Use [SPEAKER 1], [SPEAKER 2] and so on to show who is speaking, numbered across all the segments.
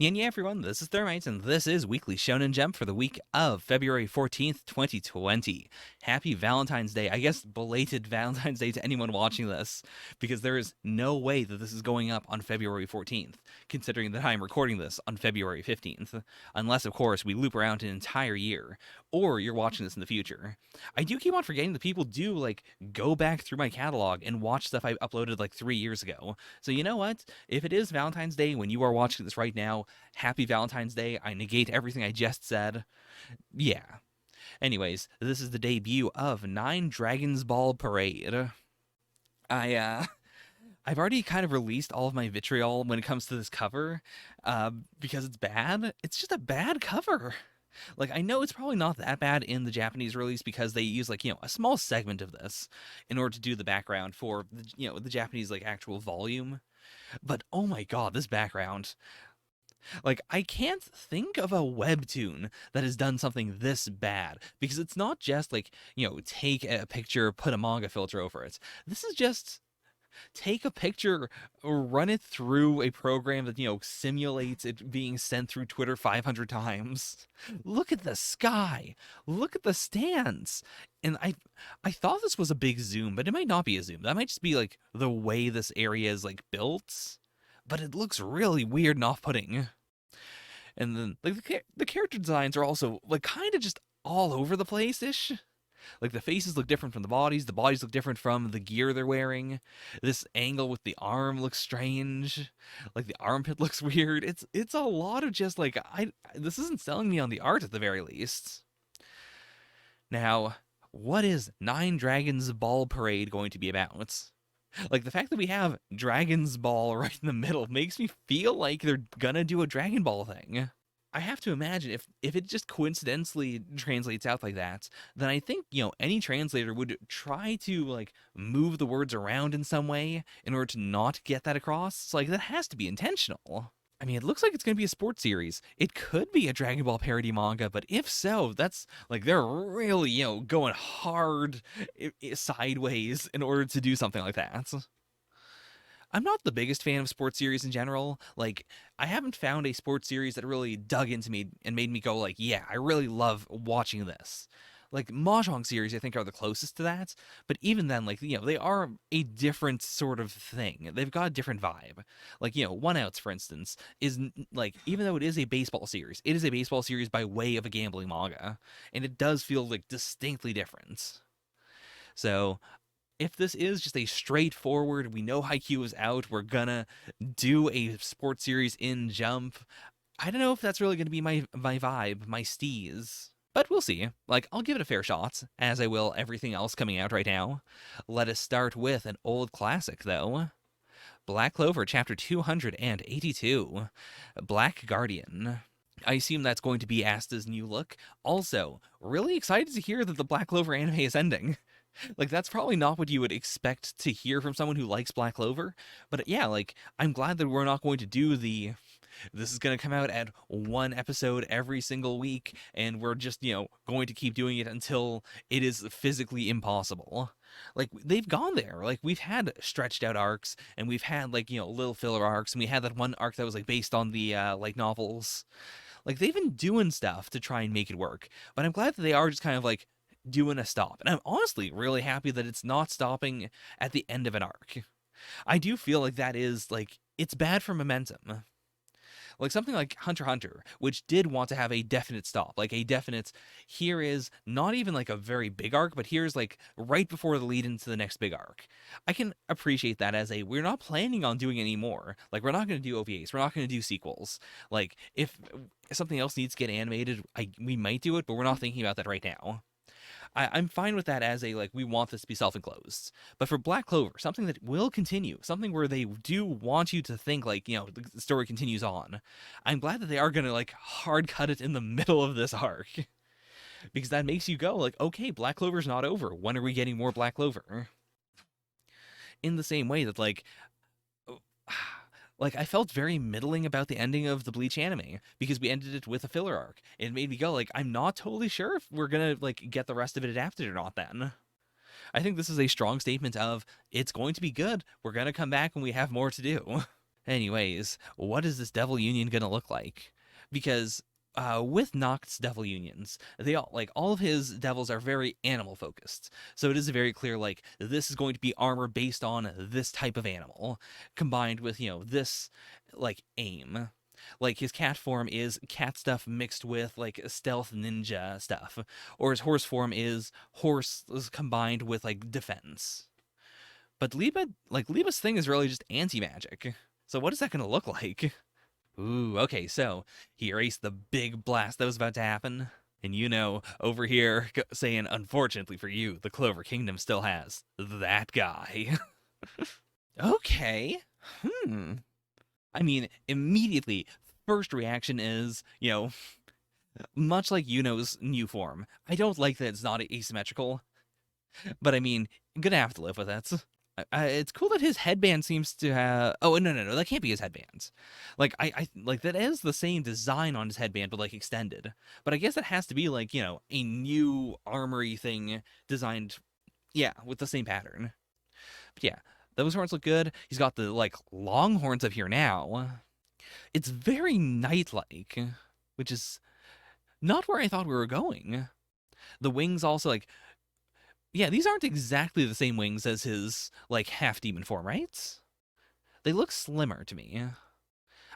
[SPEAKER 1] Yeah, everyone, this is Thermite, and this is Weekly Shonen Jump for the week of February 14th, 2020. Happy Valentine's Day. I guess belated Valentine's Day to anyone watching this, because there is no way that this is going up on February 14th, considering that I'm recording this on February 15th. Unless, of course, we loop around an entire year, or you're watching this in the future. I do keep on forgetting that people do, go back through my catalog and watch stuff I uploaded, 3 years ago. So you know what? If it is Valentine's Day when you are watching this right now, happy Valentine's Day. I negate everything I just said. Yeah. Anyways, this is the debut of Nine Dragons Ball Parade. I I've already kind of released all of my vitriol when it comes to this cover, because it's bad. It's just a bad cover. I know it's probably not that bad in the Japanese release because they use a small segment of this in order to do the background for the Japanese actual volume. But oh my god, this background. I can't think of a webtoon that has done something this bad because it's not just take a picture, put a manga filter over it. This is just take a picture, run it through a program that, simulates it being sent through Twitter 500 times. Look at the sky. Look at the stands. And I thought this was a big zoom, but it might not be a zoom. That might just be the way this area is built. But it looks really weird and off-putting. And then the character designs are also kind of just all over the place-ish. The faces look different from the bodies look different from the gear they're wearing. This angle with the arm looks strange. The armpit looks weird. It's a lot of just this isn't selling me on the art at the very least. Now, what is Nine Dragons Ball Parade going to be about? The fact that we have Dragon's Ball right in the middle makes me feel like they're gonna do a Dragon Ball thing. I have to imagine if it just coincidentally translates out like that, then I think, any translator would try to, move the words around in some way in order to not get that across. So, that has to be intentional. I mean, it looks like it's going to be a sports series. It could be a Dragon Ball parody manga, but if so, that's, they're really, going hard sideways in order to do something like that. I'm not the biggest fan of sports series in general. I haven't found a sports series that really dug into me and made me go, yeah, I really love watching this. Mahjong series, I think, are the closest to that. But even then, they are a different sort of thing. They've got a different vibe. One Outs, for instance, is, even though it is a baseball series, it is a baseball series by way of a gambling manga. And it does feel, distinctly different. So, if this is just a straightforward, we know Haikyuu is out, we're gonna do a sports series in Jump, I don't know if that's really gonna be my vibe, my steez. But we'll see. I'll give it a fair shot, as I will everything else coming out right now. Let us start with an old classic, though. Black Clover, chapter 282. Black Guardian. I assume that's going to be Asta's new look. Also, really excited to hear that the Black Clover anime is ending. That's probably not what you would expect to hear from someone who likes Black Clover. But yeah, I'm glad that we're not going to do this is going to come out at one episode every single week, and we're just, going to keep doing it until it is physically impossible. They've gone there. We've had stretched out arcs, and we've had, little filler arcs, and we had that one arc that was, based on the, novels. They've been doing stuff to try and make it work, but I'm glad that they are just kind of, doing a stop. And I'm honestly really happy that it's not stopping at the end of an arc. I do feel like that is, it's bad for momentum. Something like Hunter x Hunter, which did want to have a definite stop, a definite, here is not even a very big arc, but here's right before the lead into the next big arc. I can appreciate that as we're not planning on doing any more. We're not going to do OVAs, we're not going to do sequels. If something else needs to get animated, we might do it, but we're not thinking about that right now. I'm fine with that as we want this to be self-enclosed. But for Black Clover, something that will continue, something where they do want you to think the story continues on, I'm glad that they are going to hard cut it in the middle of this arc. Because that makes you go okay, Black Clover's not over. When are we getting more Black Clover? In the same way that I felt very middling about the ending of the Bleach anime because we ended it with a filler arc. It made me go I'm not totally sure if we're gonna get the rest of it adapted or not then. I think this is a strong statement of it's going to be good. We're gonna come back when we have more to do. Anyways, what is this Devil Union gonna look like? Because with Noct's Devil Unions, they all of his devils are very animal focused. So it is very clear like this is going to be armor based on this type of animal, combined with this like aim. Like his cat form is cat stuff mixed with like stealth ninja stuff, or his horse form is horse combined with like defense. But Liba's thing is really just anti-magic. So what is that going to look like? Ooh, okay, so he erased the big blast that was about to happen. And over here saying, unfortunately for you, the Clover Kingdom still has that guy. Okay. Hmm. I mean, immediately, first reaction is, much like Yuno's new form. I don't like that it's not asymmetrical, but I mean, I'm gonna have to live with it. It's cool that his headband seems to have. Oh no, that can't be his headband. Like I like that is the same design on his headband, but like extended. But I guess it has to be like a new armory thing designed, yeah, with the same pattern. But yeah, those horns look good. He's got the like long horns up here now. It's very knight-like, which is not where I thought we were going. The wings also like yeah, these aren't exactly the same wings as his, like, half-demon form, right? They look slimmer to me.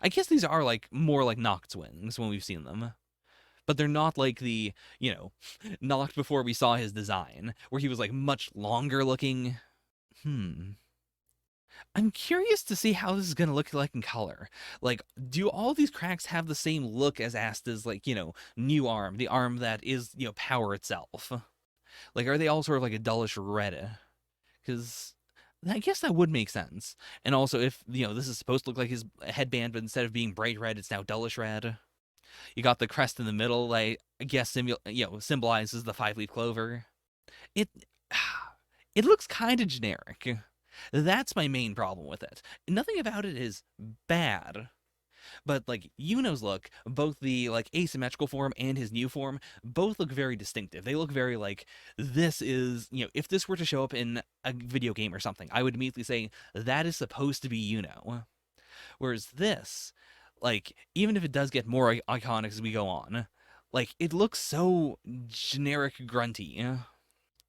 [SPEAKER 1] I guess these are, like, more like Noct's wings when we've seen them. But they're not like the, Noct before we saw his design, where he was, like, much longer looking. I'm curious to see how this is going to look like in color. Like, do all of these cracks have the same look as Asta's, like, new arm, the arm that is, power itself? Like, are they all sort of like a dullish red? Because I guess that would make sense. And also, if this is supposed to look like his headband, but instead of being bright red, it's now dullish red. You got the crest in the middle, like I guess symbolizes the 5-leaf clover. It it looks kind of generic. That's my main problem with it. Nothing about it is bad. But like Yuno's look, both the like asymmetrical form and his new form, both look very distinctive. They look very like this is, if this were to show up in a video game or something, I would immediately say that is supposed to be Yuno. Whereas this, like, even if it does get more iconic as we go on, like it looks so generic grunty.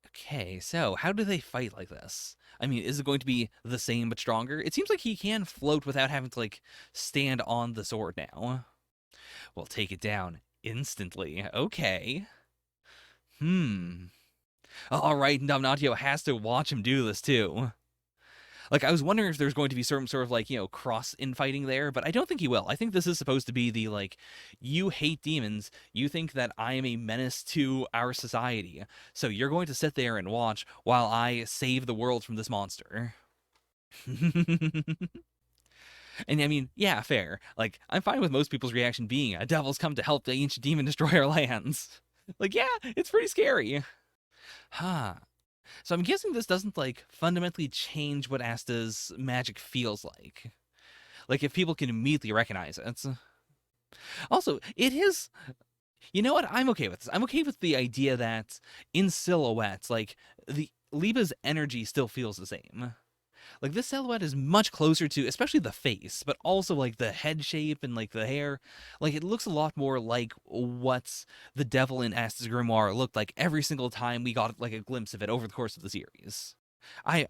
[SPEAKER 1] Okay, so how do they fight like this? I mean, is it going to be the same but stronger? It seems like he can float without having to, like, stand on the sword now. We'll take it down instantly. Okay. Alright, Damnatio has to watch him do this, too. Like, I was wondering if there's going to be some sort of, like, cross infighting there, but I don't think he will. I think this is supposed to be the, like, you hate demons, you think that I am a menace to our society, so you're going to sit there and watch while I save the world from this monster. And I mean, yeah, fair. Like, I'm fine with most people's reaction being, a devil's come to help the ancient demon destroy our lands. Like, yeah, it's pretty scary. Huh. So I'm guessing this doesn't, like, fundamentally change what Asta's magic feels like. Like, if people can immediately recognize it. Also, it is... You know what? I'm okay with this. I'm okay with the idea that, in silhouette, like, the Liba's energy still feels the same. Like, this silhouette is much closer to, especially the face, but also, like, the head shape and, like, the hair. Like, it looks a lot more like what the devil in Asta's grimoire looked like every single time we got, like, a glimpse of it over the course of the series. I'm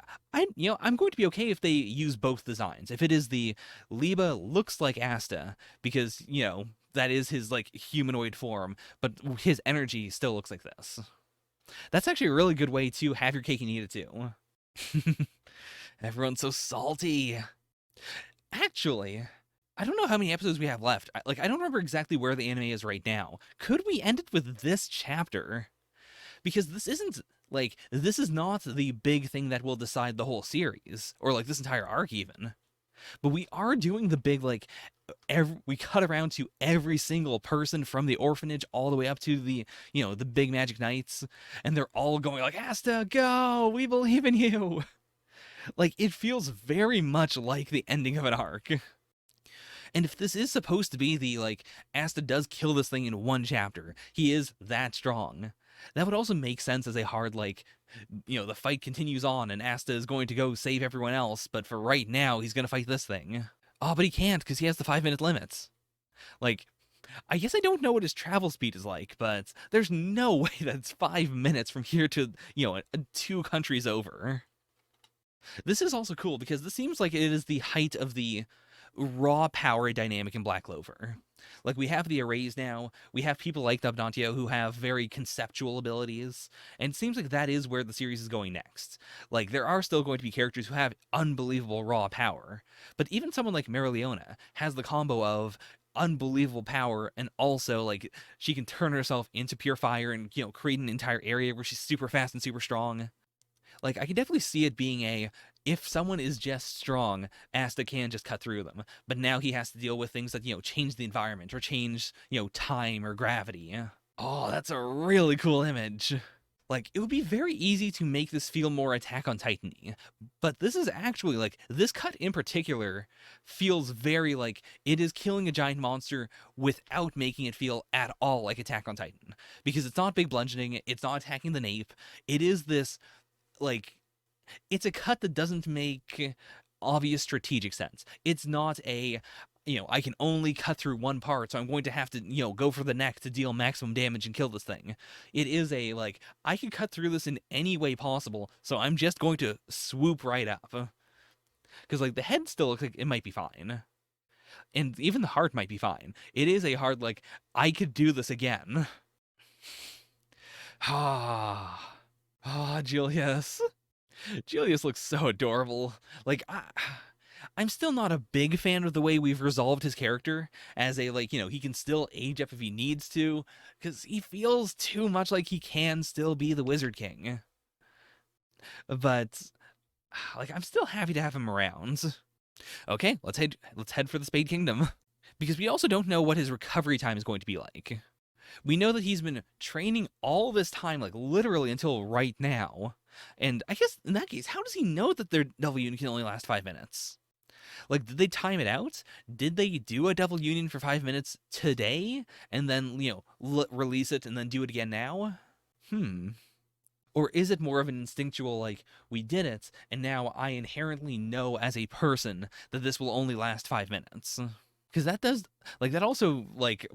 [SPEAKER 1] going to be okay if they use both designs. If it is the Liba looks like Asta, because, that is his, like, humanoid form, but his energy still looks like this. That's actually a really good way to have your cake and eat it, too. Everyone's so salty. Actually, I don't know how many episodes we have left. I don't remember exactly where the anime is right now. Could we end it with this chapter? Because this is not the big thing that will decide the whole series, or, like, this entire arc even. But we are doing the big, like, we cut around to every single person from the orphanage all the way up to the, the big magic knights, and they're all going like, Asta, go! We believe in you! Like, it feels very much like the ending of an arc. And if this is supposed to be the, like, Asta does kill this thing in one chapter, he is that strong, that would also make sense as a hard, like, the fight continues on and Asta is going to go save everyone else, but for right now, he's going to fight this thing. Oh, but he can't because he has the 5-minute limit. Like, I guess I don't know what his travel speed is like, but there's no way that's 5 minutes from here to, 2 countries over. This is also cool because this seems like it is the height of the raw power dynamic in Black Clover. Like, we have the arrays now, we have people like Dubnatio who have very conceptual abilities, and it seems like that is where the series is going next. Like, there are still going to be characters who have unbelievable raw power, but even someone like Mereoleona has the combo of unbelievable power and also, like, she can turn herself into pure fire and, create an entire area where she's super fast and super strong. Like, I can definitely see it being if someone is just strong, Asta can just cut through them. But now he has to deal with things that, change the environment or change, time or gravity. Oh, that's a really cool image. Like, it would be very easy to make this feel more Attack on Titan-y, but this is actually, like, this cut in particular feels very like it is killing a giant monster without making it feel at all like Attack on Titan. Because it's not big bludgeoning, it's not attacking the nape, it is this, like, it's a cut that doesn't make obvious strategic sense. It's not I can only cut through one part, so I'm going to have to, go for the neck to deal maximum damage and kill this thing. It is I can cut through this in any way possible, so I'm just going to swoop right up. Because, the head still looks like it might be fine. And even the heart might be fine. It is a hard, I could do this again. Julius. Julius looks so adorable. I'm still not a big fan of the way we've resolved his character as he can still age up if he needs to, because he feels too much like he can still be the Wizard King. But, I'm still happy to have him around. Okay, let's head for the Spade Kingdom. Because we also don't know what his recovery time is going to be like. We know that he's been training all this time, literally until right now. And I guess in that case, how does he know that their Devil Union can only last 5 minutes? Did they time it out? Did they do a Devil Union for 5 minutes today and then, release it and then do it again now? Or is it more of an instinctual, we did it, and now I inherently know as a person that this will only last 5 minutes? Because that does, that also,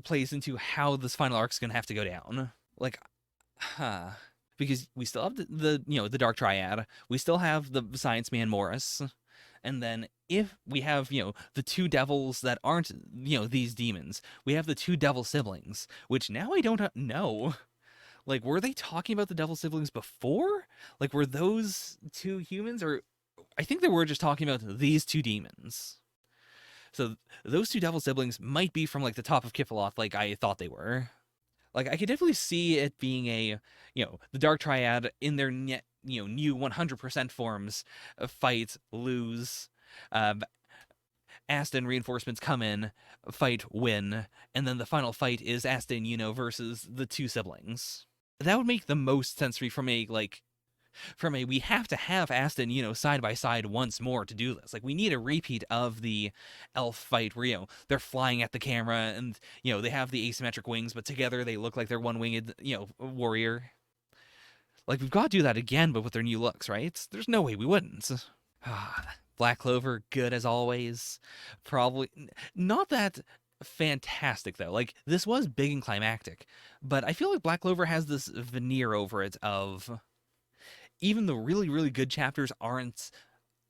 [SPEAKER 1] plays into how this final arc's gonna have to go down. Because we still have the Dark Triad, we still have the Science Man Morris, and then if we have, the two devils that aren't, these demons, we have the two devil siblings, which now I don't know. Were they talking about the devil siblings before? Were those two humans, or I think they were just talking about these two demons. So those two devil siblings might be from, the top of Kiphalloth, like I thought they were. I could definitely see it being the Dark Triad in their, new 100% forms, fight, lose, Asta and reinforcements come in, fight, win, and then the final fight is Asta and Yuno versus the two siblings. That would make the most sense for me from a we have to have Asta and side by side once more to do this. We need a repeat of the elf fight where, they're flying at the camera and, they have the asymmetric wings, but together they look like they're one-winged, warrior. We've got to do that again, but with their new looks, right? There's no way we wouldn't. Black Clover, good as always. Probably not that fantastic, though. This was big and climactic, but I feel like Black Clover has this veneer over it of even the really, really good chapters aren't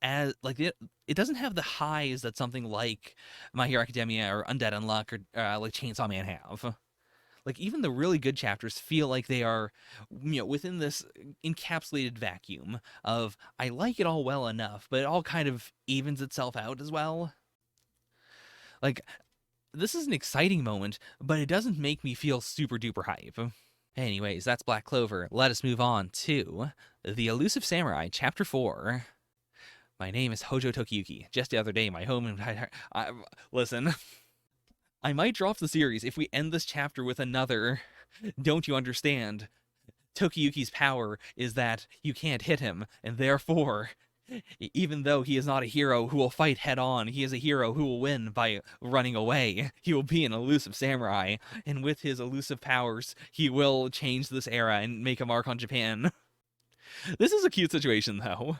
[SPEAKER 1] as, it doesn't have the highs that something like My Hero Academia or Undead Unluck or Chainsaw Man have. Even the really good chapters feel like they are, within this encapsulated vacuum of, I like it all well enough, but it all kind of evens itself out as well. This is an exciting moment, but it doesn't make me feel super duper hype. Anyways, that's Black Clover. Let us move on to The Elusive Samurai, Chapter 4. My name is Hojo Tokiyuki. Just the other day, my home... listen, I might drop the series if we end this chapter with another Don't You Understand? Tokiyuki's power is that you can't hit him, and therefore, even though he is not a hero who will fight head-on, he is a hero who will win by running away. He will be an elusive samurai, and with his elusive powers, he will change this era and make a mark on Japan. This is a cute situation, though.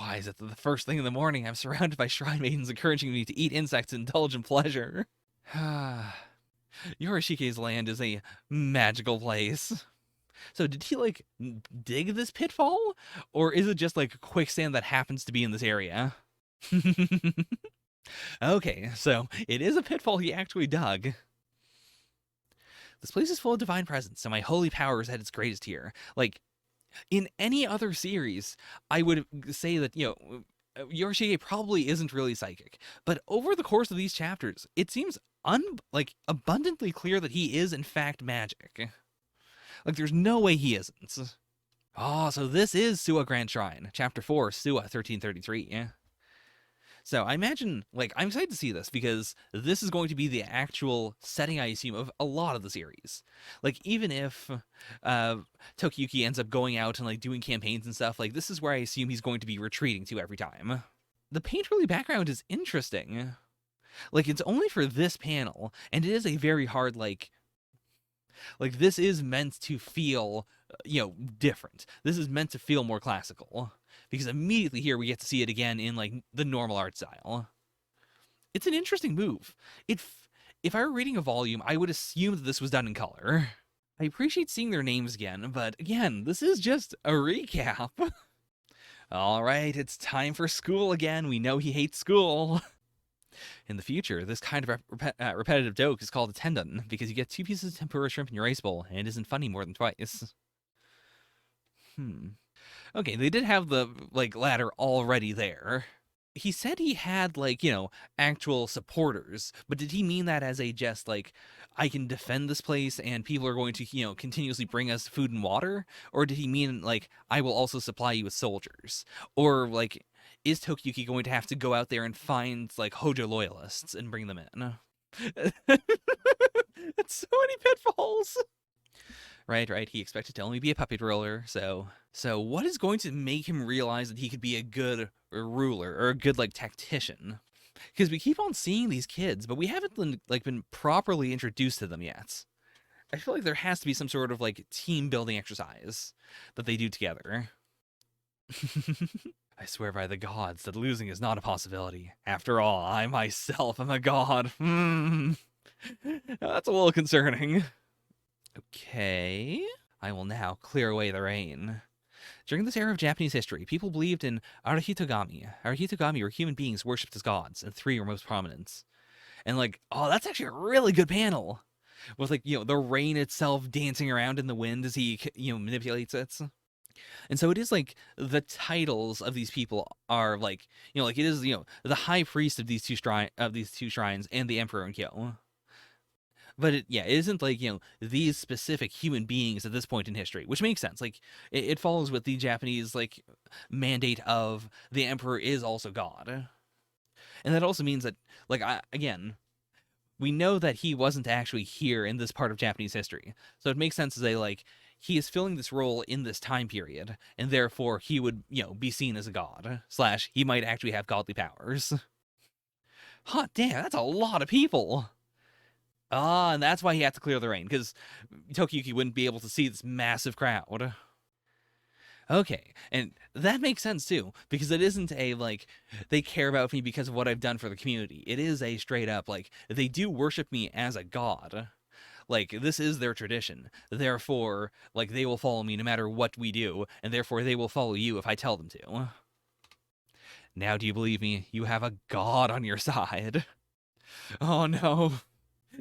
[SPEAKER 1] Why is it that the first thing in the morning I'm surrounded by shrine maidens encouraging me to eat insects and indulge in pleasure? Yorishike's land is a magical place. So did he, like, dig this pitfall? Or is it just, like, quicksand that happens to be in this area? Okay, so it is a pitfall he actually dug. This place is full of divine presence, and my holy power is at its greatest here. Like, in any other series, I would say that, Yorishige probably isn't really psychic. But over the course of these chapters, it seems abundantly clear that he is, in fact, magic. Like, there's no way he isn't. Oh, so this is Suwa Grand Shrine, Chapter 4, Suwa 1333. So I imagine, like, I'm excited to see this because this is going to be the actual setting, I assume, of a lot of the series. Like, even if Tokiyuki ends up going out and, like, doing campaigns and stuff, like, this is where I assume he's going to be retreating to every time. The painterly background is interesting. Like, it's only for this panel, and it is a very hard, like, this is meant to feel, different. This is meant to feel more classical. Because immediately here we get to see it again in, like, the normal art style. It's an interesting move. If I were reading a volume, I would assume that this was done in color. I appreciate seeing their names again, but again, this is just a recap. All right, it's time for school again. We know he hates school. In the future, this kind of repetitive joke is called a tendon because you get 2 pieces of tempura shrimp in your rice bowl, and it isn't funny more than twice. Okay, they did have the, like, ladder already there. He said he had, like, actual supporters, but did he mean that as a just, like, I can defend this place and people are going to, continuously bring us food and water? Or did he mean, like, I will also supply you with soldiers? Or, like, is Tokiyuki going to have to go out there and find, like, Hojo loyalists and bring them in? That's so many pitfalls! Right. He expected to only be a puppet ruler, so what is going to make him realize that he could be a good ruler or a good, like, tactician? Because we keep on seeing these kids, but we haven't been properly introduced to them yet. I feel like there has to be some sort of, like, team building exercise that they do together. I swear by the gods that losing is not a possibility. After all, I myself am a god. That's a little concerning. Okay, I will now clear away the rain. During this era of Japanese history, people believed in Arahitogami. Arahitogami were human beings worshipped as gods, and 3 were most prominent. And, like, oh, that's actually a really good panel. With, like, the rain itself dancing around in the wind as he, manipulates it. And so it is, like, the titles of these people are, like, it is, the high priest of these two shrines and the emperor in Kyo. But it isn't, like, these specific human beings at this point in history, which makes sense. Like, it follows with the Japanese, like, mandate of the emperor is also God. And that also means that, like, again, we know that he wasn't actually here in this part of Japanese history. So it makes sense to say, like, he is filling this role in this time period, and therefore he would, be seen as a god. / he might actually have godly powers. Hot damn, that's a lot of people! Ah, and that's why he had to clear the rain, because Tokiyuki wouldn't be able to see this massive crowd. Okay, and that makes sense too, because it isn't a, like, they care about me because of what I've done for the community. It is a straight up, like, they do worship me as a god. Like, this is their tradition. Therefore, like, they will follow me no matter what we do, and therefore they will follow you if I tell them to. Now do you believe me? You have a god on your side. Oh no.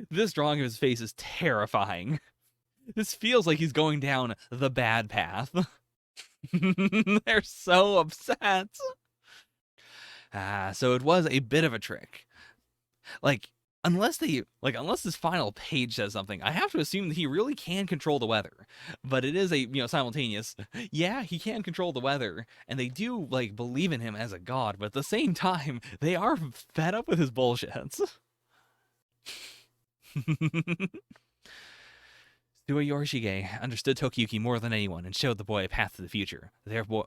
[SPEAKER 1] This drawing of his face is terrifying. This feels like he's going down the bad path. They're so upset. So it was a bit of a trick. Like, unless this final page says something, I have to assume that he really can control the weather. But it is a, simultaneous, yeah, he can control the weather, and they do, like, believe in him as a god, but at the same time, they are fed up with his bullshits. Suwa Yorishige understood Tokiyuki more than anyone and showed the boy a path to the future,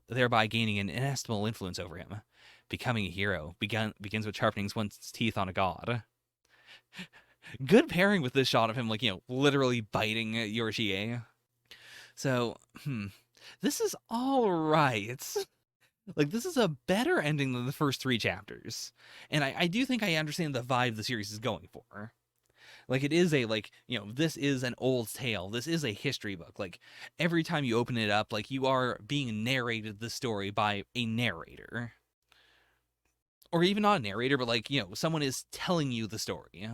[SPEAKER 1] thereby gaining an inestimable influence over him. Becoming a hero begins with sharpening one's teeth on a god. Good pairing with this shot of him, like, literally biting Yorishige. So, this is all right. Like, this is a better ending than the first 3 chapters. And I do think I understand the vibe the series is going for. Like, it is a, like, this is an old tale. This is a history book. Like, every time you open it up, like, you are being narrated the story by a narrator. Or even not a narrator, but, like, someone is telling you the story.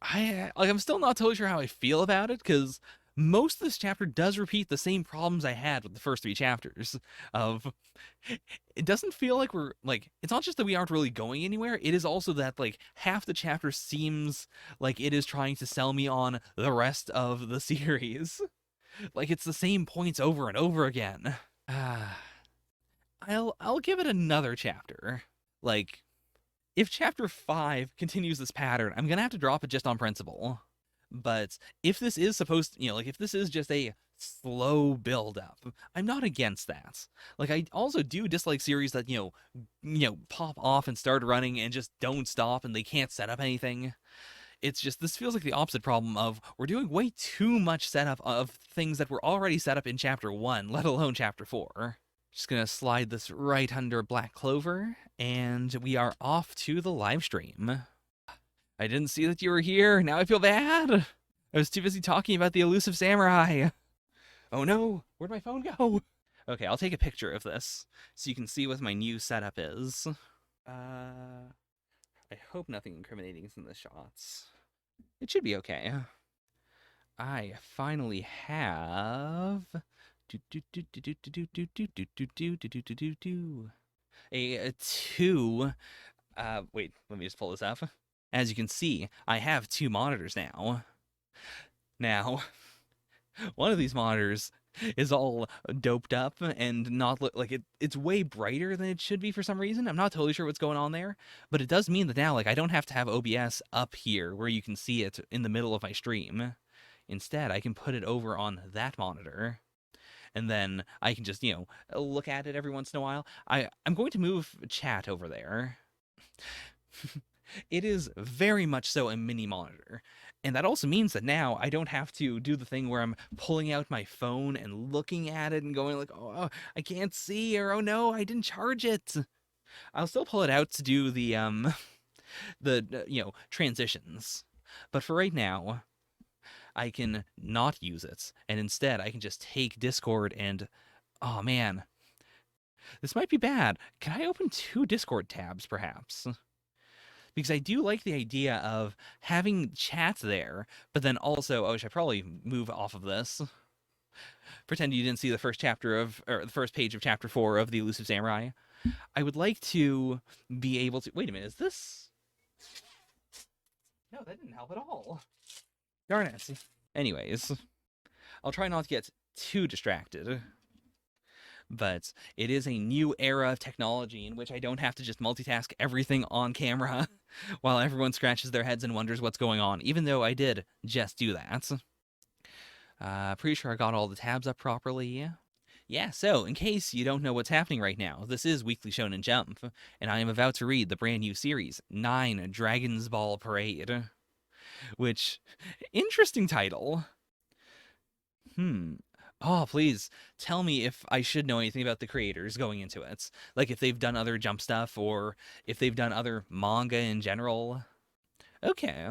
[SPEAKER 1] I'm still not totally sure how I feel about it, because most of this chapter does repeat the same problems I had with the first 3 chapters. Of it doesn't feel like we're like, it's not just that we aren't really going anywhere, it is also that, like, half the chapter seems like it is trying to sell me on the rest of the series. Like, it's the same points over and over again. I'll give it another chapter. Like, if chapter 5 continues this pattern, I'm gonna have to drop it just on principle. But if this is supposed to, like, if this is just a slow build up, I'm not against that. Like, I also do dislike series that, pop off and start running and just don't stop and they can't set up anything. It's just, this feels like the opposite problem of, we're doing way too much setup of things that were already set up in chapter 1, let alone chapter 4. Just gonna slide this right under Black Clover, and we are off to the live stream. I didn't see that you were here. Now I feel bad. I was too busy talking about the Elusive Samurai. Oh no, where'd my phone go? Okay, I'll take a picture of this so you can see what my new setup is. I hope nothing incriminating is in the shots. It should be okay. I finally have a 2. Wait, let me just pull this up. As you can see, I have 2 monitors now. Now, one of these monitors is all doped up and not like it's way brighter than it should be for some reason. I'm not totally sure what's going on there, but it does mean that now, like, I don't have to have OBS up here where you can see it in the middle of my stream. Instead, I can put it over on that monitor, and then I can just, look at it every once in a while. I'm going to move chat over there. It is very much so a mini monitor. And that also means that now I don't have to do the thing where I'm pulling out my phone and looking at it and going like, oh, I can't see, or oh no, I didn't charge it. I'll still pull it out to do the transitions. But for right now, I can not use it, and instead I can just take Discord and, oh man, this might be bad. Can I open 2 Discord tabs perhaps? Because I do like the idea of having chat there, but then also, oh, I should probably move off of this. Pretend you didn't see the first chapter of, or the first page of chapter 4 of the Elusive Samurai. I would like to be able to, wait a minute, is this? No, that didn't help at all. Darn it. Anyways, I'll try not to get too distracted. But it is a new era of technology in which I don't have to just multitask everything on camera while everyone scratches their heads and wonders what's going on, even though I did just do that. Pretty sure I got all the tabs up properly. Yeah, so in case you don't know what's happening right now, this is Weekly Shonen Jump, and I am about to read the brand new series, 9 Dragon's Ball Parade. Which, interesting title. Oh, please tell me if I should know anything about the creators going into it. Like, if they've done other Jump stuff, or if they've done other manga in general. Okay.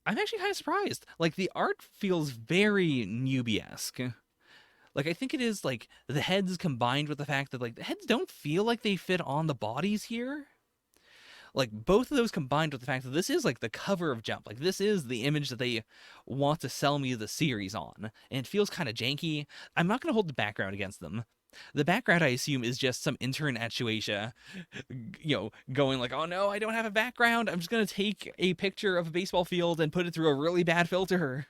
[SPEAKER 1] I'm actually kind of surprised. Like, the art feels very newbie-esque. Like, I think it is, like, the heads combined with the fact that, like, the heads don't feel like they fit on the bodies here. Like, both of those combined with the fact that this is, like, the cover of Jump. Like, this is the image that they want to sell me the series on. And it feels kind of janky. I'm not going to hold the background against them. The background, I assume, is just some intern at Shueisha, going like, oh no, I don't have a background. I'm just going to take a picture of a baseball field and put it through a really bad filter.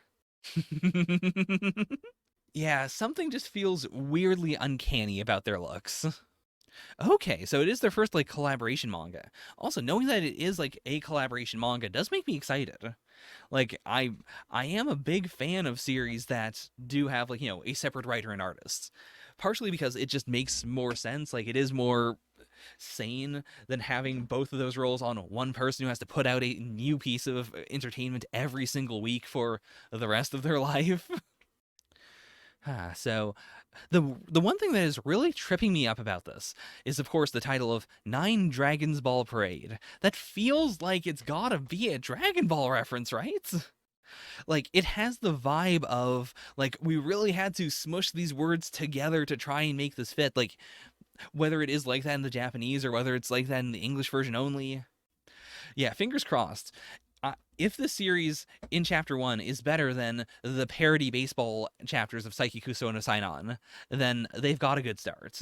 [SPEAKER 1] Yeah, something just feels weirdly uncanny about their looks. Okay, so it is their first, like, collaboration manga. Also, knowing that it is, like, a collaboration manga does make me excited. Like, I am a big fan of series that do have, like, a separate writer and artist. Partially because it just makes more sense. Like, it is more sane than having both of those roles on one person who has to put out a new piece of entertainment every single week for the rest of their life. So the one thing that is really tripping me up about this is, of course, the title of Nine Dragons Ball Parade. That feels like it's gotta be a Dragon Ball reference, right? Like, it has the vibe of, like, we really had to smush these words together to try and make this fit. Like, whether it is like that in the Japanese or whether it's like that in the English version only. Yeah, fingers crossed. If the series in Chapter 1 is better than the parody baseball chapters of Saiki Kuso no Sainon, then they've got a good start.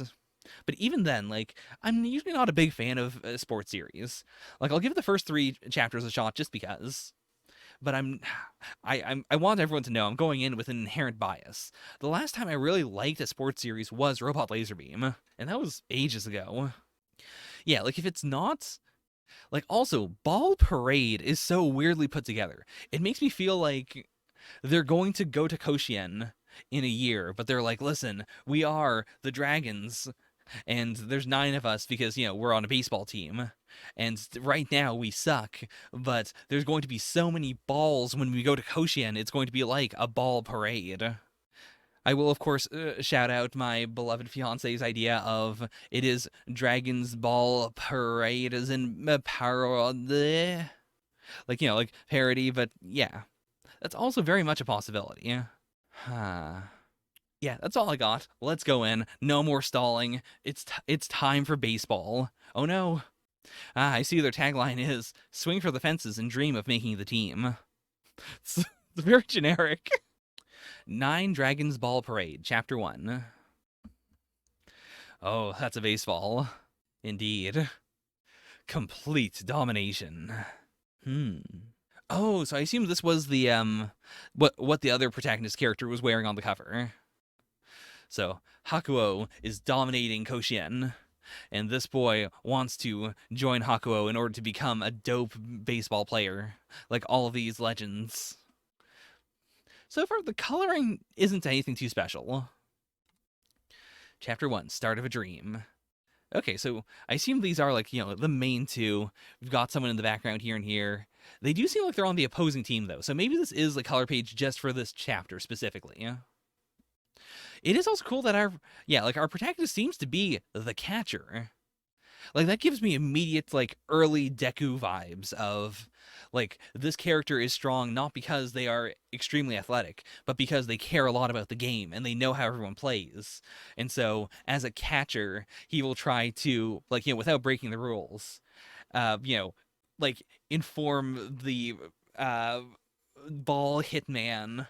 [SPEAKER 1] But even then, like, I'm usually not a big fan of sports series. Like, I'll give the first 3 chapters a shot just because. But I want everyone to know I'm going in with an inherent bias. The last time I really liked a sports series was Robot Laserbeam, and that was ages ago. Yeah, like if it's not like, also, Ball Parade is so weirdly put together. It makes me feel like they're going to go to Koshien in a year, but they're like, listen, we are the Dragons, and there's 9 of us because, we're on a baseball team. And right now we suck, but there's going to be so many balls when we go to Koshien, it's going to be like a ball parade. I will, of course, shout out my beloved fiance's idea of it is Dragon's Ball Parade as in parody. Like parody, but yeah. That's also very much a possibility. Yeah, that's all I got. Let's go in. No more stalling. It's time for baseball. Oh no. I see their tagline is swing for the fences and dream of making the team. It's very generic. 9 Dragons Ball Parade, Chapter 1. Oh, that's a baseball. Indeed. Complete domination. Oh, so I assume this was the, what the other protagonist character was wearing on the cover. So, Hakuo is dominating Koshien, and this boy wants to join Hakuo in order to become a dope baseball player, like all of these legends. So far, the coloring isn't anything too special. Chapter 1, Start of a Dream. Okay, so I assume these are like, the main 2. We've got someone in the background here and here. They do seem like they're on the opposing team, though, so maybe this is the color page just for this chapter specifically. It is also cool that our protagonist seems to be the catcher. Like, that gives me immediate, like, early Deku vibes of, like, this character is strong not because they are extremely athletic, but because they care a lot about the game and they know how everyone plays. And so, as a catcher, he will try to, like, without breaking the rules, like, inform the ball hitman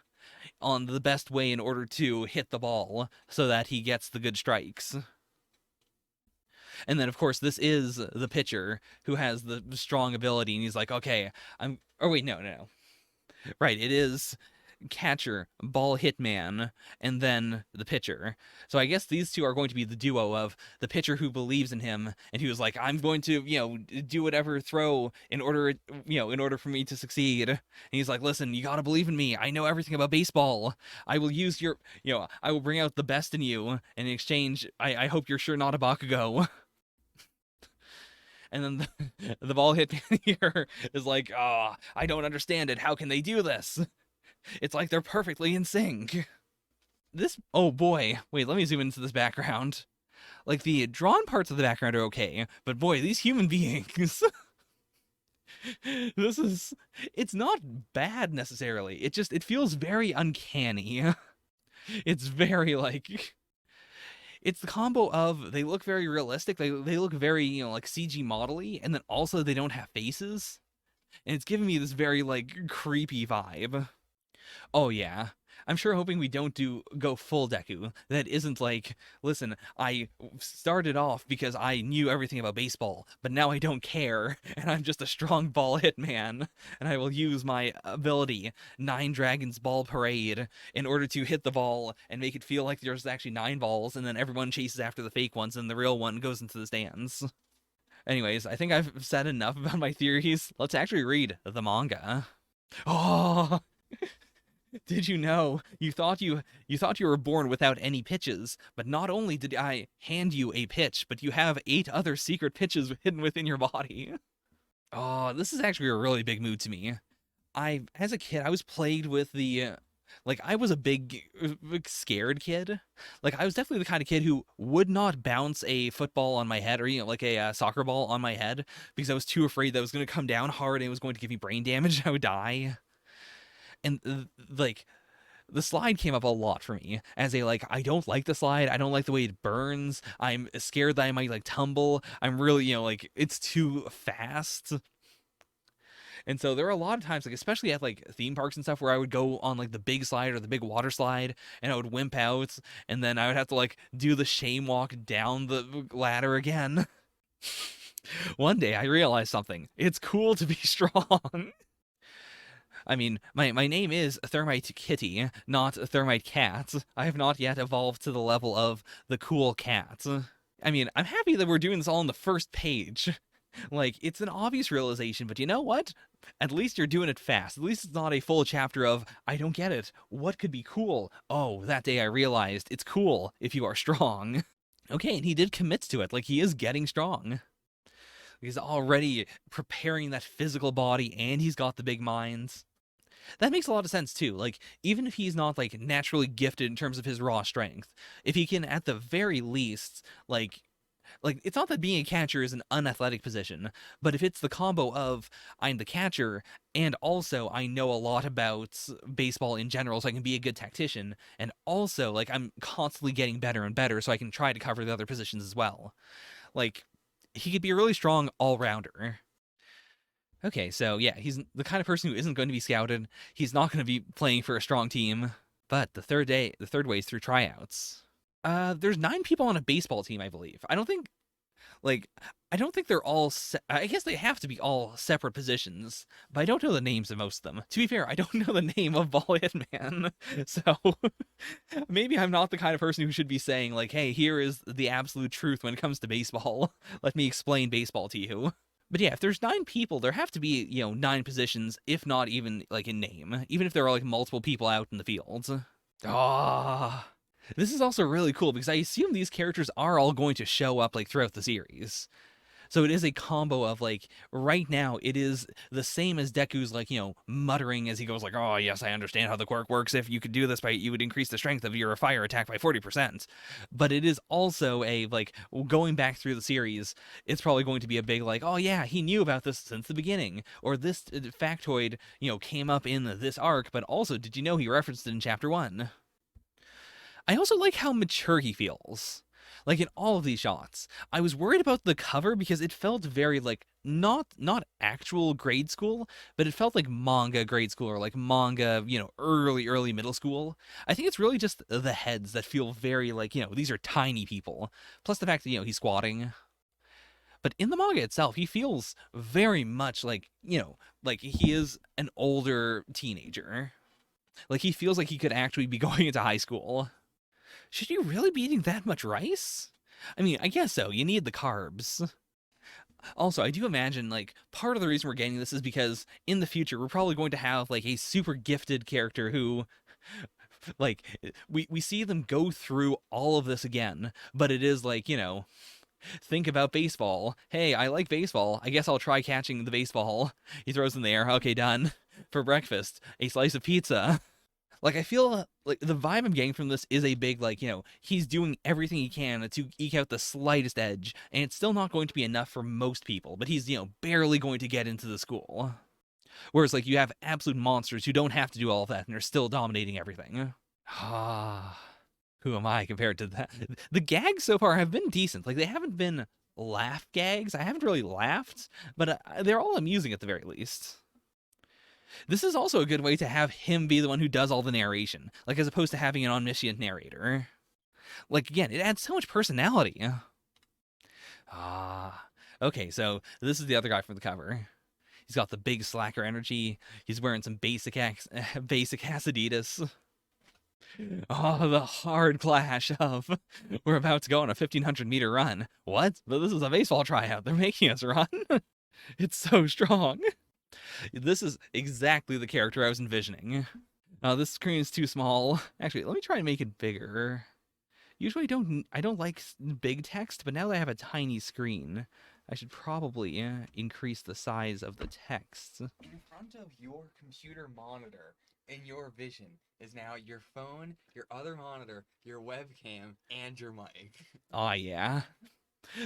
[SPEAKER 1] on the best way in order to hit the ball so that he gets the good strikes. And then, of course, this is the pitcher who has the strong ability, and he's like, okay, oh, wait, no. Right, it is catcher, ball hitman, and then the pitcher. So I guess these 2 are going to be the duo of the pitcher who believes in him, and he was like, I'm going to, do whatever throw in order for me to succeed. And he's like, listen, you gotta believe in me. I know everything about baseball. I will use your, I will bring out the best in you. And in exchange, I hope you're sure not a Bakugo. And then the ball hit here is like, oh, I don't understand it. How can they do this? It's like they're perfectly in sync. Oh boy. Wait, let me zoom into this background. Like, the drawn parts of the background are okay, but boy, these human beings. It's not bad necessarily. It feels very uncanny. It's very, like, it's the combo of they look very realistic, they look very, like CG model-y, and then also they don't have faces. And it's giving me this very, like, creepy vibe. Oh yeah. I'm sure hoping we don't go full Deku. That isn't like, listen, I started off because I knew everything about baseball, but now I don't care, and I'm just a strong ball hitman, and I will use my ability, 9 Dragons Ball Parade, in order to hit the ball and make it feel like there's actually 9 balls, and then everyone chases after the fake ones, and the real one goes into the stands. Anyways, I think I've said enough about my theories. Let's actually read the manga. Oh! Did you know? You thought you were born without any pitches, but not only did I hand you a pitch, but you have 8 other secret pitches hidden within your body. Oh, this is actually a really big mood to me. As a kid, I was plagued with the Like, I was a big, scared kid. Like, I was definitely the kind of kid who would not bounce a football on my head or, like a soccer ball on my head because I was too afraid that it was going to come down hard and it was going to give me brain damage and I would die. And, like, the slide came up a lot for me as a, like, I don't like the slide. I don't like the way it burns. I'm scared that I might, like, tumble. I'm really, like, it's too fast. And so there are a lot of times, like especially at like theme parks and stuff, where I would go on like the big slide or the big water slide, and I would wimp out, and then I would have to like do the shame walk down the ladder again. One day I realized something. It's cool to be strong. I mean, my name is Thermite Kitty, not Thermite Cat. I have not yet evolved to the level of the cool cat. I mean, I'm happy that we're doing this all on the first page. Like, it's an obvious realization, but you know what? At least you're doing it fast. At least it's not a full chapter of, I don't get it. What could be cool? Oh, that day I realized it's cool if you are strong. Okay, and he did commit to it. Like, he is getting strong. He's already preparing that physical body, and he's got the big minds. That makes a lot of sense, too. Like, even if he's not, like, naturally gifted in terms of his raw strength, if he can, at the very least, like it's not that being a catcher is an unathletic position, but if it's the combo of I'm the catcher and also I know a lot about baseball in general so I can be a good tactician, and also like I'm constantly getting better and better so I can try to cover the other positions as well. Like he could be a really strong all-rounder. Okay, so yeah, he's the kind of person who isn't going to be scouted. He's not going to be playing for a strong team. But the third way is through tryouts. There's 9 people on a baseball team, I believe. Like, I don't think they're all. I guess they have to be all separate positions, but I don't know the names of most of them. To be fair, I don't know the name of Ball Hitman, so maybe I'm not the kind of person who should be saying like, "Hey, here is the absolute truth when it comes to baseball. Let me explain baseball to you." But yeah, if there's 9 people, there have to be 9 positions, if not even like in name, even if there are like multiple people out in the field. Ah. This is also really cool because I assume these characters are all going to show up like throughout the series. So it is a combo of like right now it is the same as Deku's like, muttering as he goes like, "Oh, yes, I understand how the quirk works. If you could do this by you would increase the strength of your fire attack by 40%." But it is also a like going back through the series, it's probably going to be a big like, "Oh yeah, he knew about this since the beginning." Or this factoid, came up in this arc, but also did you know he referenced it in chapter 1? I also like how mature he feels. Like in all of these shots. I was worried about the cover because it felt very like not actual grade school, but it felt like manga grade school or like manga, early middle school. I think it's really just the heads that feel very like, these are tiny people. Plus the fact that, he's squatting. But in the manga itself, he feels very much like, like he is an older teenager. Like he feels like he could actually be going into high school. Should you really be eating that much rice? I mean, I guess so. You need the carbs. Also, I do imagine, like, part of the reason we're getting this is because in the future, we're probably going to have, like, a super gifted character who, like, we see them go through all of this again, but it is like, think about baseball. Hey, I like baseball. I guess I'll try catching the baseball. He throws in the air. Okay, done. For breakfast, a slice of pizza. Like I feel like the vibe I'm getting from this is a big like, he's doing everything he can to eke out the slightest edge, and it's still not going to be enough for most people, but he's, barely going to get into the school. Whereas like you have absolute monsters who don't have to do all of that and are still dominating everything. Ah, who am I compared to that? The gags so far have been decent. Like they haven't been laugh gags. I haven't really laughed, but they're all amusing at the very least. This is also a good way to have him be the one who does all the narration, like as opposed to having an omniscient narrator. Like again, it adds so much personality. Ah, okay, so this is the other guy from the cover. He's got the big slacker energy. He's wearing some basic basic Adidas. Oh, the hard clash of we're about to go on a 1,500-meter run. What? But this is a baseball tryout. They're making us run. It's so strong. This is exactly the character I was envisioning. This screen is too small. Actually, let me try and make it bigger. Usually I don't like big text, but now that I have a tiny screen, I should probably increase the size of the text.
[SPEAKER 2] In front of your computer monitor, in your vision is now your phone, your other monitor, your webcam, and your mic.
[SPEAKER 1] Oh, yeah.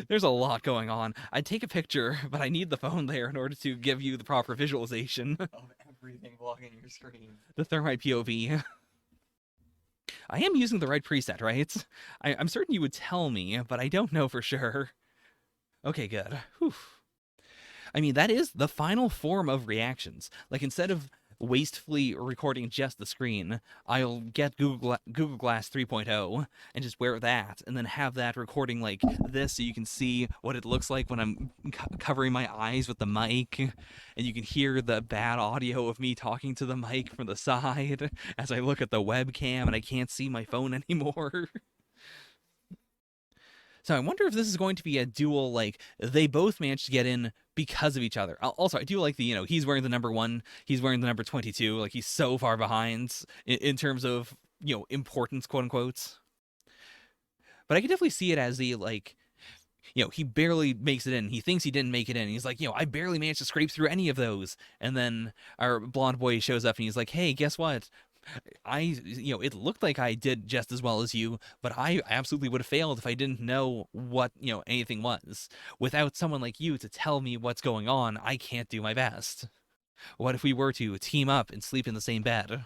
[SPEAKER 1] There's a lot going on. I'd take a picture, but I need the phone there in order to give you the proper visualization.
[SPEAKER 2] Of everything blocking your screen.
[SPEAKER 1] The thermite POV. I am using the right preset, right? I'm certain you would tell me, but I don't know for sure. Okay, good. Whew. I mean, that is the final form of reactions. Like, instead of wastefully recording just the screen, I'll get Google Glass 3.0 and just wear that, and then have that recording like this, so you can see what it looks like when I'm covering my eyes with the mic, and you can hear the bad audio of me talking to the mic from the side as I look at the webcam and I can't see my phone anymore. So I wonder if this is going to be a duel, like, they both managed to get in because of each other. Also, I do like the, he's wearing the number 1, he's wearing the number 22, like, he's so far behind in terms of, importance, quote unquote. But I can definitely see it as the, like, he barely makes it in. He thinks he didn't make it in. He's like, I barely managed to scrape through any of those. And then our blonde boy shows up and he's like, hey, guess what? It looked like I did just as well as you, but I absolutely would have failed if I didn't know what, anything was. Without someone like you to tell me what's going on, I can't do my best. What if we were to team up and sleep in the same bed?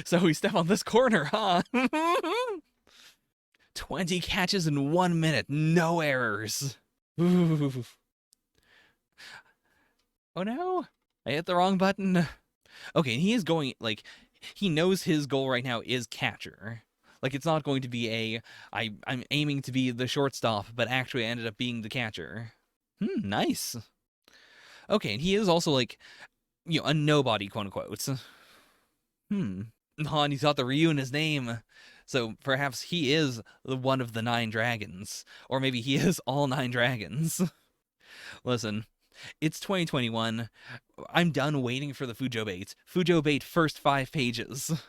[SPEAKER 1] So we step on this corner, huh? 20 catches in 1 minute, no errors. Ooh. Oh no, I hit the wrong button. Okay, he is going, like, he knows his goal right now is catcher. Like, it's not going to be I'm aiming to be the shortstop, but actually I ended up being the catcher. Nice. Okay, and he is also, like, a nobody, quote unquote. And he's got the Ryu in his name. So perhaps he is one of the 9 dragons. Or maybe he is all 9 dragons. Listen, it's 2021. I'm done waiting for the Fujo bait. Fujo bait first 5 pages.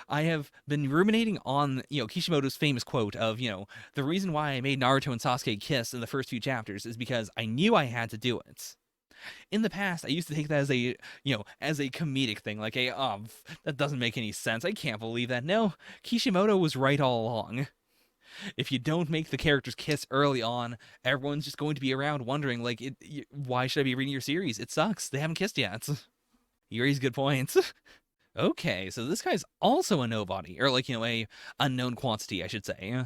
[SPEAKER 1] I have been ruminating on, Kishimoto's famous quote of, the reason why I made Naruto and Sasuke kiss in the first few chapters is because I knew I had to do it. In the past, I used to take that as a, as a comedic thing, like that doesn't make any sense. I can't believe that. No, Kishimoto was right all along. If you don't make the characters kiss early on, everyone's just going to be around wondering, like, why should I be reading your series? It sucks. They haven't kissed yet. You raise good points. Okay, so this guy's also a nobody, or like, a unknown quantity, I should say.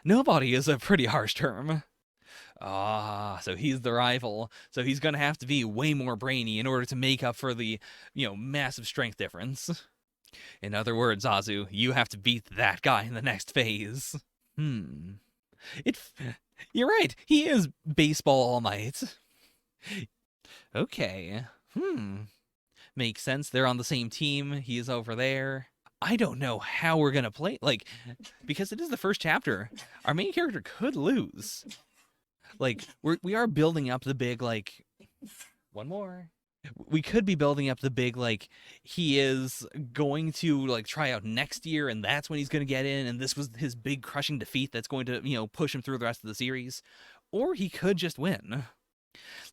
[SPEAKER 1] Nobody is a pretty harsh term. So he's the rival. So he's gonna have to be way more brainy in order to make up for the, massive strength difference. In other words, Azu, you have to beat that guy in the next phase. You're right. He is baseball all night. Okay. Makes sense. They're on the same team. He's over there. I don't know how we're gonna play, like, because it is the first chapter. Our main character could lose. Like, we are building up the big, like, one more. We could be building up the big, like, he is going to, like, try out next year, and that's when he's going to get in, and this was his big crushing defeat that's going to, push him through the rest of the series. Or he could just win.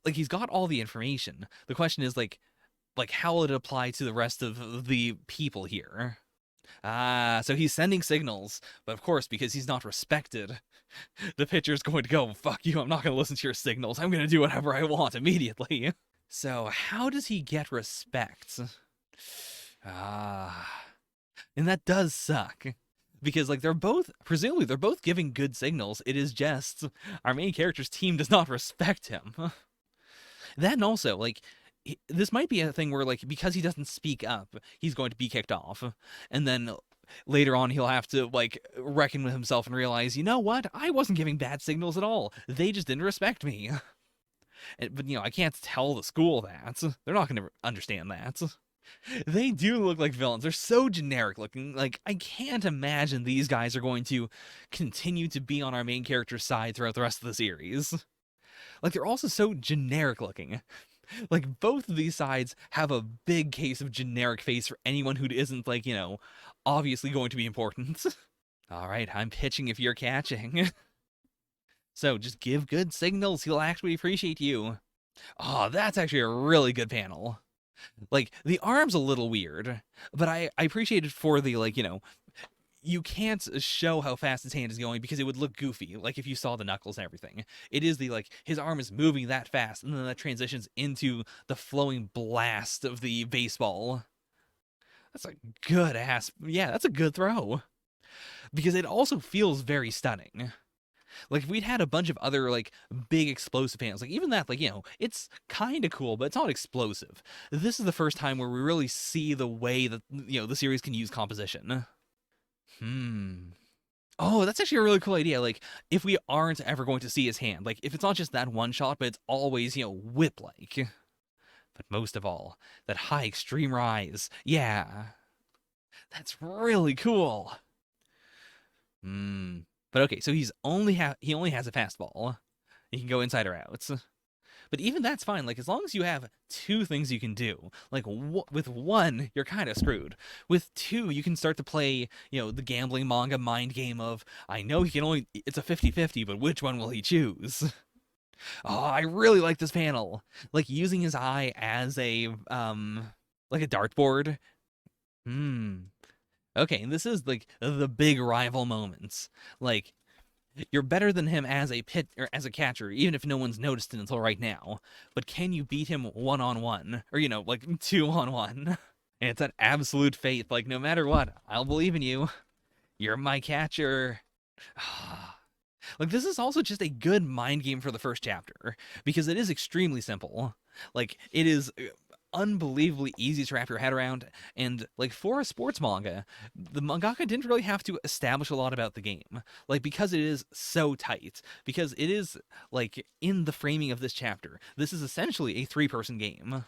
[SPEAKER 1] Like, he's got all the information. The question is, like, how will it apply to the rest of the people here? So he's sending signals, but of course, because he's not respected, the pitcher's going to go, fuck you, I'm not going to listen to your signals, I'm going to do whatever I want immediately. So how does he get respect? And that does suck. Because, like, presumably they're both giving good signals, it is just, our main character's team does not respect him. That, and also, like, this might be a thing where, like, because he doesn't speak up, he's going to be kicked off. And then later on, he'll have to, like, reckon with himself and realize, you know what? I wasn't giving bad signals at all. They just didn't respect me. But, I can't tell the school that. They're not going to understand that. They do look like villains. They're so generic looking. Like, I can't imagine these guys are going to continue to be on our main character's side throughout the rest of the series. Like, they're also so generic looking. Like, both of these sides have a big case of generic face for anyone who isn't, like, obviously going to be important. All right, I'm pitching if you're catching. So just give good signals. He'll actually appreciate you. Oh, that's actually a really good panel. Like the arm's a little weird, but I appreciate it for the like, you can't show how fast his hand is going because it would look goofy, like if you saw the knuckles and everything. It is the like his arm is moving that fast, and then that transitions into the flowing blast of the baseball. That's a good ass, yeah, that's a good throw because it also feels very stunning. Like if we'd had a bunch of other like big explosive panels, like even that, like it's kind of cool, but it's not explosive. This is the first time where we really see the way that the series can use composition. Hmm. Oh, that's actually a really cool idea. Like, if we aren't ever going to see his hand, like, if it's not just that one shot, but it's always, whip like. But most of all, that high extreme rise. Yeah, that's really cool. Hmm. But okay, so he only has a fastball. He can go inside or out. But even that's fine. Like as long as you have two things you can do. Like with one, you're kind of screwed. With two, you can start to play, the gambling manga mind game of I know he can only it's a 50-50, but which one will he choose? Oh, I really like this panel. Like using his eye as a like a dartboard. Hmm. Okay, and this is like the big rival moments. Like you're better than him as a pit or as a catcher, even if no one's noticed it until right now. But can you beat him 1-on-1? Or like 2-on-1? And it's an absolute faith. Like no matter what, I'll believe in you. You're my catcher. Like this is also just a good mind game for the first chapter because it is extremely simple. Like it is unbelievably easy to wrap your head around, and like for a sports manga, the mangaka didn't really have to establish a lot about the game, like because it is so tight, because it is like in the framing of this chapter, this is essentially a three-person game.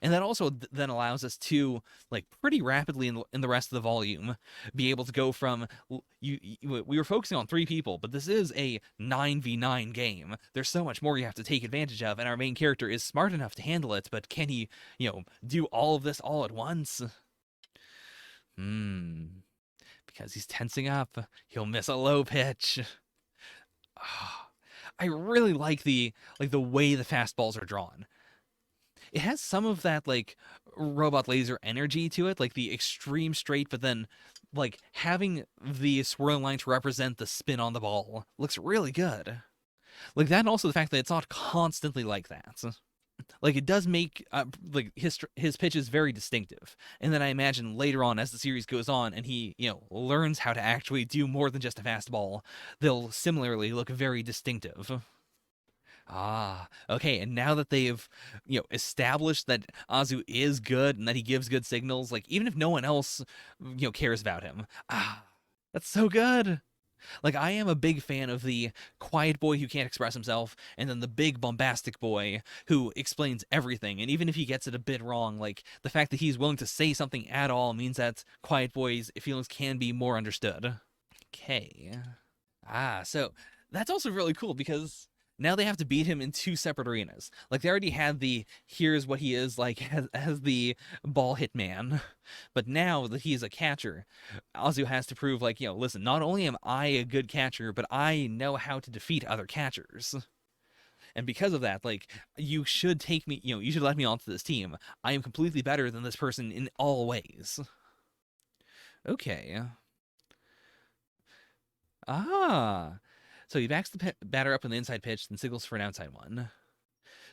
[SPEAKER 1] And that also then allows us to like pretty rapidly in the rest of the volume be able to go from we were focusing on three people, but this is a 9v9 game. There's so much more you have to take advantage of, and our main character is smart enough to handle it, but can he do all of this all at once? Because he's tensing up, he'll miss a low pitch. I really like the way the fastballs are drawn. It has some of that like robot laser energy to it, like the extreme straight, but then like having the swirling line to represent the spin on the ball looks really good. Like that, and also the fact that it's not constantly like that. Like it does make like his pitch is very distinctive, and then I imagine later on as the series goes on and he learns how to actually do more than just a fastball, they'll similarly look very distinctive. Ah, okay. And now that they've, established that Azu is good and that he gives good signals, like even if no one else, cares about him, that's so good. Like I am a big fan of the quiet boy who can't express himself, and then the big bombastic boy who explains everything. And even if he gets it a bit wrong, like the fact that he's willing to say something at all means that quiet boy's feelings can be more understood. Okay. So that's also really cool because now they have to beat him in two separate arenas. Like they already had the here's what he is like as the ball hitman, but now that he's a catcher, Azu has to prove like listen, not only am I a good catcher, but I know how to defeat other catchers. And because of that, like you should take me, you should let me onto this team. I am completely better than this person in all ways. Okay. Ah. So he backs the batter up on the inside pitch, then signals for an outside one.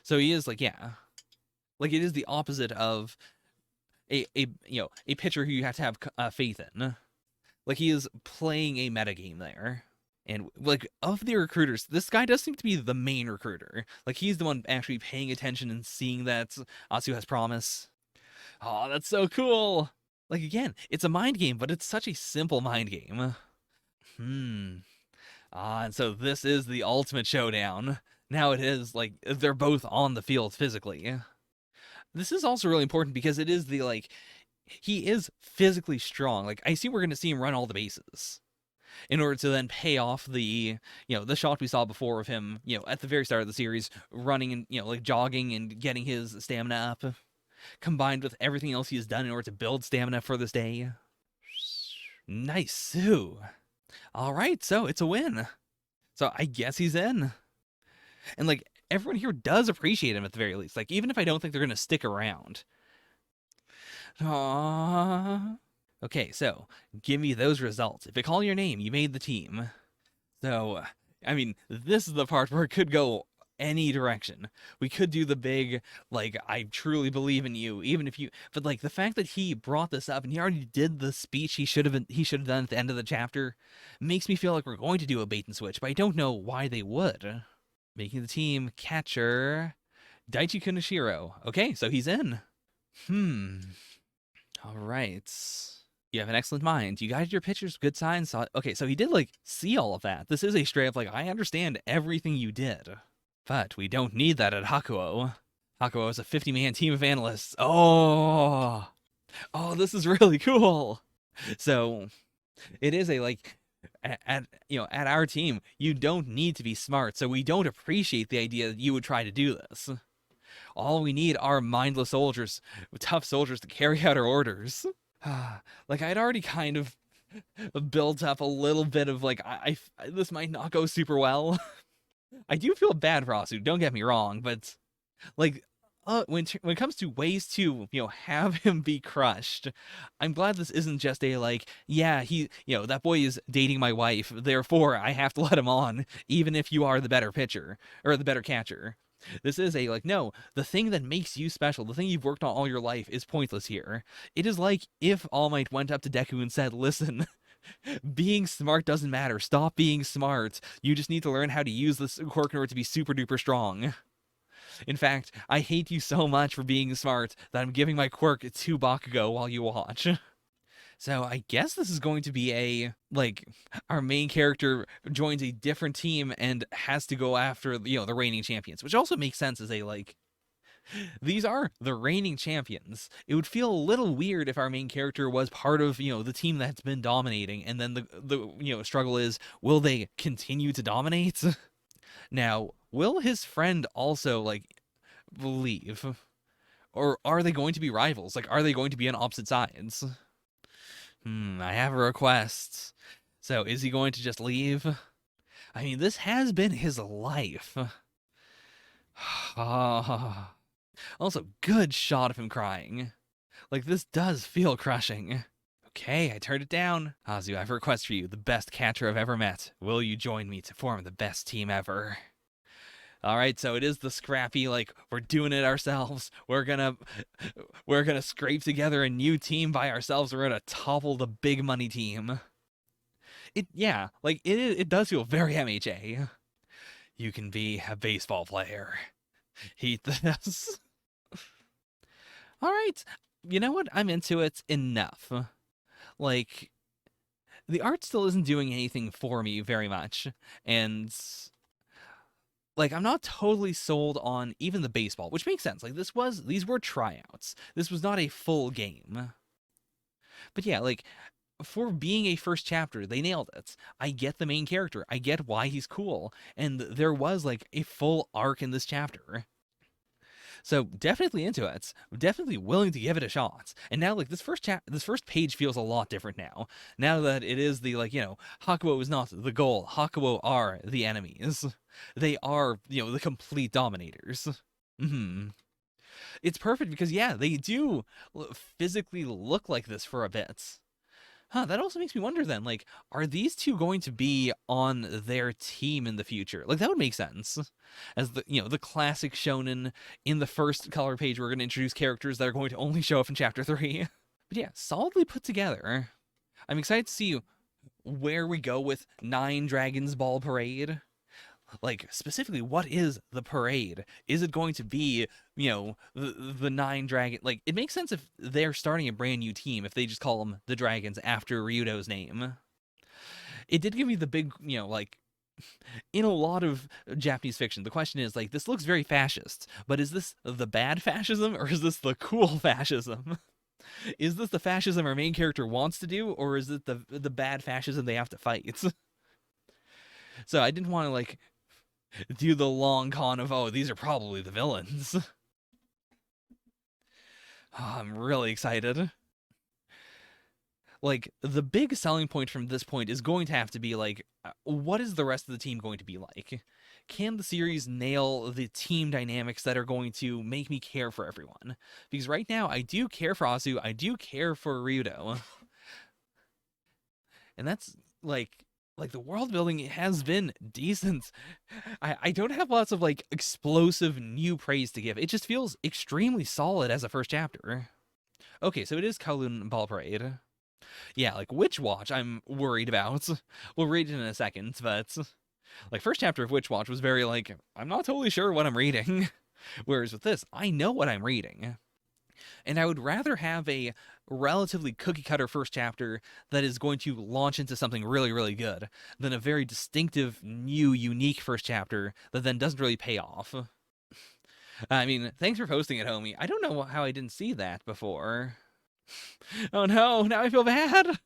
[SPEAKER 1] So he is like, yeah, like it is the opposite of a pitcher who you have to have faith in. Like he is playing a metagame there. And like of the recruiters, this guy does seem to be the main recruiter. Like he's the one actually paying attention and seeing that Asu has promise. Oh, that's so cool. Like again, it's a mind game, but it's such a simple mind game. And so this is the ultimate showdown. Now it is like they're both on the field physically. This is also really important because it is the like he is physically strong. Like I see we're gonna see him run all the bases in order to then pay off the the shot we saw before of him, at the very start of the series, running and like jogging and getting his stamina up, combined with everything else he has done in order to build stamina for this day. Nice, Sue. All right, so it's a win. So I guess he's in. And like everyone here does appreciate him at the very least. Like, even if I don't think they're going to stick around. Aww. Okay, so give me those results. If I call your name, you made the team. So, I mean, this is the part where it could go any direction. We could do the big, like, I truly believe in you, even if you. But like the fact that he brought this up and he already did the speech he should have done at the end of the chapter, makes me feel like we're going to do a bait and switch. But I don't know why they would. Making the team catcher, Daichi Kunishiro. Okay, so he's in. All right. You have an excellent mind. You guided your pitchers, good signs. Okay, so he did like see all of that. This is a straight up like, I understand everything you did, but we don't need that at Hakuo. Hakuo is a 50-man team of analysts. Oh, this is really cool. So it is a like at our team, you don't need to be smart, so we don't appreciate the idea that you would try to do this. All we need are mindless soldiers, tough soldiers to carry out our orders. Like, I'd already kind of built up a little bit of like, this might not go super well. I do feel bad for Asu, don't get me wrong, but like, when it comes to ways to have him be crushed, I'm glad this isn't just a like, yeah, he that boy is dating my wife, therefore I have to let him on, even if you are the better pitcher or the better catcher. This is a like, no, the thing that makes you special, the thing you've worked on all your life is pointless here. It is like if All Might went up to Deku and said, listen, being smart doesn't matter. Stop being smart. You just need to learn how to use this quirk in order to be super duper strong. In fact, I hate you so much for being smart that I'm giving my quirk to Bakugo while you watch. So I guess this is going to be a, like, our main character joins a different team and has to go after, the reigning champions, which also makes sense as a, like, these are the reigning champions. It would feel a little weird if our main character was part of, the team that's been dominating, and then the struggle is, will they continue to dominate? Now, will his friend also, like, leave? Or are they going to be rivals? Like, are they going to be on opposite sides? I have a request. So, is he going to just leave? I mean, this has been his life. Also, good shot of him crying. Like, this does feel crushing. Okay, I turned it down. Azu, I have a request for you, the best catcher I've ever met. Will you join me to form the best team ever? All right, so it is the scrappy, like, we're doing it ourselves. We're gonna scrape together a new team by ourselves. We're gonna topple the big money team. It does feel very MHA. You can be a baseball player. Heat this. All right, you know what? I'm into it enough. Like, the art still isn't doing anything for me very much, and like, I'm not totally sold on even the baseball, which makes sense. Like, these were tryouts. This was not a full game. But yeah, like, for being a first chapter, they nailed it. I get the main character. I get why he's cool. And there was, like, a full arc in this chapter. So definitely into it. Definitely willing to give it a shot. And now, like, this first page feels a lot different now. Now that it is the, like, Hakuo is not the goal. Hakuo are the enemies. They are, the complete dominators. It's perfect because, yeah, they do physically look like this for a bit. That also makes me wonder then, like, are these two going to be on their team in the future? Like, that would make sense. As the classic shonen, in the first color page, we're going to introduce characters that are going to only show up in chapter 3. But yeah, solidly put together. I'm excited to see where we go with 9 Dragons Ball Parade. Like, specifically, what is the parade? Is it going to be, the 9 dragon? Like, it makes sense if they're starting a brand new team, if they just call them the Dragons after Ryudo's name. It did give me the big, like, in a lot of Japanese fiction, the question is, like, this looks very fascist, but is this the bad fascism, or is this the cool fascism? Is this the fascism our main character wants to do, or is it the bad fascism they have to fight? So I didn't want to, like, do the long con of, these are probably the villains. I'm really excited. Like, the big selling point from this point is going to have to be, like, what is the rest of the team going to be like? can the series nail the team dynamics that are going to make me care for everyone? Because right now, I do care for Asu, I do care for Ryudo, and that's like the world building has been decent. I don't have lots of like explosive new praise to give. It just feels extremely solid as a first chapter. Okay, so it is Kowloon Ball Parade. Yeah, like Witch Watch, I'm worried about. We'll read it in a second, but like first chapter of Witch Watch was very like I'm not totally sure what I'm reading. Whereas with this, I know what I'm reading. And I would rather have a relatively cookie cutter first chapter that is going to launch into something really, really good than a very distinctive, new, unique first chapter that then doesn't really pay off. I mean, thanks for posting it, homie. I don't know how I didn't see that before. Oh no, now I feel bad.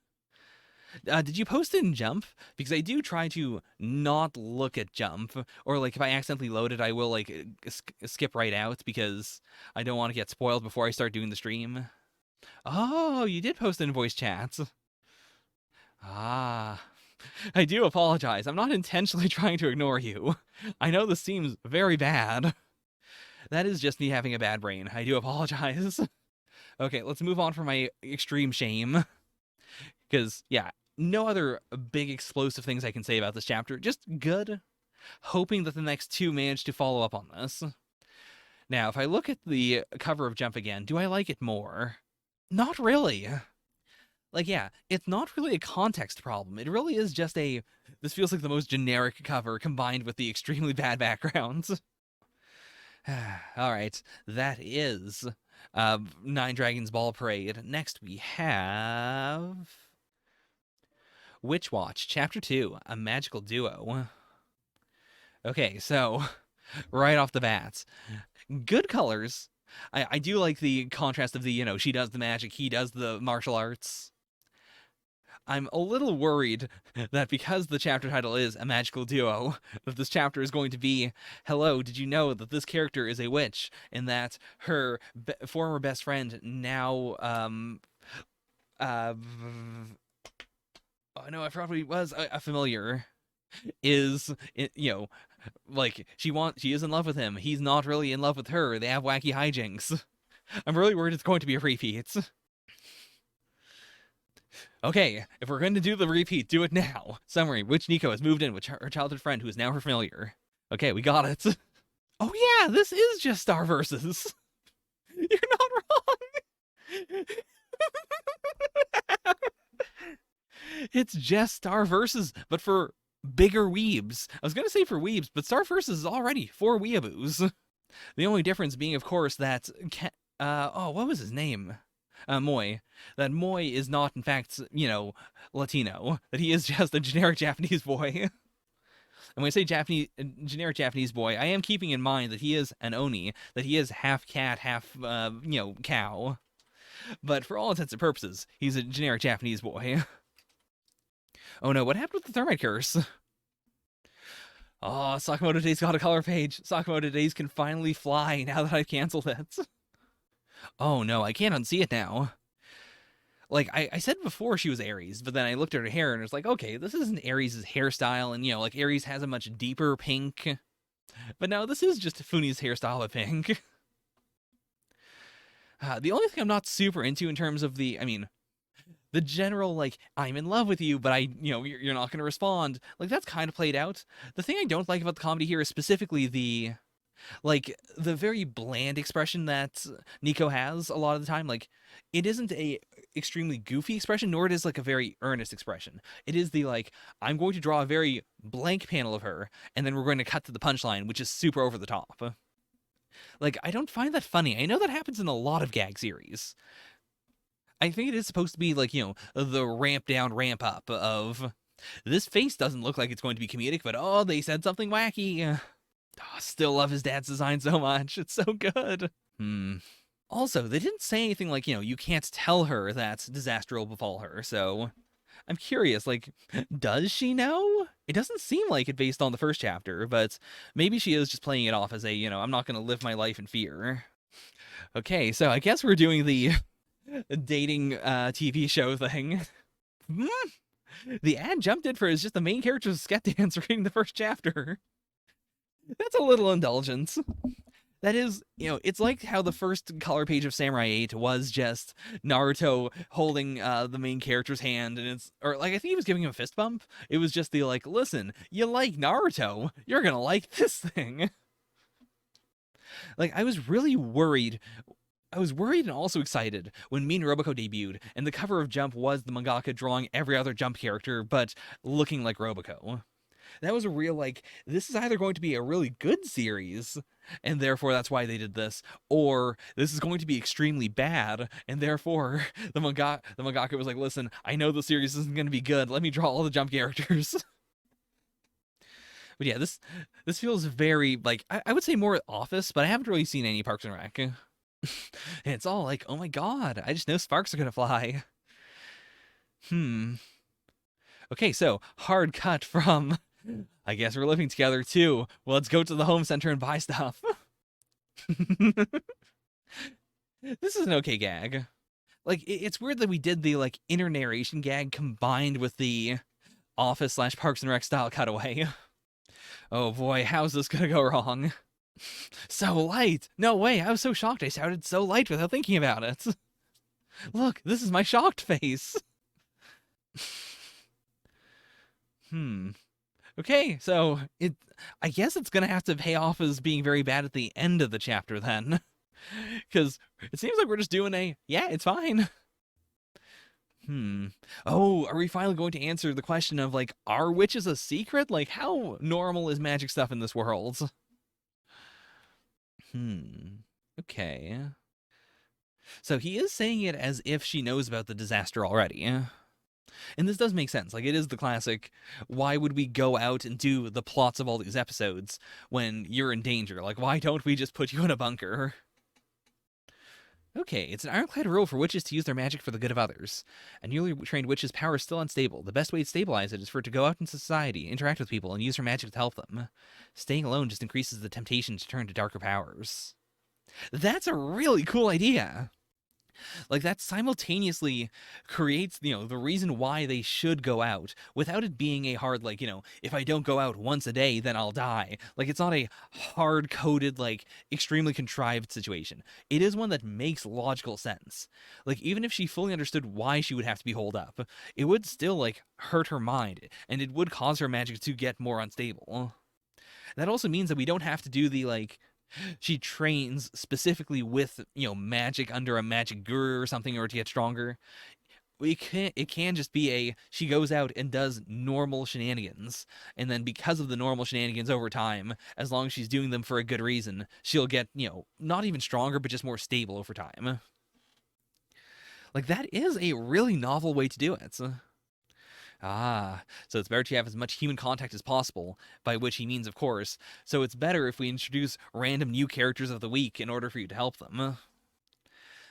[SPEAKER 1] Did you post it in Jump? Because I do try to not look at Jump, or like if I accidentally load it, I will like skip right out because I don't want to get spoiled before I start doing the stream. Oh, you did post in voice chats. Ah, I do apologize. I'm not intentionally trying to ignore you. I know this seems very bad. That is just me having a bad brain. I do apologize. Okay, let's move on from my extreme shame. Because, yeah, no other big explosive things I can say about this chapter. Just good. Hoping that the next two manage to follow up on this. Now, if I look at the cover of Jump again, do I like it more? Not really. Like, yeah, it's not really a context problem. It really is just a, this feels like the most generic cover combined with the extremely bad backgrounds. All right, that is Nine Dragons Ball Parade. Next we have Witch Watch, Chapter 2, A Magical Duo. Okay, so right off the bat, good colors. I do like the contrast of the, she does the magic, he does the martial arts. I'm a little worried that because the chapter title is A Magical Duo, that this chapter is going to be, hello, did you know that this character is a witch, and that her former best friend now, oh no, I forgot what he was, a familiar, is, like, she is in love with him, he's not really in love with her, they have wacky hijinks. I'm really worried it's going to be a repeat. Okay, if we're going to do the repeat, do it now. Summary, which Nico has moved in with her childhood friend who is now her familiar. Okay, we got it. Oh yeah, this is just Star Versus. You're not wrong. It's just Star Versus, but for bigger weebs. I was going to say for weebs, but Star Versus is already for weeaboos. The only difference being, of course, that... what was his name? Moy. That Moy is not, in fact, Latino. That he is just a generic Japanese boy. And when I say generic Japanese boy, I am keeping in mind that he is an Oni, that he is half cat, half, cow. But for all intents and purposes, he's a generic Japanese boy. Oh no, what happened with the Thermite Curse? Oh, Sakamoto Days got a color page. Sakamoto Days can finally fly now that I've canceled it. Oh no, I can't unsee it now. Like, I said before she was Aries, but then I looked at her hair and it was like, okay, this isn't Aries' hairstyle, and, like, Aries has a much deeper pink. But no, this is just Funi's hairstyle of pink. The only thing I'm not super into in terms of the general, like, I'm in love with you, but you're not going to respond. Like, that's kind of played out. The thing I don't like about the comedy here is specifically the very bland expression that Nico has a lot of the time. Like, it isn't a extremely goofy expression, nor it is like a very earnest expression. It is the, like, I'm going to draw a very blank panel of her, and then we're going to cut to the punchline, which is super over the top. Like, I don't find that funny. I know that happens in a lot of gag series. I think it is supposed to be like, the ramp down, ramp up of, this face doesn't look like it's going to be comedic, but oh, they said something wacky. Oh, still love his dad's design so much. It's so good. Also, they didn't say anything like, you can't tell her that disaster will befall her, so I'm curious, like, does she know? It doesn't seem like it based on the first chapter, but maybe she is just playing it off as a, I'm not going to live my life in fear. Okay, so I guess we're doing the dating TV show thing. The ad Jump did for is just the main character's sket dance reading the first chapter. That's a little indulgent. That is, it's like how the first color page of Samurai 8 was just Naruto holding the main character's hand, and or like, I think he was giving him a fist bump. It was just the like, listen, you like Naruto, you're gonna like this thing. Like, I was worried and also excited when me and Roboco debuted, and the cover of Jump was the mangaka drawing every other Jump character, but looking like Roboco. That was a real, like, this is either going to be a really good series, and therefore that's why they did this, or this is going to be extremely bad, and therefore the mangaka was like, listen, I know the series isn't going to be good, let me draw all the Jump characters. But yeah, this feels very, like, I would say more Office, but I haven't really seen any Parks and Rec. And it's all like, oh my god, I just know sparks are gonna fly. Hmm. Okay, so hard cut from, I guess we're living together too. Well, let's go to the home center and buy stuff. This is an okay gag. Like, it's weird that we did the, like, inner narration gag combined with the Office slash Parks and Rec style cutaway. Oh boy, how's this gonna go wrong? So light! No way, I was so shocked I sounded so light without thinking about it. Look, this is my shocked face. Hmm. Okay, so I guess it's gonna have to pay off as being very bad at the end of the chapter then. Because it seems like we're just doing yeah, it's fine. Oh, are we finally going to answer the question of, like, are witches a secret? Like, how normal is magic stuff in this world? Okay. So he is saying it as if she knows about the disaster already. And this does make sense. Like, it is the classic, why would we go out and do the plots of all these episodes when you're in danger? Like, why don't we just put you in a bunker? Okay, it's an ironclad rule for witches to use their magic for the good of others. A newly trained witch's power is still unstable. The best way to stabilize it is for it to go out into society, interact with people, and use her magic to help them. Staying alone just increases the temptation to turn to darker powers. That's a really cool idea. Like, that simultaneously creates, the reason why they should go out without it being a hard, like, if I don't go out once a day, then I'll die. Like, it's not a hard coded, like, extremely contrived situation. It is one that makes logical sense. Like, even if she fully understood why she would have to be holed up, it would still, like, hurt her mind, and it would cause her magic to get more unstable. That also means that we don't have to do the, like, she trains specifically with, magic under a magic guru or something in order to get stronger. It can just be she goes out and does normal shenanigans, and then because of the normal shenanigans over time, as long as she's doing them for a good reason, she'll get, not even stronger, but just more stable over time. Like, that is a really novel way to do it. So it's better to have as much human contact as possible, by which he means, of course, so it's better if we introduce random new characters of the week in order for you to help them.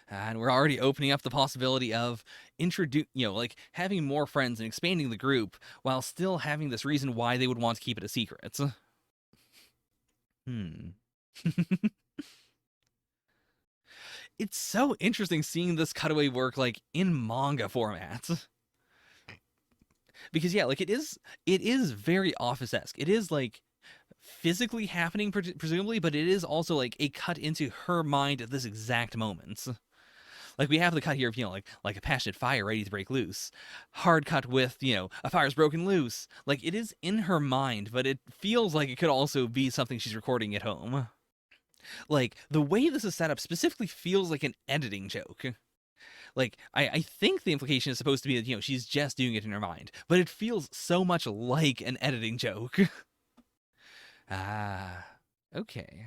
[SPEAKER 1] And we're already opening up the possibility of like, having more friends and expanding the group while still having this reason why they would want to keep it a secret. It's so interesting seeing this cutaway work, like, in manga format. Because yeah, like, it is very Office-esque. It is, like, physically happening presumably, but it is also, like, a cut into her mind at this exact moment. Like, we have the cut here of, like a passionate fire ready to break loose. Hard cut with, a fire's broken loose. Like, it is in her mind, but it feels like it could also be something she's recording at home. Like, the way this is set up specifically feels like an editing joke. Like, I think the implication is supposed to be that, she's just doing it in her mind, but it feels so much like an editing joke. Okay.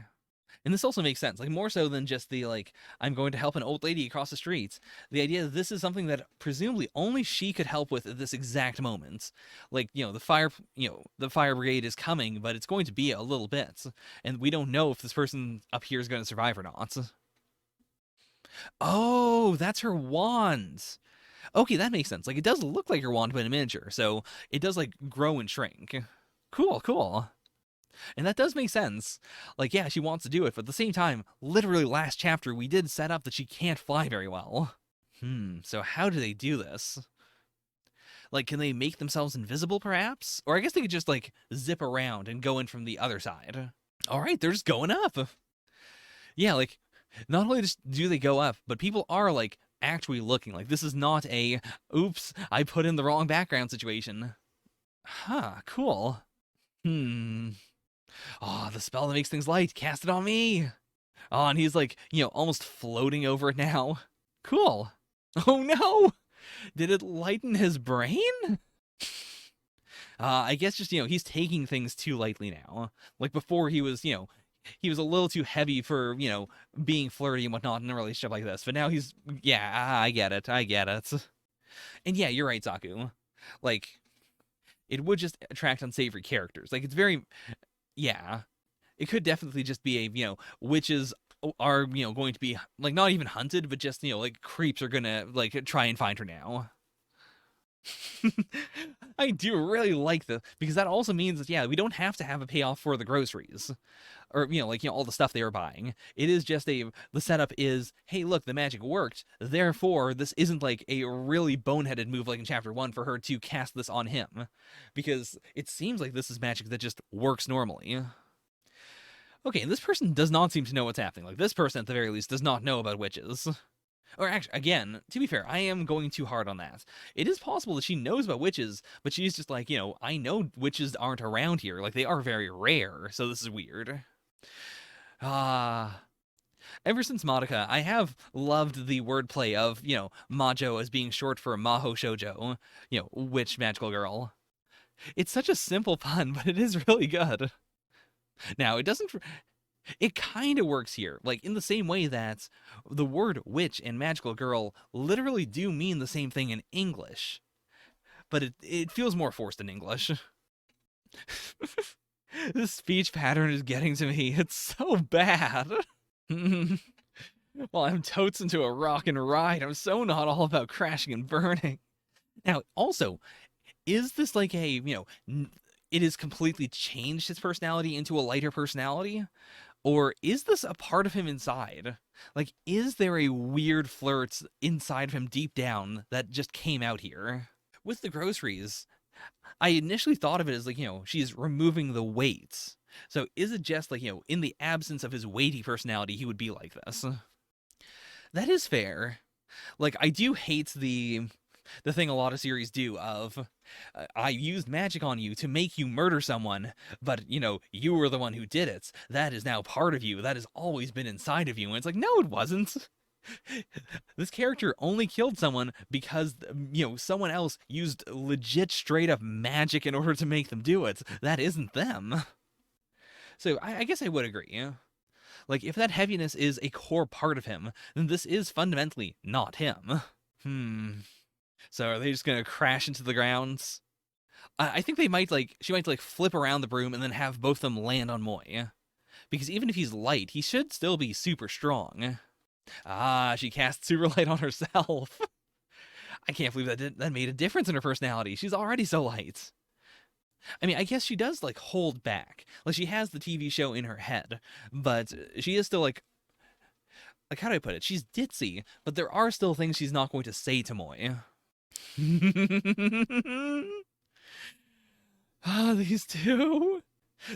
[SPEAKER 1] And this also makes sense, like, more so than just the, like, I'm going to help an old lady across the street. The idea that this is something that presumably only she could help with at this exact moment. Like, the fire brigade is coming, but it's going to be a little bit, and we don't know if this person up here is going to survive or not. Oh, that's her wand. Okay, that makes sense. Like, it does look like her wand, but in a miniature, so it does, like, grow and shrink. Cool, cool. And that does make sense. Like, yeah, she wants to do it, but at the same time, literally last chapter, we did set up that she can't fly very well. So how do they do this? Like, can they make themselves invisible, perhaps? Or I guess they could just, like, zip around and go in from the other side. All right, they're just going up. Yeah, like not only just do they go up, but people are like actually looking. Like this is not a oops, I put in the wrong background situation. Huh, cool. Hmm. Oh, the spell that makes things light, cast it on me. Oh, and he's like, almost floating over it now. Cool. Oh no! Did it lighten his brain? I guess just, he's taking things too lightly now. Like before he was a little too heavy for, being flirty and whatnot in a relationship like this. But now he's, yeah, I get it. I get it. And yeah, you're right, Zaku. Like, it would just attract unsavory characters. Like, it's very, yeah. It could definitely just be a, witches are, going to be, like, not even hunted, but just, like, creeps are gonna, like, try and find her now. I do really like this because that also means that, yeah, we don't have to have a payoff for the groceries or, all the stuff they were buying. It is just the setup is, hey, look, the magic worked. Therefore, this isn't like a really boneheaded move like in chapter 1 for her to cast this on him, because it seems like this is magic that just works normally. Okay, this person does not seem to know what's happening. Like, this person, at the very least, does not know about witches. Or actually, again, to be fair, I am going too hard on that. It is possible that she knows about witches, but she's just like, I know witches aren't around here. Like, they are very rare, so this is weird. Ever since Madoka, I have loved the wordplay of, Majo as being short for Maho Shoujo, witch magical girl. It's such a simple pun, but it is really good. Now, it kind of works here, like in the same way that the word witch and magical girl literally do mean the same thing in English, but it feels more forced in English. This speech pattern is getting to me. It's so bad. Well, I'm totes into a rock and ride. I'm so not all about crashing and burning. Now, also, is this like a, it has completely changed his personality into a lighter personality? Or is this a part of him inside? Like, is there a weird flirt inside of him deep down that just came out here? With the groceries, I initially thought of it as like, she's removing the weight. So is it just like, in the absence of his weighty personality, he would be like this? That is fair. Like, I do hate the thing a lot of series do of, I used magic on you to make you murder someone, but, you were the one who did it. That is now part of you. That has always been inside of you. And it's like, no, it wasn't. This character only killed someone because, someone else used legit straight up magic in order to make them do it. That isn't them. So I guess I would agree. Like, if that heaviness is a core part of him, then this is fundamentally not him. So are they just gonna crash into the grounds? I think they might she might flip around the broom and then have both of them land on Moy. Because even if he's light, he should still be super strong. She cast super light on herself. I can't believe that made a difference in her personality. She's already so light. I mean, I guess she does hold back. Like, she has the TV show in her head, but she is still how do I put it? She's ditzy, but there are still things she's not going to say to Moy. These two.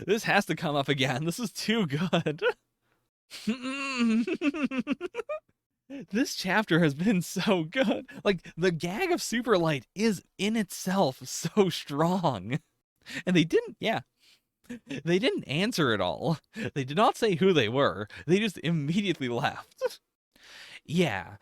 [SPEAKER 1] This has to come up again. This is too good. This chapter has been so good. Like, the gag of Super Light is in itself so strong. And they didn't answer at all. They did not say who they were. They just immediately left. Yeah,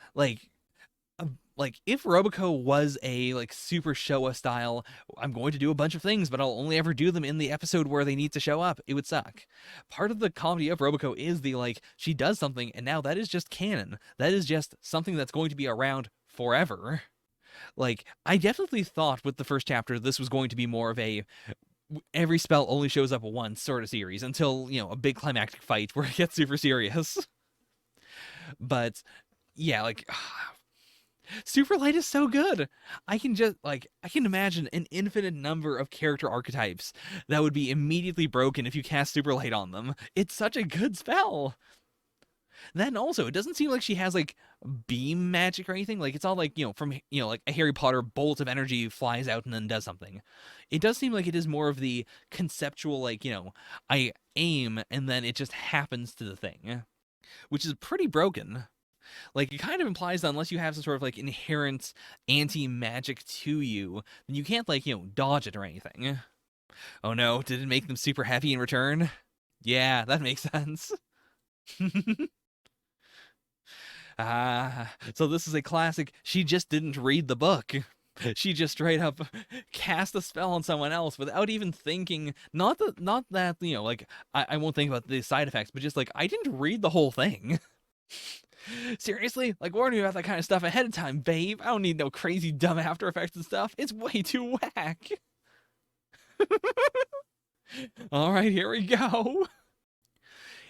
[SPEAKER 1] if Roboco was a super Showa style, I'm going to do a bunch of things, but I'll only ever do them in the episode where they need to show up, it would suck. Part of the comedy of Roboco is the she does something and now that is just canon. That is just something that's going to be around forever. I definitely thought with the first chapter this was going to be more of a every spell only shows up once sort of series until, a big climactic fight where it gets super serious. But yeah, Super Light is so good. I can imagine an infinite number of character archetypes that would be immediately broken if you cast Super Light on them. It's such a good spell. Then also, it doesn't seem like she has like beam magic or anything. Like it's all like from like a Harry Potter bolt of energy flies out and then does something. It does seem like it is more of the conceptual like I aim and then it just happens to the thing, which is pretty broken. Like it kind of implies that unless you have some sort of like inherent anti magic to you, then you can't like dodge it or anything. Oh no, did it make them super heavy in return? Yeah, that makes sense. So this is a classic. She just didn't read the book. She just straight up cast a spell on someone else without even thinking. Not that like I won't think about the side effects, but just like I didn't read the whole thing. Seriously, like warn me about that kind of stuff ahead of time, babe. I don't need no crazy dumb After Effects and stuff. It's way too whack. All right, here we go.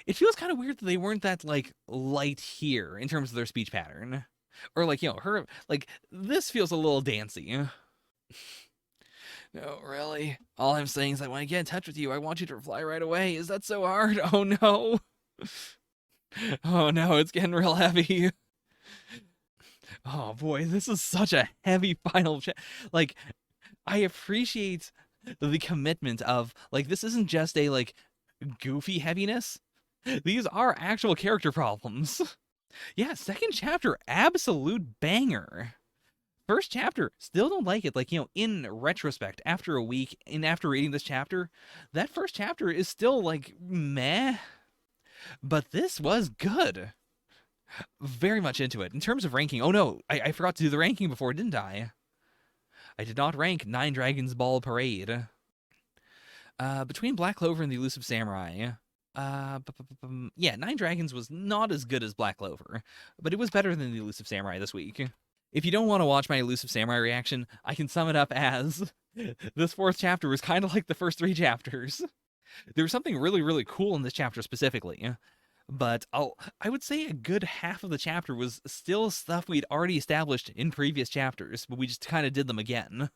[SPEAKER 1] It feels kind of weird that they weren't that like light here in terms of their speech pattern, or like her like this feels a little dancey. No, really. All I'm saying is that when I get in touch with you, I want you to reply right away. Is that so hard? Oh no. Oh no, it's getting real heavy. Oh boy, this is such a heavy final like I appreciate the commitment of like this isn't just a like goofy heaviness. These are actual character problems. Yeah, second chapter, absolute banger. First chapter, still don't like it. Like, in retrospect, after a week and after reading this chapter, that first chapter is still like meh. But this was good. Very much into it. In terms of ranking, oh no, I forgot to do the ranking before, didn't I? I did not rank Nine Dragons Ball Parade. Between Black Clover and the Elusive Samurai, yeah, Nine Dragons was not as good as Black Clover, but it was better than the Elusive Samurai this week. If you don't want to watch my Elusive Samurai reaction, I can sum it up as this fourth chapter was kind of like the first three chapters. There was something really, really cool in this chapter specifically, but I would say a good half of the chapter was still stuff we'd already established in previous chapters, but we just kind of did them again.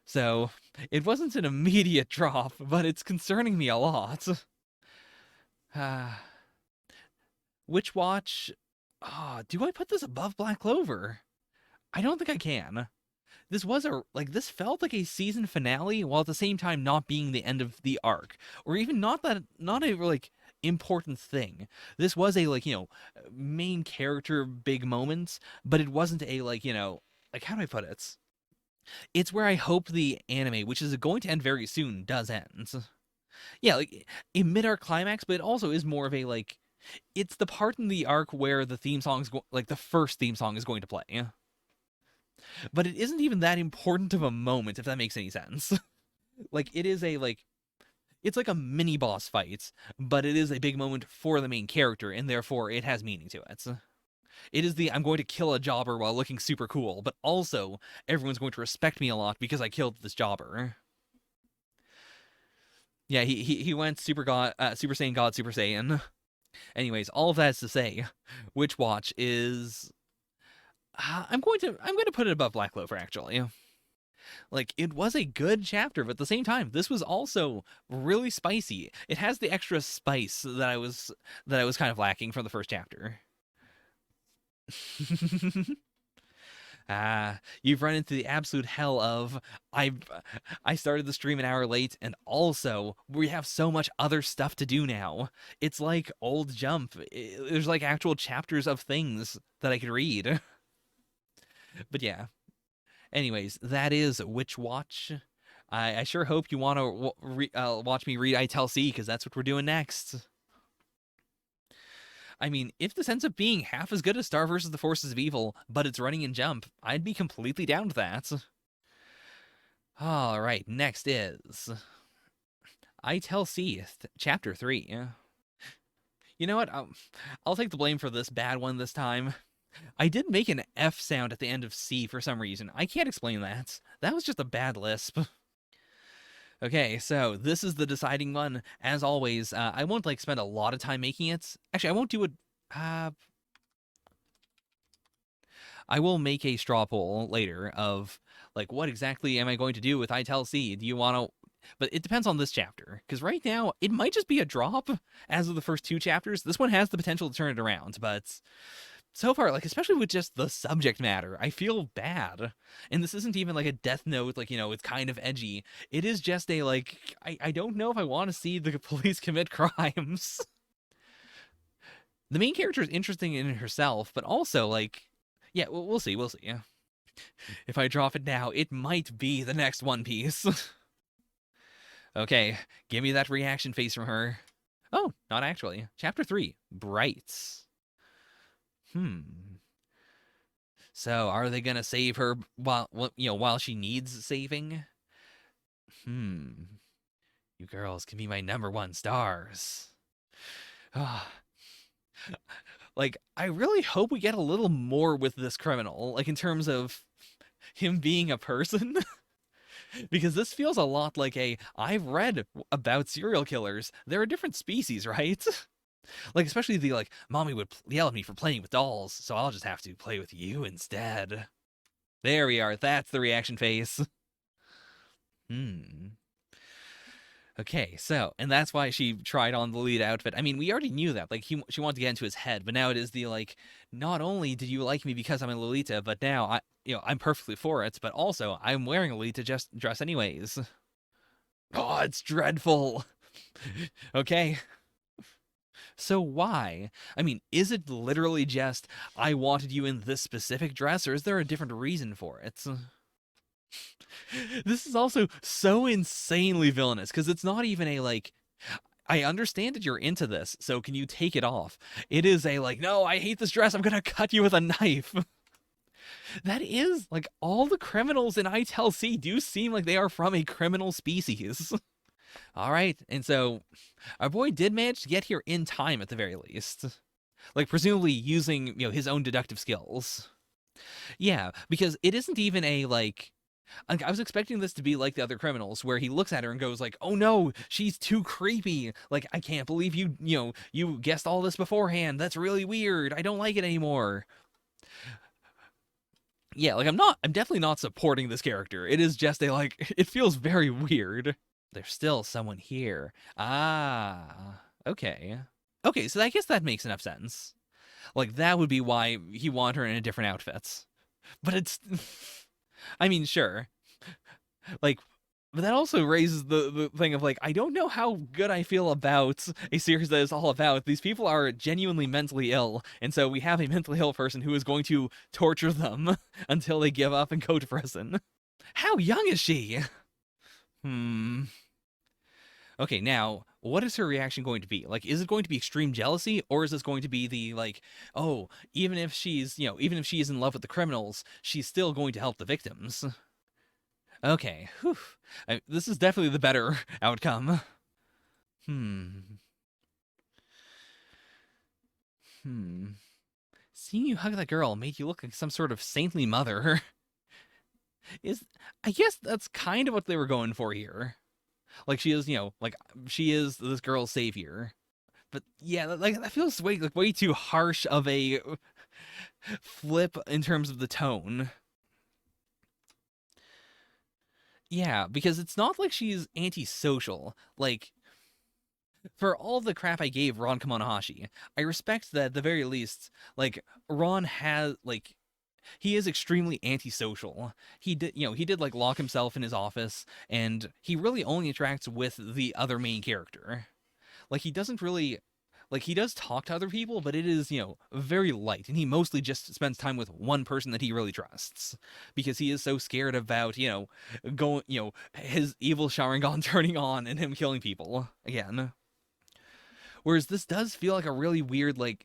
[SPEAKER 1] So it wasn't an immediate drop, but it's concerning me a lot. Witch Watch. Do I put this above Black Clover? I don't think I can. This felt like a season finale while at the same time not being the end of the arc, or even not a like important thing. This was a like main character big moments, but it wasn't a like like how do I put it? It's where I hope the anime, which is going to end very soon, does end. Yeah, like a mid-arc climax, but it also is more of a like it's the part in the arc where the theme song is like the first theme song is going to play. But it isn't even that important of a moment, if that makes any sense. Like it is it's like a mini boss fight, but it is a big moment for the main character, and therefore it has meaning to it. It is the I'm going to kill a jobber while looking super cool, but also everyone's going to respect me a lot because I killed this jobber. Yeah, he went Super God, Super Saiyan God, Super Saiyan. Anyways, all of that is to say, Witch Watch is. I'm going to put it above Black Clover actually. Like it was a good chapter, but at the same time, this was also really spicy. It has the extra spice that I was kind of lacking from the first chapter. You've run into the absolute hell of I started the stream an hour late, and also we have so much other stuff to do now. It's like old Jump. There's like actual chapters of things that I could read. But yeah. Anyways, that is Witch Watch. I sure hope you want to watch me read ITLC because that's what we're doing next. I mean, if this ends up being half as good as Star vs. the Forces of Evil, but it's running in Jump, I'd be completely down with that. All right, next is ITLC Chapter 3. You know what? I'll take the blame for this bad one this time. I did make an F sound at the end of C for some reason. I can't explain that. That was just a bad lisp. Okay, so this is the deciding one. As always, I won't like spend a lot of time making it. Actually, I won't do it. I will make a straw poll later of like what exactly am I going to do with ITLC? Do you want to? But it depends on this chapter, because right now it might just be a drop as of the first two chapters. This one has the potential to turn it around, but so far, like, especially with just the subject matter, I feel bad. And this isn't even like a Death Note, like, it's kind of edgy. It is just a, like, I don't know if I want to see the police commit crimes. The main character is interesting in herself, but also, like, yeah, we'll see, we'll see. If I drop it now, it might be the next One Piece. Okay, give me that reaction face from her. Oh, not actually. Chapter 3, Brights. So, are they gonna save her while she needs saving? You girls can be my number one stars. Like, I really hope we get a little more with this criminal, like in terms of him being a person. Because this feels a lot like I've read about serial killers. They're a different species, right? Like, especially the, like, mommy would yell at me for playing with dolls, so I'll just have to play with you instead. There we are. That's the reaction face. Okay, so, and that's why she tried on the lead outfit. I mean, we already knew that. Like, she wanted to get into his head, but now it is the, like, not only did you like me because I'm a Lolita, but now I'm perfectly for it, but also I'm wearing a Lolita dress anyways. Oh, it's dreadful. Okay. So why? I mean, is it literally just, I wanted you in this specific dress, or is there a different reason for it? This is also so insanely villainous, because it's not even a, like, I understand that you're into this, so can you take it off? It is a, like, no, I hate this dress, I'm gonna cut you with a knife. That is, like, all the criminals in ITLC do seem like they are from a criminal species. All right, and so our boy did manage to get here in time at the very least. Like, presumably using, his own deductive skills. Yeah, because it isn't even a, like, I was expecting this to be like the other criminals, where he looks at her and goes like, "Oh no, she's too creepy. Like, I can't believe you guessed all this beforehand. That's really weird. I don't like it anymore." Yeah, like, I'm definitely not supporting this character. It is just a, like, it feels very weird. There's still someone here. Ah, okay. Okay, so I guess that makes enough sense. Like, that would be why he wanted her in a different outfit. But it's, I mean, sure. Like, but that also raises the thing of, like, I don't know how good I feel about a series that is all about these people are genuinely mentally ill, and so we have a mentally ill person who is going to torture them until they give up and go to prison. How young is she? Okay, now, what is her reaction going to be? Like, is it going to be extreme jealousy, or is this going to be the, like, oh, even if she's in love with the criminals, she's still going to help the victims? Okay, whew. This is definitely the better outcome. Seeing you hug that girl made you look like some sort of saintly mother. I guess that's kind of what they were going for here. Like, she is, like, she is this girl's savior. But yeah, like, that feels way too harsh of a flip in terms of the tone. Yeah, because it's not like she's antisocial. Like, for all the crap I gave Ron Kamonohashi, I respect that at the very least, like, Ron has, like, he is extremely antisocial. He did like lock himself in his office, and he really only interacts with the other main character. Like, he doesn't really, like, he does talk to other people, but it is, very light, and he mostly just spends time with one person that he really trusts, because he is so scared about, going, his evil Sharingan turning on and him killing people again. Whereas this does feel like a really weird, like,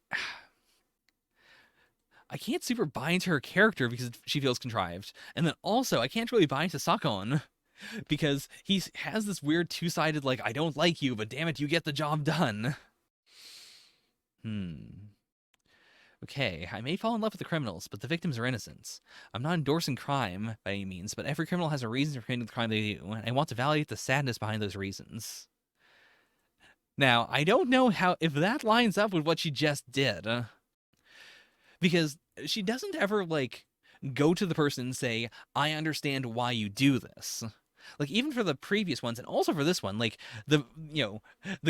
[SPEAKER 1] I can't super buy into her character because she feels contrived. And then also, I can't really buy into Sakon because he has this weird two-sided, like, I don't like you, but damn it, you get the job done. Okay, I may fall in love with the criminals, but the victims are innocent. I'm not endorsing crime by any means, but every criminal has a reason for committing the crime they do, and I want to validate the sadness behind those reasons. Now, I don't know if that lines up with what she just did. Because she doesn't ever, like, go to the person and say, I understand why you do this. Like even for the previous ones and also for this one, like the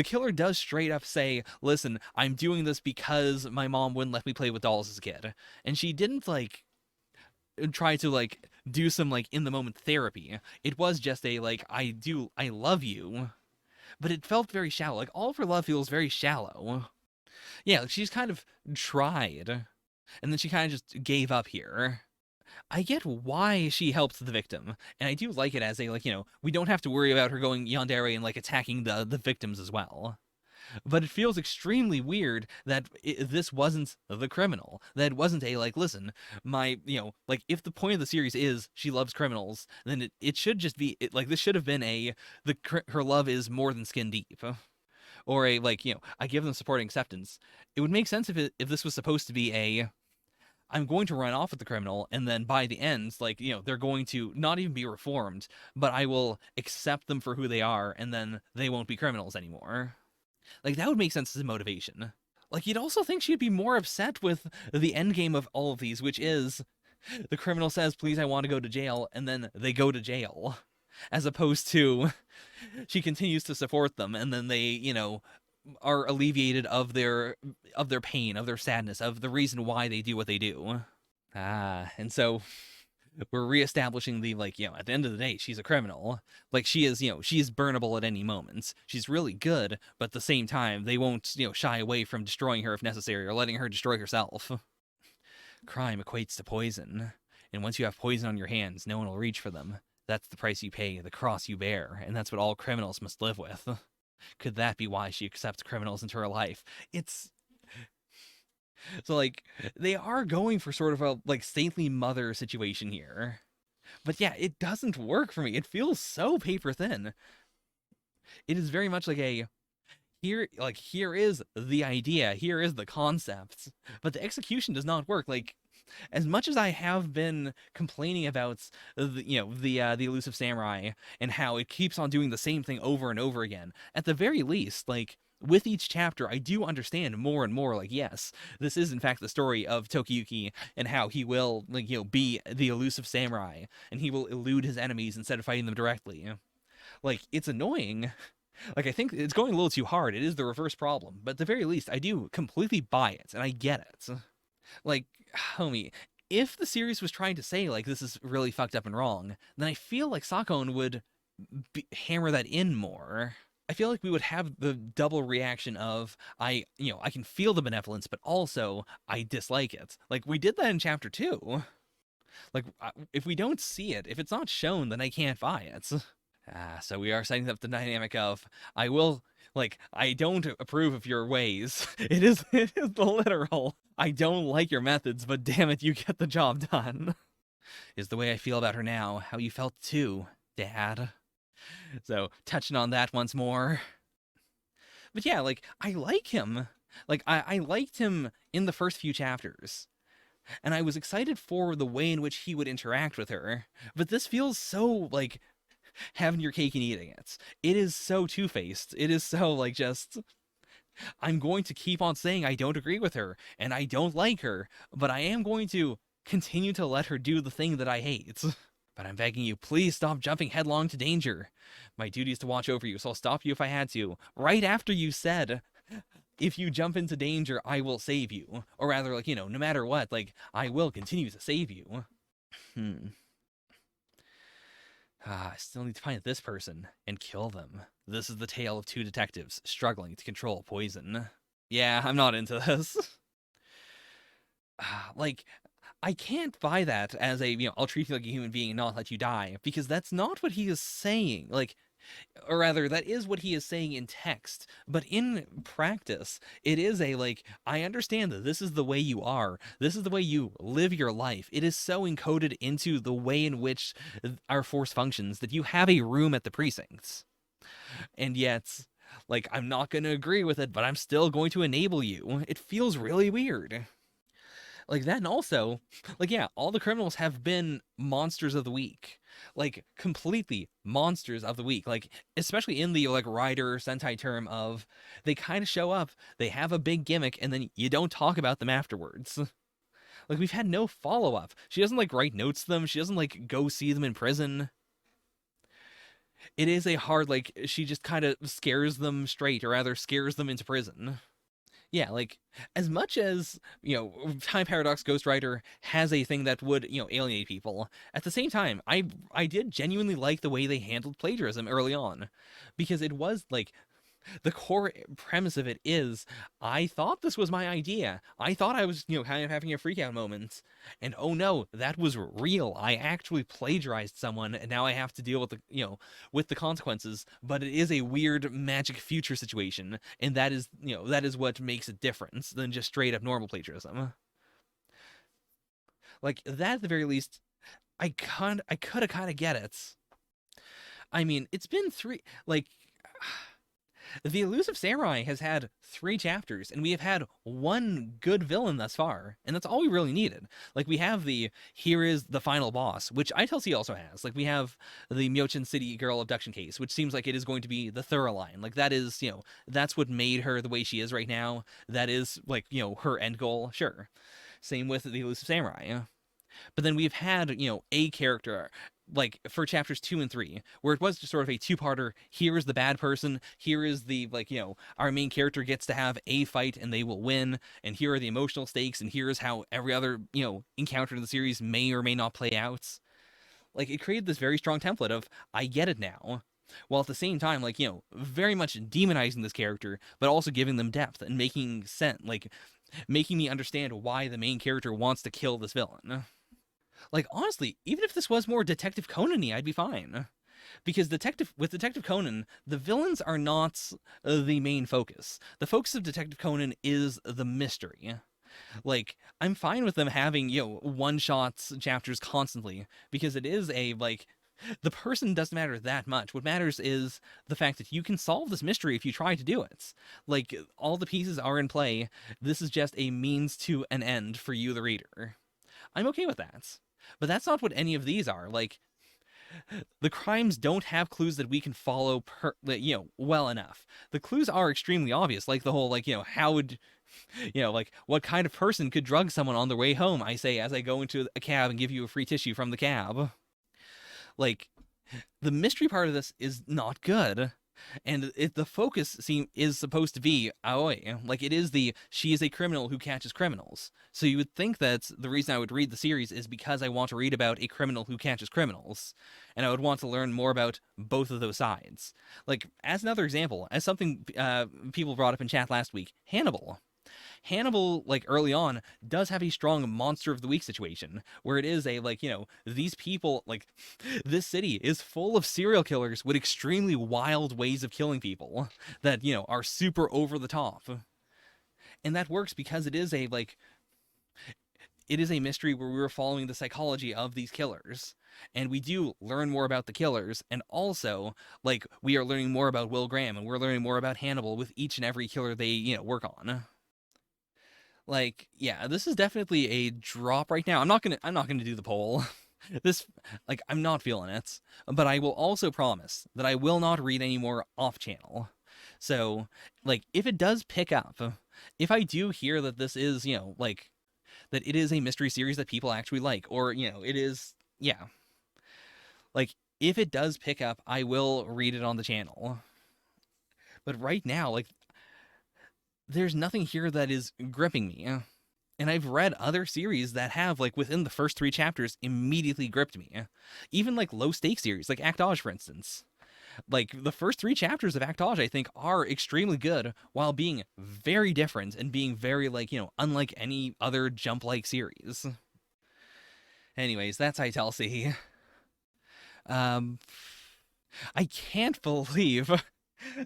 [SPEAKER 1] killer does straight up say, "Listen, I'm doing this because my mom wouldn't let me play with dolls as a kid." And she didn't like try to like do some like in the moment therapy. It was just a like I love you, but it felt very shallow. Like all of her love feels very shallow. Yeah, like, she's kind of tried, and then she kind of just gave up here. I get why she helped the victim, and I do like it as a like we don't have to worry about her going yandere and like attacking the victims as well. But it feels extremely weird that this wasn't the criminal. That it wasn't a like, listen, my like if the point of the series is she loves criminals, then it should just be like this should have been a her love is more than skin deep, or a like I give them support and acceptance. It would make sense if this was supposed to be a I'm going to run off with the criminal, and then by the end, like, they're going to not even be reformed, but I will accept them for who they are, and then they won't be criminals anymore. Like, that would make sense as a motivation. Like, you'd also think she'd be more upset with the end game of all of these, which is the criminal says, please, I want to go to jail, and then they go to jail. As opposed to she continues to support them, and then they, are alleviated of their pain, of their sadness, of the reason why they do what they do. And so we're reestablishing the like, at the end of the day, she's a criminal. Like she is, she is burnable at any moment. She's really good, but at the same time, they won't, shy away from destroying her if necessary or letting her destroy herself. Crime equates to poison, and once you have poison on your hands, no one will reach for them. That's the price you pay, the cross you bear, and that's what all criminals must live with. Could that be why she accepts criminals into her life? It's so like they are going for sort of a like saintly mother situation here. But yeah, it doesn't work for me. It feels so paper thin. It is very much like a here is the idea, here is the concept, but the execution does not work. Like as much as I have been complaining about the Elusive Samurai and how it keeps on doing the same thing over and over again, at the very least, like with each chapter, I do understand more and more. Like, yes, this is in fact the story of Tokiyuki and how he will like be the Elusive Samurai and he will elude his enemies instead of fighting them directly. Like it's annoying. Like I think it's going a little too hard. It is the reverse problem, but at the very least, I do completely buy it and I get it. Like, homie, if the series was trying to say, like, this is really fucked up and wrong, then I feel like Sakon would hammer that in more. I feel like we would have the double reaction of, I can feel the benevolence, but also I dislike it. Like, we did that in chapter 2. Like, if we don't see it, if it's not shown, then I can't buy it. So we are setting up the dynamic of, I don't approve of your ways. It is the literal, I don't like your methods, but damn it, you get the job done. Is the way I feel about her now how you felt too, Dad? So, touching on that once more. But yeah, like, I like him. Like, I liked him in the first few chapters. And I was excited for the way in which he would interact with her. But this feels so, like, having your cake and eating it. It is so two-faced. It is so like just I'm going to keep on saying I don't agree with her and I don't like her, but I am going to continue to let her do the thing that I hate. But I'm begging you, please stop jumping headlong to danger. My duty is to watch over you, so I'll stop you if I had to. Right after you said, if you jump into danger, I will save you. Or rather, like, no matter what, like, I will continue to save you. I still need to find this person and kill them. This is the tale of two detectives struggling to control poison. Yeah, I'm not into this. Like, I can't buy that as a, I'll treat you like a human being and not let you die, because that's not what he is saying. Like, or rather, that is what he is saying in text, but in practice, it is a, like, I understand that this is the way you are, this is the way you live your life. It is so encoded into the way in which our force functions that you have a room at the precincts. And yet, like, I'm not going to agree with it, but I'm still going to enable you. It feels really weird. Like that, and also, like, yeah, all the criminals have been monsters of the week. Like, completely monsters of the week. Like, especially in the, like, Rider Sentai term of, they kind of show up, they have a big gimmick, and then you don't talk about them afterwards. Like, we've had no follow-up. She doesn't, like, write notes to them. She doesn't, like, go see them in prison. it is a hard, like, she just kind of scares them straight, or rather scares them into prison. Yeah, like, as much as, Time Paradox Ghost Rider has a thing that would, alienate people, at the same time, I did genuinely like the way they handled plagiarism early on, because it was like the core premise of it is, I thought this was my idea. I thought I was, kind of having a freak out moment. And oh no, that was real. I actually plagiarized someone, and now I have to deal with with the consequences. But it is a weird magic future situation, and that is what makes it different than just straight up normal plagiarism. Like that at the very least, I could have kind of get it. I mean, it's been three, like, the Elusive Samurai has had 3 chapters, and we have had one good villain thus far, and that's all we really needed. Like, we have here is the final boss, which ITLC also has. Like, we have the Myochin City girl abduction case, which seems like it is going to be the thorough line. Like, that is, that's what made her the way she is right now. That is, like, her end goal, sure. Same with the Elusive Samurai. But then we've had, a character like for chapters 2 and 3, where it was just sort of a two-parter. Here is the bad person. Here is the, like, our main character gets to have a fight and they will win. And here are the emotional stakes. And here is how every other, encounter in the series may or may not play out. Like, it created this very strong template of, I get it now. While at the same time, like, very much demonizing this character, but also giving them depth and making sense, like, making me understand why the main character wants to kill this villain. Like, honestly, even if this was more Detective Conan-y, I'd be fine. Because with Detective Conan, the villains are not the main focus. The focus of Detective Conan is the mystery. Like, I'm fine with them having, one-shots chapters constantly, because it is like, the person doesn't matter that much. What matters is the fact that you can solve this mystery if you try to do it. Like, all the pieces are in play. This is just a means to an end for you, the reader. I'm okay with that. But that's not what any of these are. Like, the crimes don't have clues that we can follow well enough. The clues are extremely obvious, like the whole, like, how would, like, what kind of person could drug someone on their way home, I say, as I go into a cab and give you a free tissue from the cab. Like, the mystery part of this is not good. And the focus is supposed to be Aoi. Like, it is she is a criminal who catches criminals. So you would think that the reason I would read the series is because I want to read about a criminal who catches criminals. And I would want to learn more about both of those sides. Like, as another example, as something people brought up in chat last week, Hannibal, like, early on, does have a strong monster of the week situation, where it is a, like, these people, like, this city is full of serial killers with extremely wild ways of killing people that, are super over the top. And that works because it is a mystery where we were following the psychology of these killers. And we do learn more about the killers, and also, like, we are learning more about Will Graham, and we're learning more about Hannibal with each and every killer they, work on. Like, yeah, this is definitely a drop right now. I'm not gonna do the poll. This, like, I'm not feeling it. But I will also promise that I will not read any more off-channel. So, like, if it does pick up, if I do hear that this is, like, that it is a mystery series that people actually like, or, it is, yeah. Like, if it does pick up, I will read it on the channel. But right now, like, there's nothing here that is gripping me. And I've read other series that have, like, within the first 3 chapters, immediately gripped me. Even, like, low-stakes series, like Actage, for instance. Like, the first 3 chapters of Actage, I think, are extremely good, while being very different and being very, like, unlike any other Jump-like series. Anyways, that's ITLC. I can't believe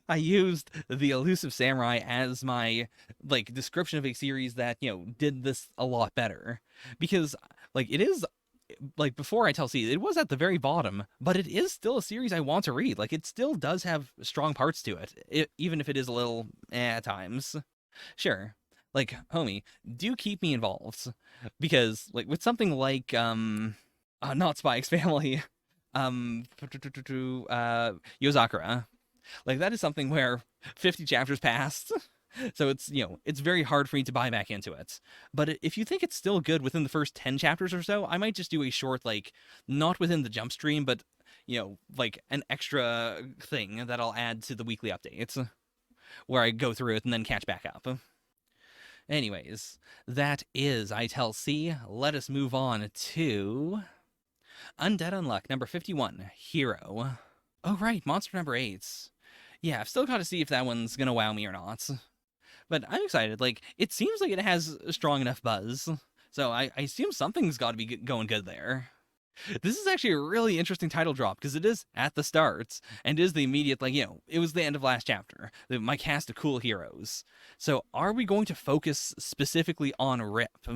[SPEAKER 1] I used the Elusive Samurai as my, like, description of a series that, did this a lot better. Because, like, it is, like, before ITLC, it was at the very bottom, but it is still a series I want to read. Like, it still does have strong parts to it, even if it is a little at times. Sure. Like, homie, do keep me involved. Because, like, with something like, not Spy X Family, Yozakura. Like, that is something where 50 chapters passed, so it's, it's very hard for me to buy back into it. But if you think it's still good within the first 10 chapters or so, I might just do a short, like, not within the jump stream, but like an extra thing that I'll add to the weekly updates where I go through it and then catch back up. Anyways, that is I Tell C. Let us move on to Undead Unluck, number 51, Hero. Oh, right, monster number 8. Yeah, I've still got to see if that one's gonna wow me or not. But I'm excited. Like, it seems like it has a strong enough buzz. So I assume something's got to be going good there. This is actually a really interesting title drop because it is at the start and is the immediate, like, it was the end of last chapter. My cast of cool heroes. So are we going to focus specifically on Rip?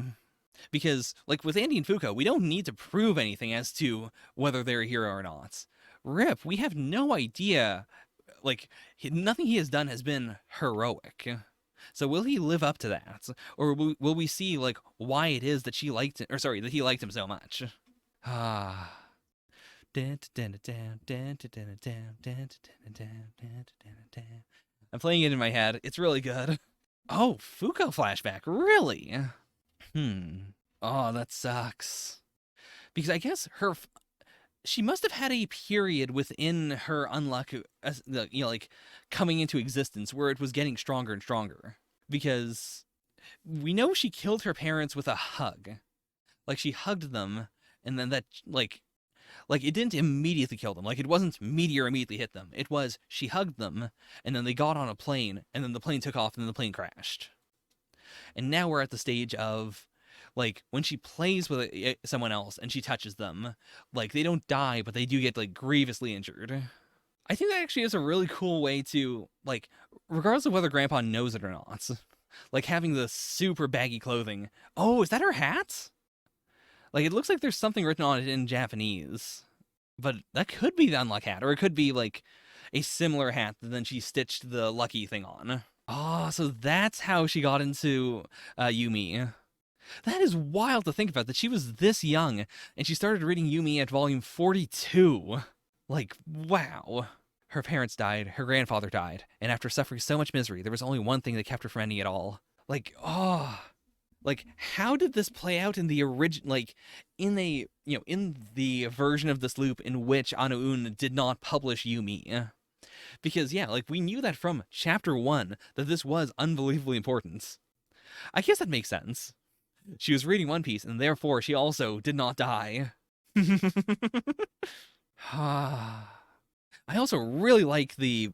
[SPEAKER 1] Because, like, with Andy and Fuko, we don't need to prove anything as to whether they're a hero or not. Rip, we have no idea. Like, nothing he has done has been heroic. So will he live up to that? Or will we see, like, why it is that she liked him, or sorry, that he liked him so much? Ah. I'm playing it in my head. It's really good. Oh, Fuko flashback. Really? Oh, that sucks. Because I guess she must have had a period within her unluck, like coming into existence where it was getting stronger and stronger. Because we know she killed her parents with a hug. Like, she hugged them, and then that, like it didn't immediately kill them. Like, it wasn't meteor immediately hit them. It was she hugged them, and then they got on a plane, and then the plane took off, and then the plane crashed. And now we're at the stage of, like, when she plays with someone else and she touches them, like, they don't die, but they do get, like, grievously injured. I think that actually is a really cool way to, like, regardless of whether Grandpa knows it or not, like, having the super baggy clothing. Oh, is that her hat? Like, it looks like there's something written on it in Japanese, but that could be the Unluck hat, or it could be, like, a similar hat that then she stitched the lucky thing on. Oh, so that's how she got into Yumi. That is wild to think about, that she was this young, and she started reading Yumi at volume 42. Like, wow. Her parents died, her grandfather died, and after suffering so much misery, there was only one thing that kept her from ending it all. Like, oh... Like, how did this play out in the original, like, in the version of this loop in which Ano-un did not publish Yumi? Because, yeah, like, we knew that from chapter 1 that this was unbelievably important. I guess that makes sense. She was reading One Piece, and therefore she also did not die. I also really like the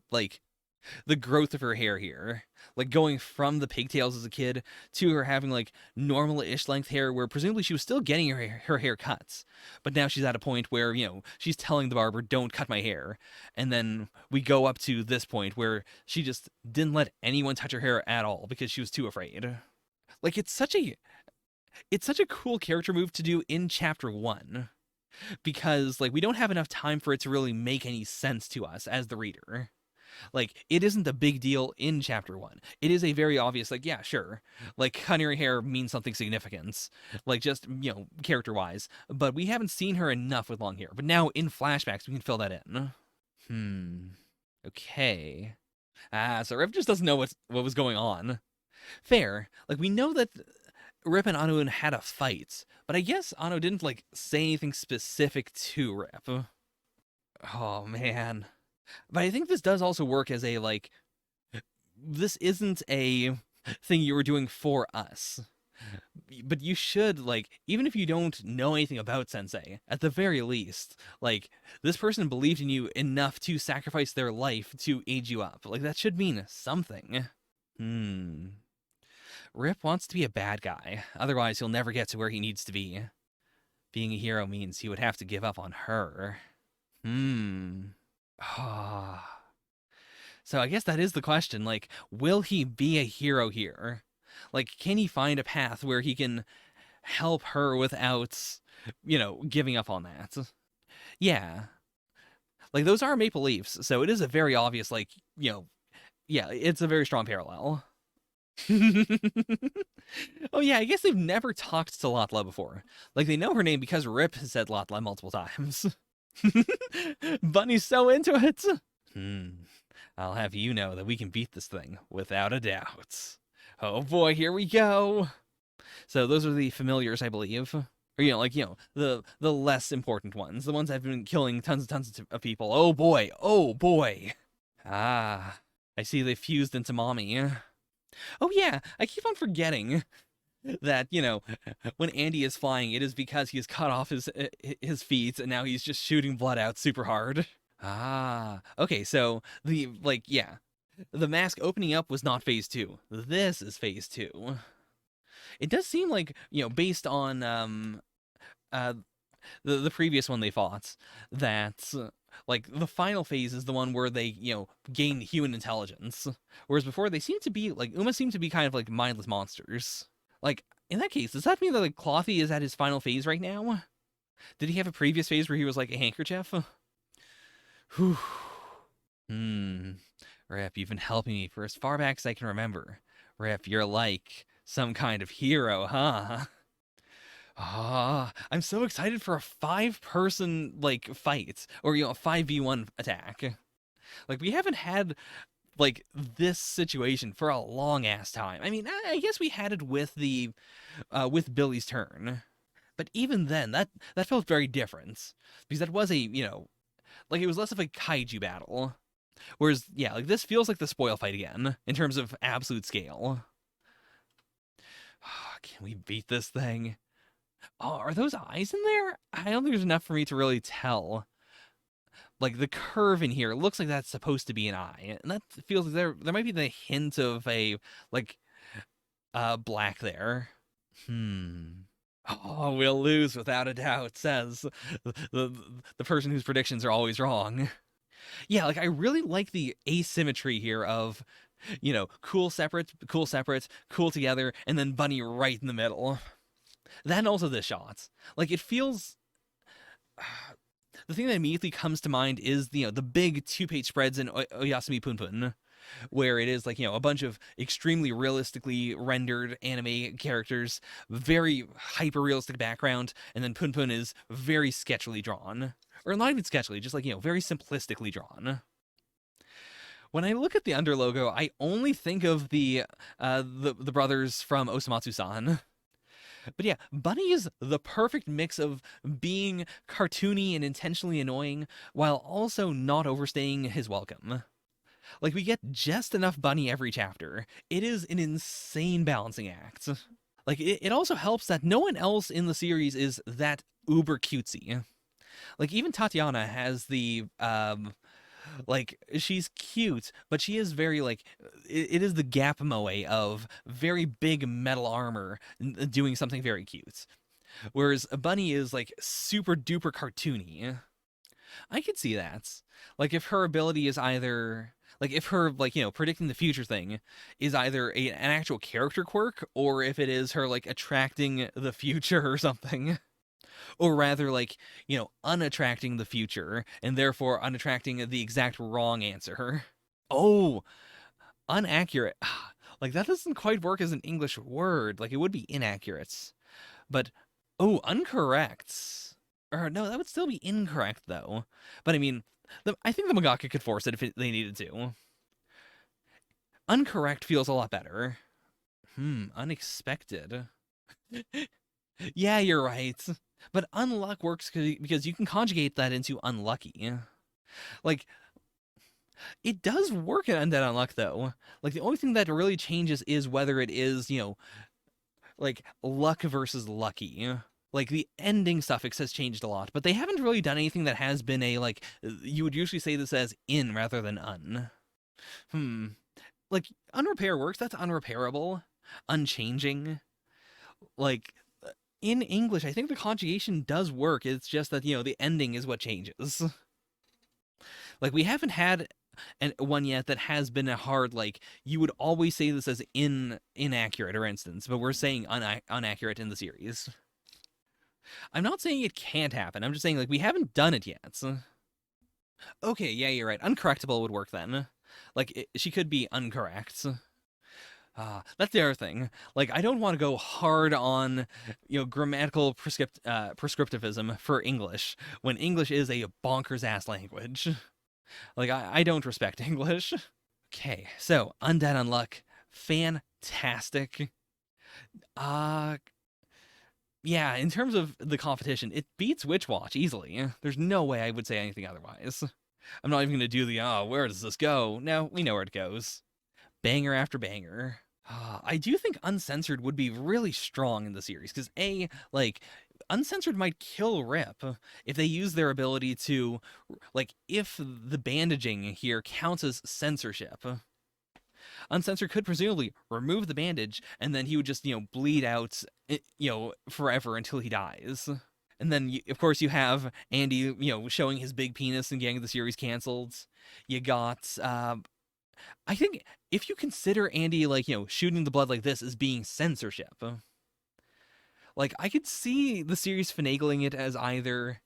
[SPEAKER 1] growth of her hair here. Like, going from the pigtails as a kid to her having, like, normal-ish length hair where presumably she was still getting her hair cut. But now she's at a point where, she's telling the barber, don't cut my hair. And then we go up to this point where she just didn't let anyone touch her hair at all because she was too afraid. Like, it's such a cool character move to do in chapter 1. Because, like, we don't have enough time for it to really make any sense to us as the reader. Like, it isn't a big deal in chapter 1. It is a very obvious, like, yeah, sure. Like, cutting her hair means something significant. Like, just, character-wise. But we haven't seen her enough with long hair. But now, in flashbacks, we can fill that in. Okay. So Rip just doesn't know what was going on. Fair. Like, we know that Rip and Ano had a fight. But I guess Ano didn't, like, say anything specific to Rip. Oh, man. But I think this does also work as a, like, this isn't a thing you were doing for us. But you should, like, even if you don't know anything about Sensei, at the very least, like, this person believed in you enough to sacrifice their life to aid you up. Like, that should mean something. Rip wants to be a bad guy. Otherwise, he'll never get to where he needs to be. Being a hero means he would have to give up on her. So I guess that is the question, like, will he be a hero here? Like, can he find a path where he can help her without, giving up on that? Yeah. Like, those are Maple Leafs, so it is a very obvious, like, yeah, it's a very strong parallel. Oh yeah, I guess they've never talked to Lotla before. Like, they know her name because Rip has said Lotla multiple times. Bunny's so into it. I'll have you know that we can beat this thing without a doubt. Oh boy, here we go. So those are the familiars, I believe. Or, the less important ones, the ones that have been killing tons and tons of people. Oh boy, oh boy. Ah, I see they fused into mommy. Oh yeah, I keep on forgetting that, when Andy is flying, it is because he has cut off his feet and now he's just shooting blood out super hard. Ah, okay, so yeah, the mask opening up was not phase two. This is phase two. It does seem like, based on uh the previous one they fought, that like the final phase is the one where they, gain human intelligence. Whereas before they seem to be like Uma seemed to be kind of like mindless monsters. Like, in that case, does that mean that like Clothy is at his final phase right now? Did he have a previous phase where he was like a handkerchief? Whew. Rip, you've been helping me for as far back as I can remember. Rip, you're like some kind of hero, huh? Ah, I'm so excited for a 5-person like fight or a 5v1 attack. Like we haven't had like this situation for a long ass time. I mean, I guess we had it with the with Billy's turn. But even then, that felt very different because that was a, like it was less of a kaiju battle. Whereas, yeah, like this feels like the spoil fight again in terms of absolute scale. Can we beat this thing? Oh, are those eyes in there? I don't think there's enough for me to really tell. Like the curve in here looks like that's supposed to be an eye, and that feels like there might be the hint of a like black there. Oh, we'll lose without a doubt, says the person whose predictions are always wrong. Yeah, like I really like the asymmetry here of, cool separate, cool together, and then Bunny right in the middle. That and also this shot. Like it feels the thing that immediately comes to mind is the big 2-page spreads in Oyasumi Punpun, where it is like a bunch of extremely realistically rendered anime characters, very hyper realistic background, and then Punpun is very sketchily drawn, or not even sketchily, just like very simplistically drawn. When I look at the under logo, I only think of the brothers from Osamatsu-san. But yeah, Bunny is the perfect mix of being cartoony and intentionally annoying while also not overstaying his welcome. Like, we get just enough Bunny every chapter. It is an insane balancing act. Like, it also helps that no one else in the series is that uber cutesy. Like, even Tatiana has the, like, she's cute, but she is very, like, it is the Gap Moe of very big metal armor doing something very cute. Whereas Bunny is, like, super duper cartoony. I could see that. Like, if her ability is either like if her like predicting the future thing is either an actual character quirk or if it is her like attracting the future or something, or rather like unattracting the future and therefore unattracting the exact wrong answer. Oh, unaccurate. Like that doesn't quite work as an English word. Like it would be inaccurate, but oh, incorrect. Or no, that would still be incorrect though. But I mean, I think the mangaka could force it if they needed to. Uncorrect feels a lot better. Unexpected. Yeah, you're right. But unluck works because you can conjugate that into unlucky. Like, it does work at Undead Unluck, though. Like, the only thing that really changes is whether it is, like, luck versus lucky. Like, the ending suffix has changed a lot, but they haven't really done anything that has been a, like, you would usually say this as in rather than un. Like, unrepair works, that's unrepairable. Unchanging. Like, in English, I think the conjugation does work. It's just that, the ending is what changes. Like, we haven't had one yet that has been a hard, like, you would always say this as inaccurate, or instance, but we're saying inaccurate in the series. I'm not saying it can't happen. I'm just saying, like, we haven't done it yet. Okay, yeah, you're right. Uncorrectable would work then. Like, she could be uncorrect. That's the other thing. Like, I don't want to go hard on, grammatical prescriptivism for English when English is a bonkers ass language. Like, I don't respect English. Okay, so Undead Unluck, fantastic. yeah, in terms of the competition, it beats Witch Watch easily. There's no way I would say anything otherwise. I'm not even going to do the, where does this go? No, we know where it goes. Banger after banger. I do think Uncensored would be really strong in the series, because like, Uncensored might kill Rip if they use their ability to, like, if the bandaging here counts as censorship. Uncensored could presumably remove the bandage, and then he would just, bleed out, forever until he dies. And then, of course, you have Andy, showing his big penis and getting the series canceled. You got, I think if you consider Andy, like, shooting the blood like this as being censorship, like, I could see the series finagling it as either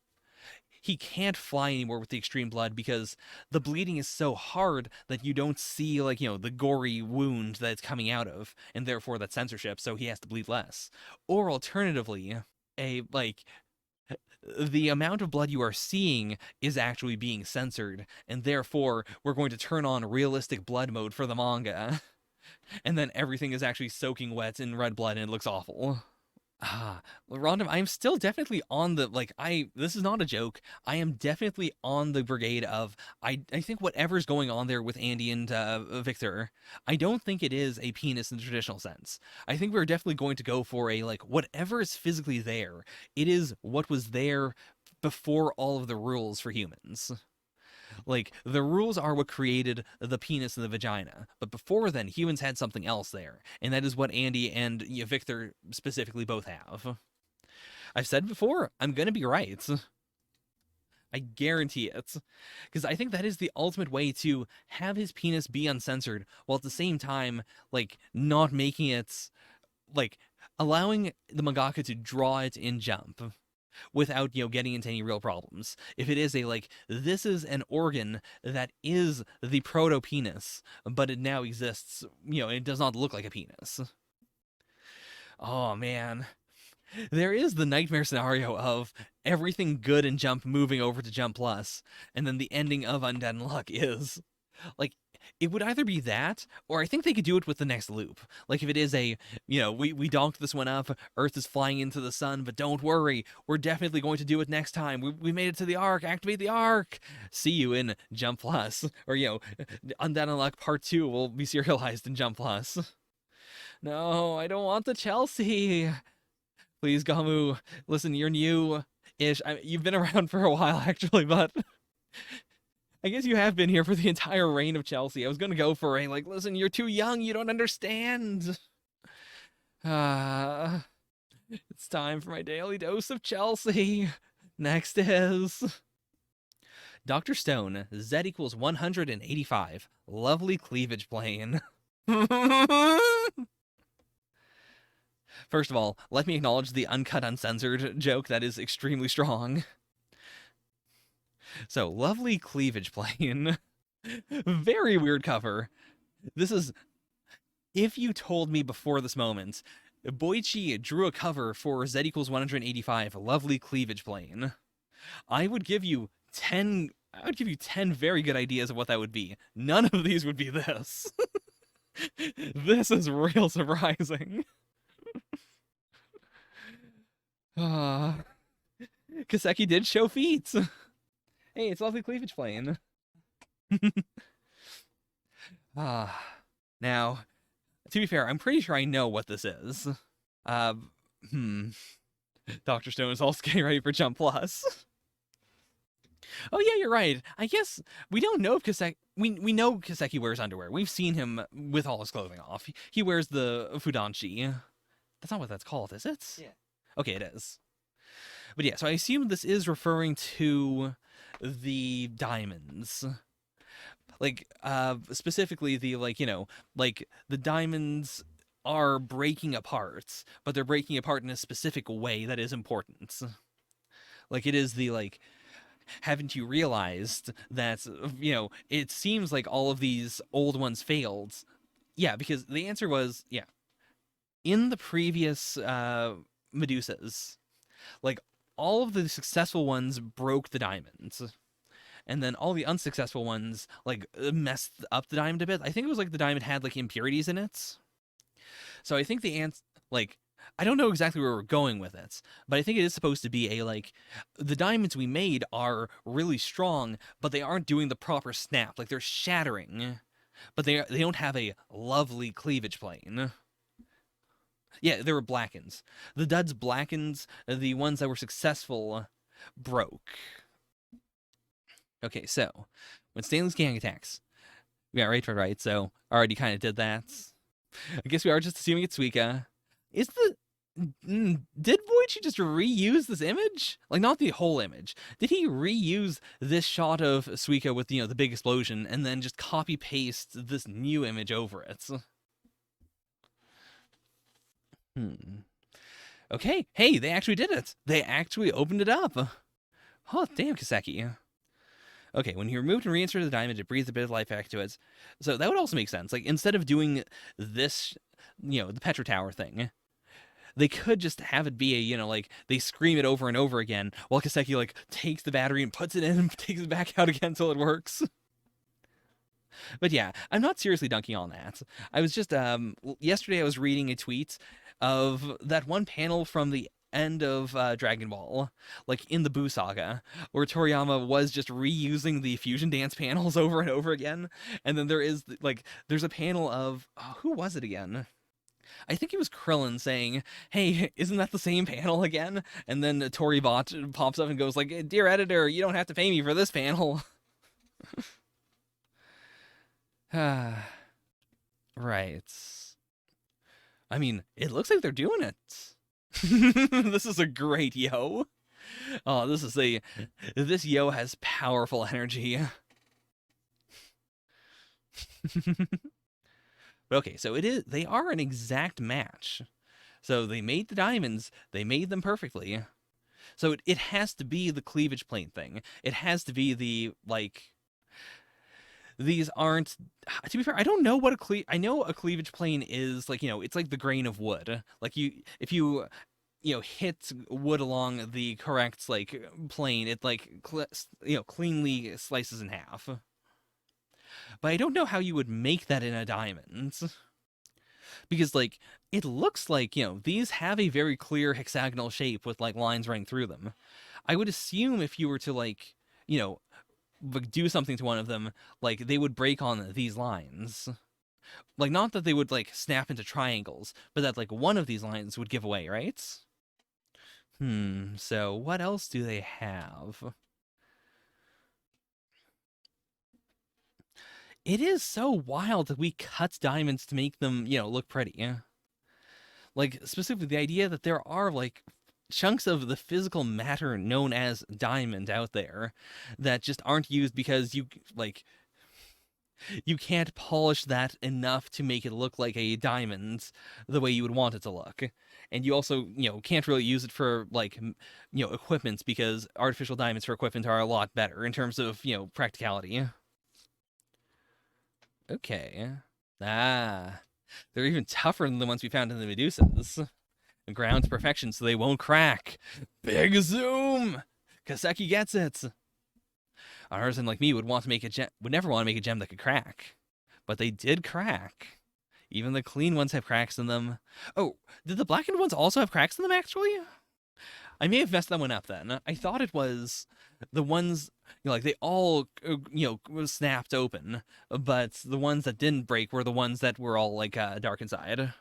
[SPEAKER 1] he can't fly anymore with the extreme blood because the bleeding is so hard that you don't see, like, the gory wound that it's coming out of, and therefore that's censorship, so he has to bleed less. Or alternatively, the amount of blood you are seeing is actually being censored, and therefore we're going to turn on realistic blood mode for the manga. And then everything is actually soaking wet in red blood and it looks awful. Rondom, I'm still definitely on the, this is not a joke. I am definitely on the brigade of, I think whatever's going on there with Andy and Victor, I don't think it is a penis in the traditional sense. I think we're definitely going to go for a, whatever is physically there, it is what was there before all of the rules for humans. Like, the rules are what created the penis and the vagina. But before then, humans had something else there. And that is what Andy and Victor specifically both have. I've said before, I'm going to be right. I guarantee it. Because I think that is the ultimate way to have his penis be uncensored, while at the same time, not making it, allowing the mangaka to draw it in Jump without, getting into any real problems. If it is this is an organ that is the proto-penis, but it now exists, it does not look like a penis. Oh, man. There is the nightmare scenario of everything good in Jump moving over to Jump Plus, and then the ending of Undead Unluck is, it would either be that, or I think they could do it with the next loop. Like, if it is we donked this one up, Earth is flying into the sun, but don't worry, we're definitely going to do it next time. We made it to the Ark, activate the Ark! See you in Jump Plus. Or, Undead Unluck Part 2 will be serialized in Jump Plus. No, I don't want the Chelsea! Please, Gamu, listen, you're new-ish. You've been around for a while, actually, but I guess you have been here for the entire reign of Chelsea. I was going to go for a, listen, you're too young, you don't understand. It's time for my daily dose of Chelsea. Next is Dr. Stone, Z equals 185. Lovely cleavage plane. First of all, let me acknowledge the uncut, uncensored joke. That is extremely strong. So, lovely cleavage plane. Very weird cover. This is... If you told me before this moment, Boichi drew a cover for Z equals 185, lovely cleavage plane, I would give you 10... I would give you 10 very good ideas of what that would be. None of these would be this. This is real surprising. Kaseki did show feet. Hey, it's lovely cleavage plane. Now, to be fair, I'm pretty sure I know what this is. Dr. Stone is also getting ready for Jump Plus. Oh yeah, you're right. I guess we don't know if Kaseki... We know Kaseki wears underwear. We've seen him with all his clothing off. He wears the fudanshi. That's not what that's called, is it?
[SPEAKER 2] Yeah.
[SPEAKER 1] Okay, it is. But yeah, so I assume this is referring to the diamonds. Specifically the, the diamonds are breaking apart, but they're breaking apart in a specific way that is important. It is the, haven't you realized that, it seems like all of these old ones failed? Yeah, because the answer was, yeah. In the previous Medusas, all of the successful ones broke the diamonds. And then all the unsuccessful ones, messed up the diamond a bit. I think it was, the diamond had, impurities in it. So I think the I don't know exactly where we're going with it, but I think it is supposed to be a like the diamonds we made are really strong, but they aren't doing the proper snap. Like they're shattering, but they don't have a lovely cleavage plane. Yeah, they were blackens. The duds blackens, the ones that were successful broke. Okay, so when Stanley's gang attacks, we got right, so already kind of did that. I guess we are just assuming it's Suika. Is the did Voichi just reuse this image? Like not the whole image. Did he reuse this shot of Suika with the big explosion and then just copy paste this new image over it? Okay, hey, they actually did it. They actually opened it up. Oh, damn, Kiseki. Okay, when you removed and reinserted the diamond, it breathed a bit of life back to it. So that would also make sense. Like, instead of doing this, the Petra Tower thing, they could just have it be a, like, they scream it over and over again while Kiseki, like, takes the battery and puts it in and takes it back out again until it works. But yeah, I'm not seriously dunking on that. I was just, yesterday I was reading a tweet of that one panel from the end of Dragon Ball, like in the Buu saga, where Toriyama was just reusing the fusion dance panels over and over again. And then there's a panel of, who was it again? I think it was Krillin saying, "Hey, isn't that the same panel again?" And then Toribot pops up and goes like, "Dear editor, you don't have to pay me for this panel." Right. I mean, it looks like they're doing it. This is a great yo. Oh, this yo has powerful energy. But okay, so they are an exact match. So they made the diamonds, they made them perfectly. So it has to be the cleavage plane thing. It has to be the like these aren't, to be fair, I don't know what I know a cleavage plane is like, it's like the grain of wood. Like if you hit wood along the correct like plane, it like cleanly slices in half. But I don't know how you would make that in a diamond. Because like it looks like, these have a very clear hexagonal shape with like lines running through them. I would assume if you were to like, do something to one of them, like they would break on these lines. Like not that they would like snap into triangles, but that like one of these lines would give away, right? So what else do they have? It is so wild that we cut diamonds to make them, look pretty. Like specifically the idea that there are like chunks of the physical matter known as diamond out there that just aren't used because you can't polish that enough to make it look like a diamond the way you would want it to look. And you also, can't really use it for like, equipments because artificial diamonds for equipment are a lot better in terms of, practicality. Okay. Ah. They're even tougher than the ones we found in the Medusas. Ground to perfection so they won't crack. Big zoom! Kaseki gets it. A artisan like me would never want to make a gem that could crack. But they did crack. Even the clean ones have cracks in them. Oh, did the blackened ones also have cracks in them, actually? I may have messed that one up then. I thought it was the ones, like they all, snapped open. But the ones that didn't break were the ones that were all, like, dark inside.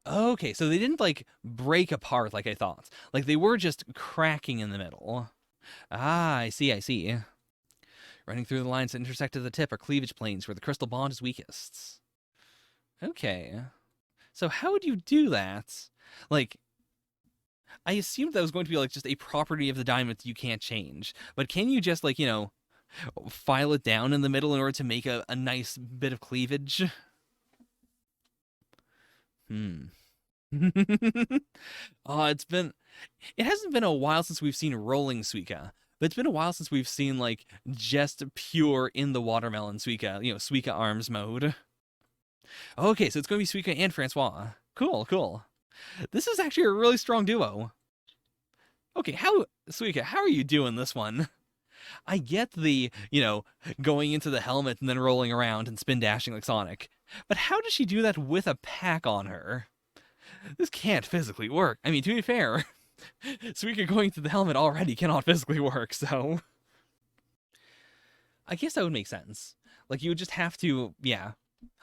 [SPEAKER 1] Okay, so they didn't, like, break apart like I thought. Like, they were just cracking in the middle. Ah, I see. Running through the lines that intersect at the tip are cleavage planes where the crystal bond is weakest. Okay. So how would you do that? Like, I assumed that was going to be, like, just a property of the diamond that you can't change. But can you just, like, file it down in the middle in order to make a nice bit of cleavage? Oh, it hasn't been a while since we've seen rolling Suika, but it's been a while since we've seen like just pure in the watermelon Suika, Suika arms mode. Okay, so it's going to be Suika and Francois. Cool. This is actually a really strong duo. Okay, Suika, how are you doing this one? I get the, going into the helmet and then rolling around and spin dashing like Sonic. But how does she do that with a pack on her? This can't physically work. I mean, to be fair, Suika going through the helmet already cannot physically work, so I guess that would make sense. Like, you would just have to, yeah,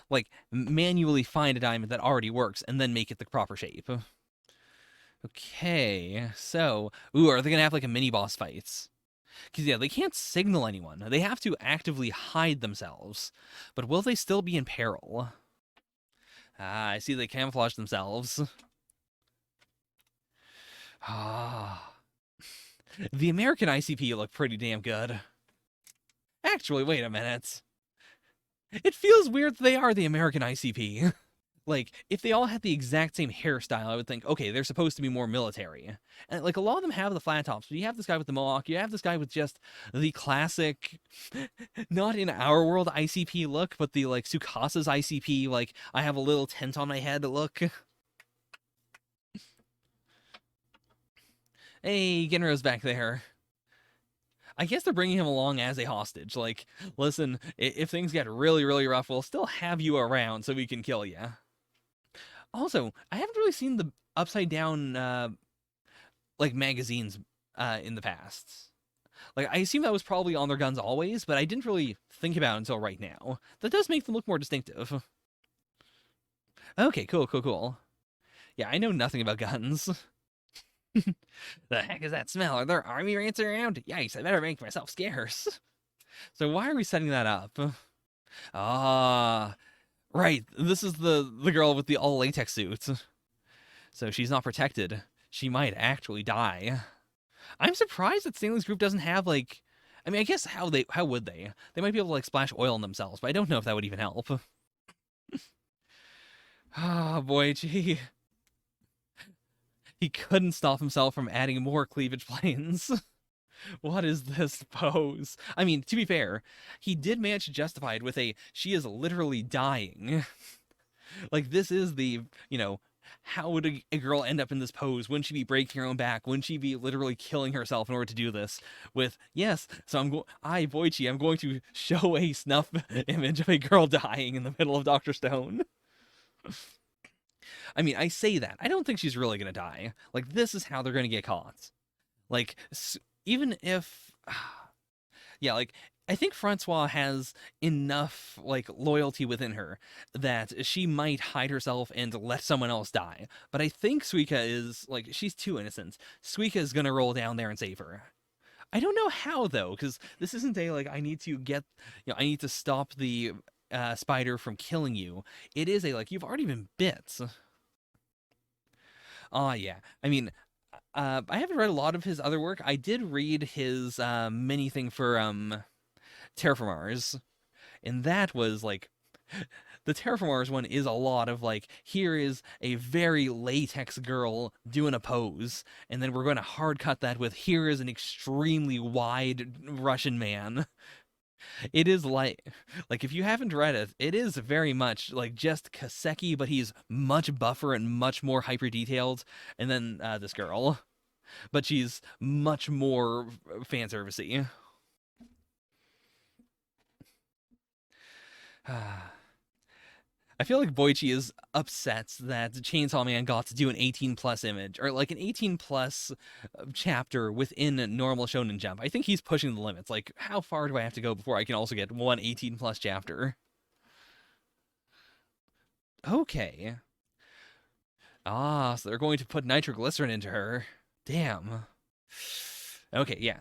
[SPEAKER 1] like, manually find a diamond that already works and then make it the proper shape. Okay, so, ooh, are they gonna have like a mini boss fight? Because, yeah, they can't signal anyone. They have to actively hide themselves. But will they still be in peril? Ah, I see they camouflage themselves. Ah. The American ICP look pretty damn good. Actually, wait a minute. It feels weird that they are the American ICP. Like, if they all had the exact same hairstyle, I would think, okay, they're supposed to be more military. And, like, a lot of them have the flat tops, but you have this guy with the mohawk, you have this guy with just the classic, not in our world ICP look, but the, like, Tsukasa's ICP, like, I have a little tent on my head look. Hey, Genro's back there. I guess they're bringing him along as a hostage. Like, listen, if things get really, really rough, we'll still have you around so we can kill you. Also, I haven't really seen the upside down like magazines in the past. Like, I assume that was probably on their guns always, but I didn't really think about it until right now. That does make them look more distinctive. Okay, cool. Yeah, I know nothing about guns. The heck is that smell? Are there army rants around? Yikes, I better make myself scarce. So why are we setting that up? Ah, right. This is the girl with the all latex suit. So she's not protected. She might actually die. I'm surprised that Stanley's group doesn't have like, I mean, I guess how would they? They might be able to like splash oil on themselves, but I don't know if that would even help. Ah, boy, gee. He couldn't stop himself from adding more cleavage planes. What is this pose? I mean, to be fair, he did manage to justify it with a she is literally dying. Like, this is the, how would a girl end up in this pose? Wouldn't she be breaking her own back? Wouldn't she be literally killing herself in order to do this? With, yes, so Boichi, I'm going to show a snuff image of a girl dying in the middle of Dr. Stone. I mean, I say that. I don't think she's really going to die. Like, this is how they're going to get caught. Like, even if, yeah, like, I think Francois has enough, like, loyalty within her that she might hide herself and let someone else die. But I think Suika is, like, she's too innocent. Suika is gonna roll down there and save her. I don't know how, though, because this isn't a, like, I need to get, I need to stop the spider from killing you. It is a, like, you've already been bit. Oh, yeah. I mean, I haven't read a lot of his other work. I did read his mini thing for Terraformars, and that was like the Terraformars one is a lot of like, here is a very latex girl doing a pose, and then we're going to hard cut that with here is an extremely wide Russian man. It is like if you haven't read it, it is very much like just Kaseki, but he's much buffer and much more hyper detailed. And then this girl, but she's much more fan servicey. I feel like Boichi is upset that Chainsaw Man got to do an 18 plus image or like an 18 plus chapter within normal Shonen Jump. I think he's pushing the limits. Like, how far do I have to go before I can also get one 18 plus chapter? Okay. Ah, so they're going to put nitroglycerin into her. Damn. Okay, yeah.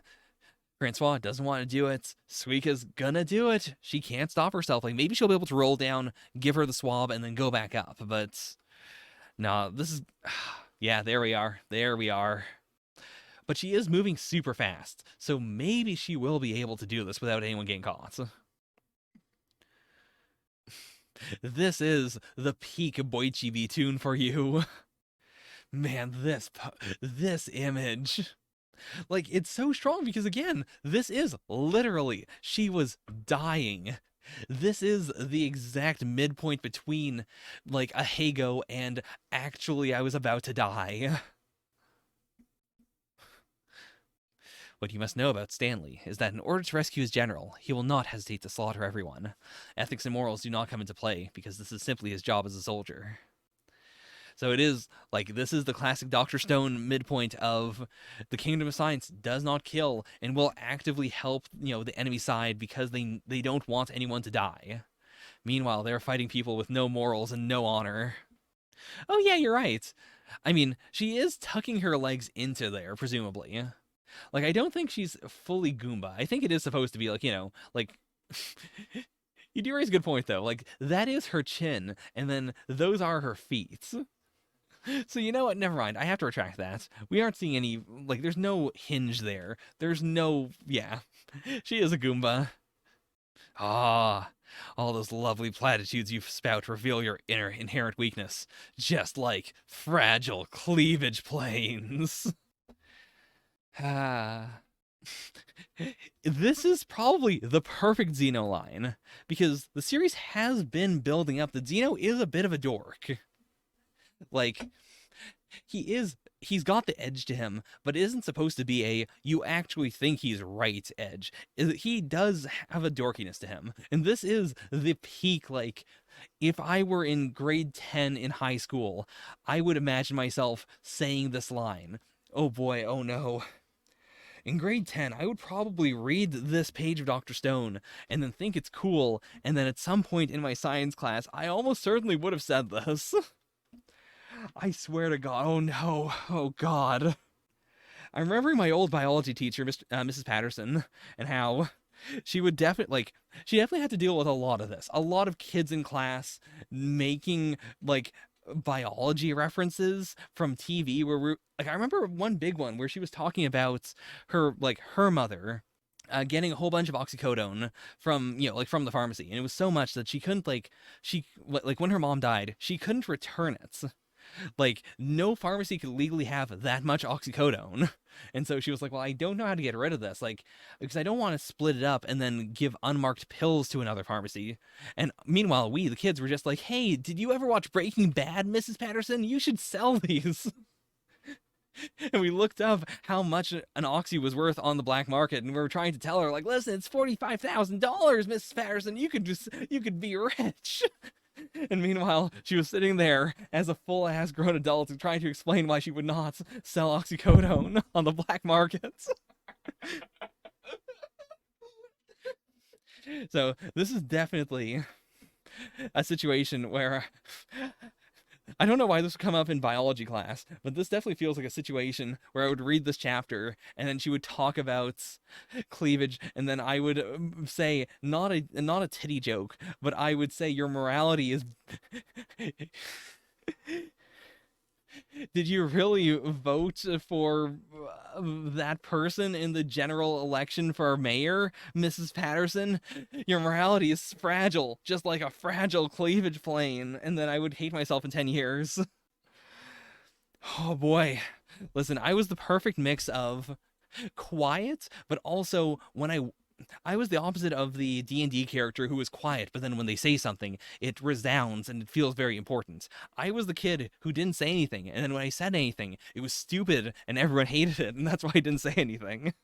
[SPEAKER 1] Francois doesn't want to do it. Suika's gonna do it. She can't stop herself. Like, maybe she'll be able to roll down, give her the swab, and then go back up. But no, this is. Yeah, there we are. There we are. But she is moving super fast. So maybe she will be able to do this without anyone getting caught. This is the peak Boichi V tune for you. Man, this image. Like, it's so strong because, again, this is literally, she was dying. This is the exact midpoint between, like, a Hago and actually I was about to die. What you must know about Stanley is that in order to rescue his general, he will not hesitate to slaughter everyone. Ethics and morals do not come into play because this is simply his job as a soldier. So it is like this is the classic Dr. Stone midpoint of the Kingdom of Science does not kill and will actively help, the enemy side because they don't want anyone to die. Meanwhile, they're fighting people with no morals and no honor. Oh yeah, you're right. I mean, she is tucking her legs into there, presumably. Like, I don't think she's fully Goomba. I think it is supposed to be like, like you do raise a good point though. Like, that is her chin, and then those are her feet. So you know what? Never mind. I have to retract that. We aren't seeing any, like, there's no hinge there. There's no, yeah. She is a Goomba. Ah, all those lovely platitudes you spout reveal your inner inherent weakness, just like fragile cleavage planes. Ah. This is probably the perfect Xeno line, because the series has been building up that Xeno is a bit of a dork. Like, he's got the edge to him, but it isn't supposed to be a you actually think he's right edge. He does have a dorkiness to him. And this is the peak, like, if I were in grade 10 in high school, I would imagine myself saying this line. Oh boy, oh no. In grade 10, I would probably read this page of Dr. Stone and then think it's cool, and then at some point in my science class, I almost certainly would have said this. I swear to God, oh no, oh God. I'm remembering my old biology teacher, Mrs. Patterson, and how she would she definitely had to deal with a lot of this. A lot of kids in class making, like, biology references from TV where I remember one big one where she was talking about her mother getting a whole bunch of oxycodone from from the pharmacy, and it was so much that she couldn't when her mom died, she couldn't return it. Like, no pharmacy could legally have that much oxycodone. And so she was like, well, I don't know how to get rid of this, like, because I don't want to split it up and then give unmarked pills to another pharmacy. And meanwhile, we, the kids, were just like, hey, did you ever watch Breaking Bad, Mrs. Patterson? You should sell these. And we looked up how much an oxy was worth on the black market, and we were trying to tell her, like, listen, it's $45,000, Mrs. Patterson. You could be rich. And meanwhile, she was sitting there as a full-ass grown adult trying to explain why she would not sell oxycodone on the black market. So this is definitely a situation where I don't know why this would come up in biology class, but this definitely feels like a situation where I would read this chapter and then she would talk about cleavage, and then I would say not a titty joke, but I would say your morality is did you really vote for that person in the general election for mayor, Mrs. Patterson? Your morality is fragile, just like a fragile cleavage plane. And then I would hate myself in 10 years. Oh boy. Listen, I was the perfect mix of quiet, but also when I was the opposite of the D&D character who was quiet, but then when they say something, it resounds and it feels very important. I was the kid who didn't say anything, and then when I said anything, it was stupid and everyone hated it, and that's why I didn't say anything.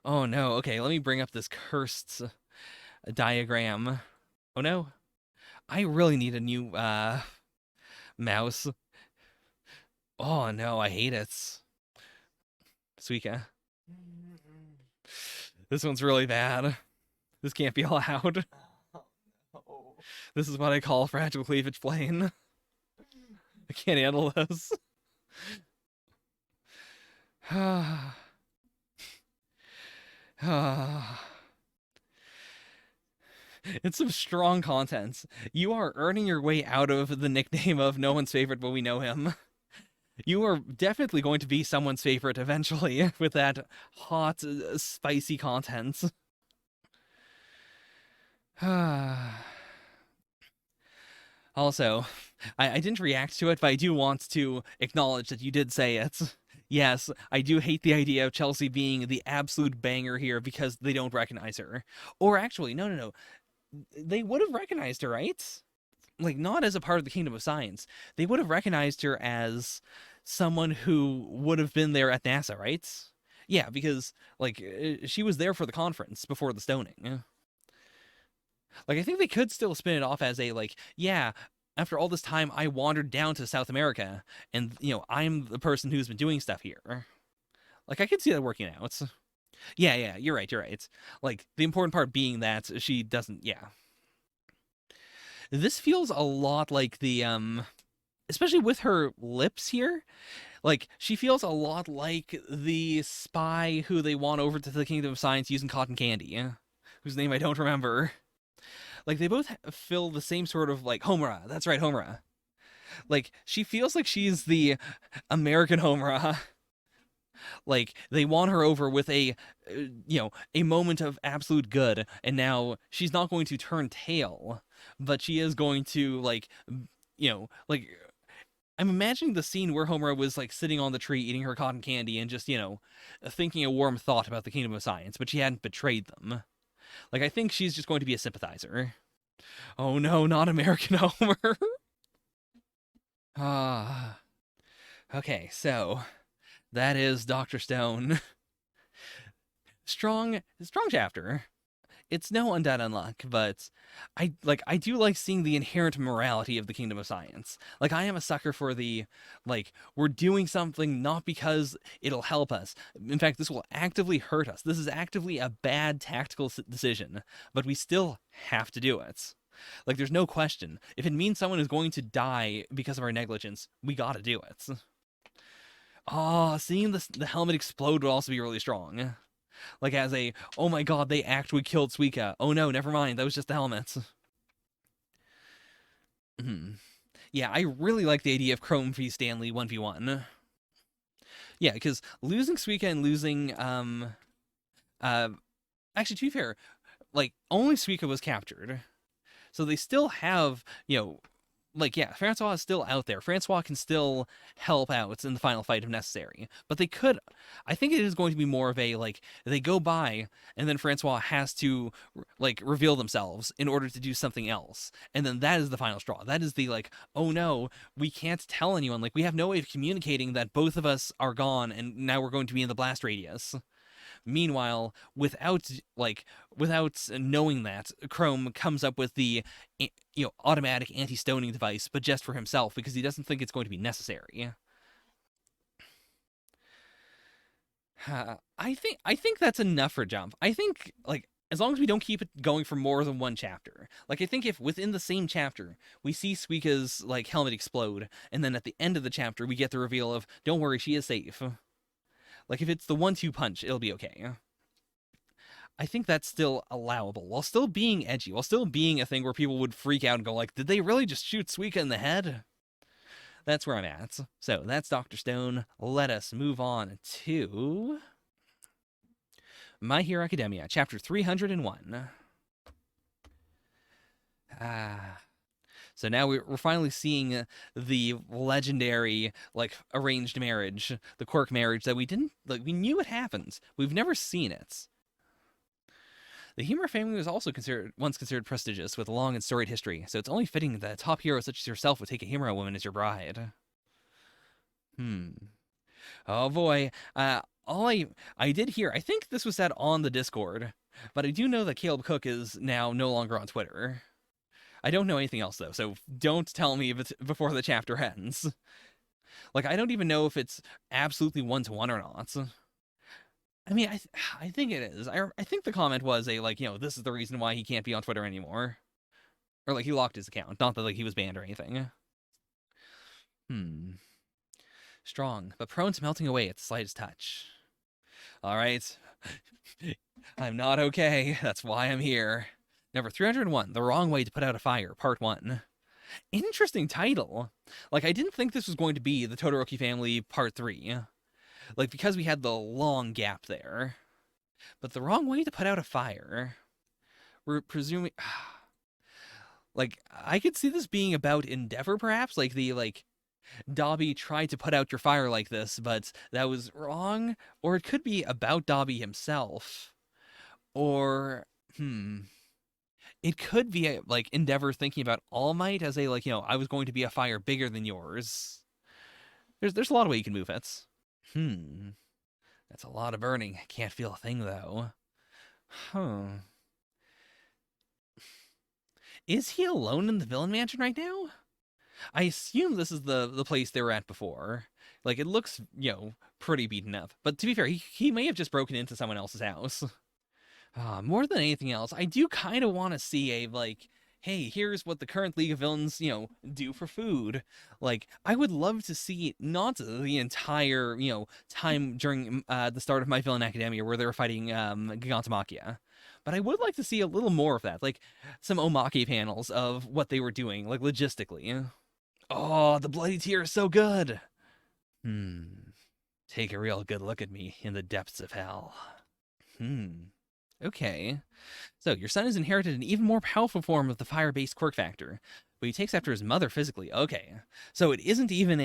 [SPEAKER 1] Oh no, okay, let me bring up this cursed diagram. Oh no, I really need a new mouse. Oh no, I hate it. Suika. This one's really bad. This can't be allowed.
[SPEAKER 2] Oh, no.
[SPEAKER 1] This is what I call fragile cleavage plane. I can't handle this. It's some strong content. You are earning your way out of the nickname of no one's favorite, but we know him. You are definitely going to be someone's favorite eventually with that hot, spicy content. Also, I didn't react to it, but I do want to acknowledge that you did say it. Yes, I do hate the idea of Chelsea being the absolute banger here because they don't recognize her. Or actually, no. They would have recognized her, right? Like, not as a part of the Kingdom of Science. They would have recognized her as someone who would have been there at NASA, right? Yeah, because, like, she was there for the conference before the stoning. Like, I think they could still spin it off as a, like, yeah, after all this time, I wandered down to South America, and I'm the person who's been doing stuff here. Like I could see that working out. Yeah, you're right. You're right. Like the important part being that she doesn't. Yeah, this feels a lot like the especially with her lips here. Like she feels a lot like the spy who they want over to the Kingdom of Science using cotton candy, whose name I don't remember. Like they both fill the same sort of like Homura. That's right, Homura. Like she feels like she's the American Homura. Like they want her over with a moment of absolute good, and now she's not going to turn tail, but she is going to like I'm imagining the scene where Homura was like sitting on the tree eating her cotton candy and just thinking a warm thought about the Kingdom of Science, but she hadn't betrayed them. Like I think she's just going to be a sympathizer. Oh no, not American Homer. Ah. Okay, so that is Dr. Stone. Strong chapter. It's no Undead Unluck, but I do like seeing the inherent morality of the Kingdom of Science. Like I am a sucker for the we're doing something not because it'll help us. In fact, this will actively hurt us. This is actively a bad tactical decision, but we still have to do it. Like there's no question. If it means someone is going to die because of our negligence, we got to do it. Oh, seeing the helmet explode would also be really strong. Like as a, oh my god, they actually killed Suika. Oh no, never mind, that was just the helmets. Yeah, I really like the idea of Chrome v Stanley 1v1. Yeah, because losing Suika and losing, actually, to be fair, like, only Suika was captured. So they still have, yeah, Francois is still out there. Francois can still help out in the final fight if necessary. But they could, I think it is going to be more of a, they go by, and then Francois has to, reveal themselves in order to do something else. And then that is the final straw. That is the, oh no, we can't tell anyone. Like, we have no way of communicating that both of us are gone, and now we're going to be in the blast radius. Meanwhile, without knowing that, Chrome comes up with the automatic anti-stoning device, but just for himself because he doesn't think it's going to be necessary. I think that's enough for Jump. I think as long as we don't keep it going for more than one chapter. Like I think if within the same chapter we see Suika's helmet explode, and then at the end of the chapter we get the reveal of don't worry, she is safe. Like, if it's the 1-2 punch, it'll be okay. I think that's still allowable, while still being edgy, while still being a thing where people would freak out and go did they really just shoot Suika in the head? That's where I'm at. So, that's Dr. Stone. Let us move on to My Hero Academia, chapter 301. So now we're finally seeing the legendary arranged marriage, the quirk marriage that we didn't we knew it happens. We've never seen it. The Humor family was also once considered prestigious with a long and storied history, so it's only fitting that a top hero such as yourself would take a Humor woman as your bride. Oh boy. All I did hear, I think this was said on the Discord, but I do know that Caleb Cook is now no longer on Twitter. I don't know anything else, though, so don't tell me before the chapter ends. I don't even know if it's absolutely 1-to-1 or not. I mean, I think it is. I think the comment was this is the reason why he can't be on Twitter anymore. Or, he locked his account. Not that, he was banned or anything. Strong, but prone to melting away at the slightest touch. All right. I'm not okay. That's why I'm here. Number 301, The Wrong Way to Put Out a Fire, Part 1. Interesting title. I didn't think this was going to be the Todoroki Family Part 3. Because we had the long gap there. But The Wrong Way to Put Out a Fire. We're presuming... I could see this being about Endeavor, perhaps? Dobby tried to put out your fire like this, but that was wrong? Or it could be about Dobby himself. Or... It could be Endeavor thinking about All Might as a I was going to be a fire bigger than yours. There's a lot of way you can move it. That's a lot of burning. I can't feel a thing though. Is he alone in the villain mansion right now? I assume this is the place they were at before. Like, it looks, pretty beaten up. But to be fair, he may have just broken into someone else's house. More than anything else, I do kind of want to see a, like, hey, here's what the current League of Villains, do for food. Like, I would love to see not the entire, time during the start of My Villain Academia where they were fighting Gigantomachia. But I would like to see a little more of that, like some Omake panels of what they were doing, like logistically. Oh, the bloody tear is so good. Hmm. Take a real good look at me in the depths of hell. Okay. So, your son has inherited an even more powerful form of the fire based quirk factor, but he takes after his mother physically. Okay. So, it isn't even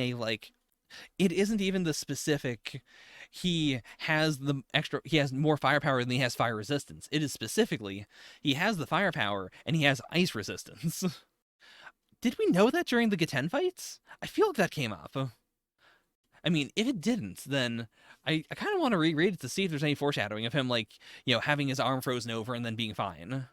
[SPEAKER 1] the specific. He has more firepower than he has fire resistance. It is specifically, he has the firepower and he has ice resistance. Did we know that during the Gaten fights? I feel like that came up. I mean, if it didn't, then I kind of want to reread it to see if there's any foreshadowing of him, like, having his arm frozen over and then being fine.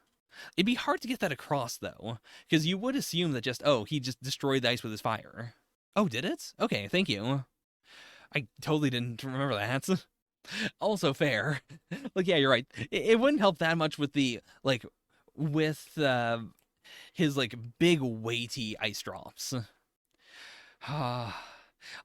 [SPEAKER 1] It'd be hard to get that across, though, because you would assume that he just destroyed the ice with his fire. Oh, did it? Okay, thank you. I totally didn't remember that. Also fair. Like, yeah, you're right. It wouldn't help that much with with his, like, big, weighty ice drops.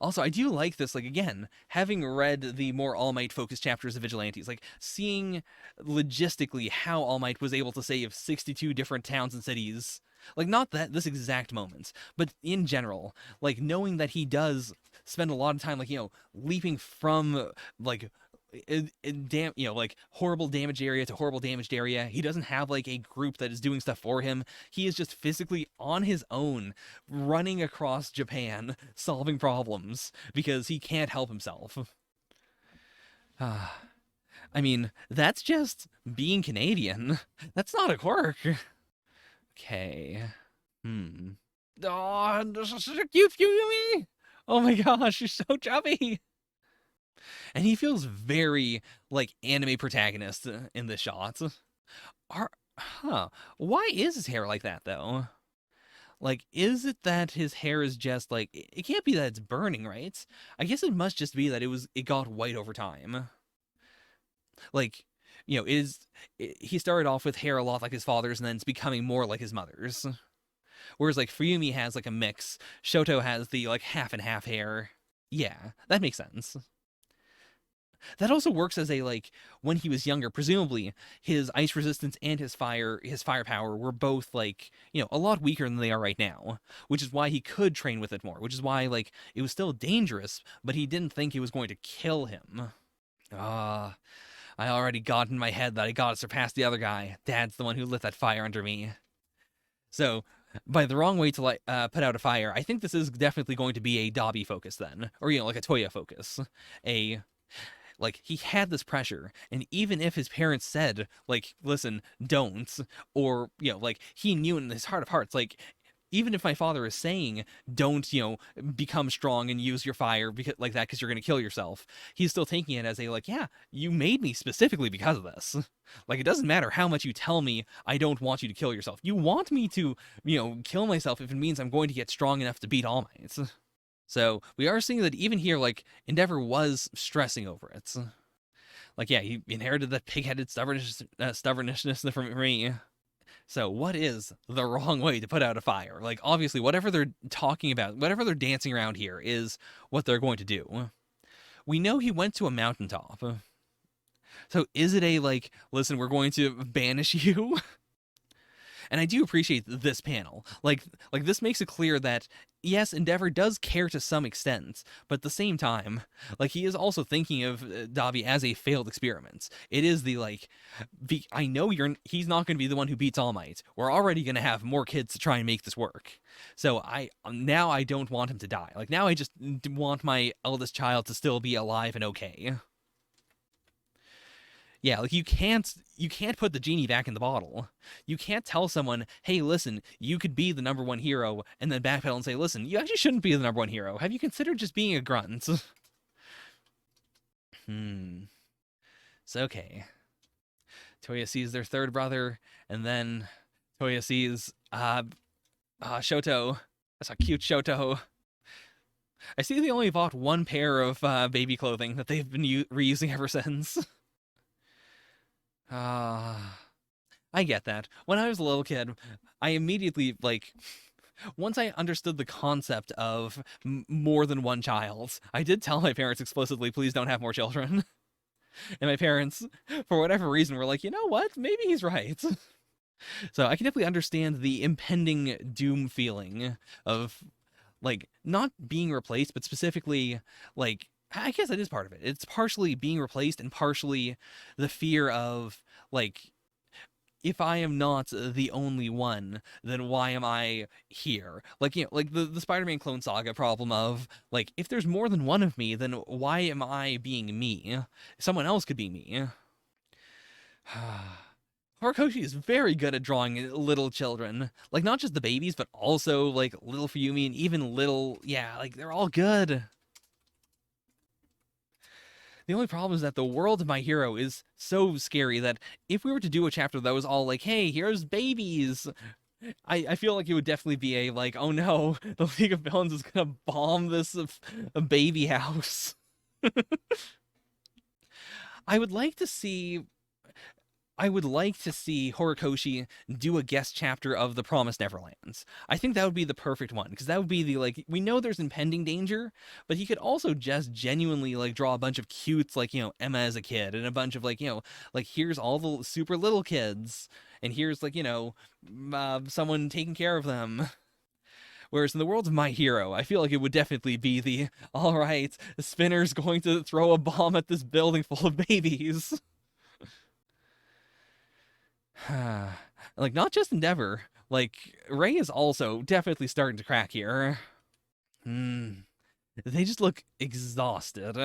[SPEAKER 1] Also, I do like this, like, again, having read the more All Might focused chapters of Vigilantes, like, seeing logistically how All Might was able to save 62 different towns and cities. Like, not that this exact moment, but in general, like, knowing that he does spend a lot of time, like, leaping from, like, like horrible damaged area to horrible damaged area. He doesn't have like a group that is doing stuff for him. He is just physically on his own, running across Japan, solving problems because he can't help himself. I mean, that's just being Canadian. That's not a quirk. Okay. Oh, this is such a cute Yumi. Oh my gosh, she's so chubby. And he feels very like anime protagonist in the shots. Are huh? Why is his hair like that though? Like, is it that his hair is just like it can't be that it's burning, right? I guess it must just be that it got white over time. Like, he started off with hair a lot like his father's, and then it's becoming more like his mother's. Whereas like Fuyumi has like a mix. Shoto has the like half and half hair. Yeah, that makes sense. That also works as a like when he was younger, presumably his ice resistance and his firepower were both like, a lot weaker than they are right now, which is why he could train with it more, which is why like it was still dangerous, but he didn't think it was going to kill him. Ah, I already got in my head that I gotta surpass the other guy. Dad's the one who lit that fire under me. So, by the wrong way to put out a fire, I think this is definitely going to be a Dobby focus then, or like a Toya focus, a like he had this pressure, and even if his parents said like, listen, don't, or like he knew in his heart of hearts, like, even if my father is saying don't, become strong and use your fire because like that because you're going to kill yourself, he's still taking it as a like, yeah, you made me specifically because of this. Like, it doesn't matter how much you tell me I don't want you to kill yourself, you want me to, kill myself if it means I'm going to get strong enough to beat All Might. So we are seeing that even here, like, Endeavor was stressing over it. Like, yeah, he inherited that pig-headed stubbornness from me. So what is the wrong way to put out a fire? Like, obviously, whatever they're talking about, whatever they're dancing around here is what they're going to do. We know he went to a mountaintop. So is it a, like, listen, we're going to banish you? And I do appreciate this panel. Like this makes it clear that yes, Endeavor does care to some extent, but at the same time, like he is also thinking of Davi as a failed experiment. It is the like, I know he's not going to be the one who beats All Might. We're already going to have more kids to try and make this work. So I don't want him to die. Like now I just want my eldest child to still be alive and okay. Yeah, like you can't put the genie back in the bottle. You can't tell someone, "Hey, listen, you could be the number one hero," and then backpedal and say, "Listen, you actually shouldn't be the number one hero. Have you considered just being a grunt?" It's okay. Toya sees their third brother, and then Toya sees Shoto. That's a cute Shoto. I see they only bought one pair of baby clothing that they've been reusing ever since. I get that. When I was a little kid, I immediately, like, once I understood the concept of more than one child, I did tell my parents explicitly, please don't have more children. And my parents, for whatever reason, were like, you know what? Maybe he's right. So I can definitely understand the impending doom feeling of, like, not being replaced, but specifically, like, I guess that is part of it. It's partially being replaced and partially the fear of, like, if I am not the only one, then why am I here? Like, like the Spider-Man Clone Saga problem of, like, if there's more than one of me, then why am I being me? Someone else could be me. Horikoshi is very good at drawing little children. Like, not just the babies, but also, like, little Fuyumi and even little, yeah, like, they're all good. The only problem is that the world of My Hero is so scary that if we were to do a chapter that was all like, hey, here's babies, I feel like it would definitely be a, like, oh no, the League of Villains is gonna bomb this a baby house. I would like to see Horikoshi do a guest chapter of The Promised Neverlands. I think that would be the perfect one, because that would be the, like, we know there's impending danger, but he could also just genuinely, like, draw a bunch of cutes, like, Emma as a kid, and a bunch of, like, like, here's all the super little kids, and here's, like, someone taking care of them. Whereas in the world of My Hero, I feel like it would definitely be the, all right, Spinner's going to throw a bomb at this building full of babies. Like, not just Endeavor. Like, Ray is also definitely starting to crack here. They just look exhausted.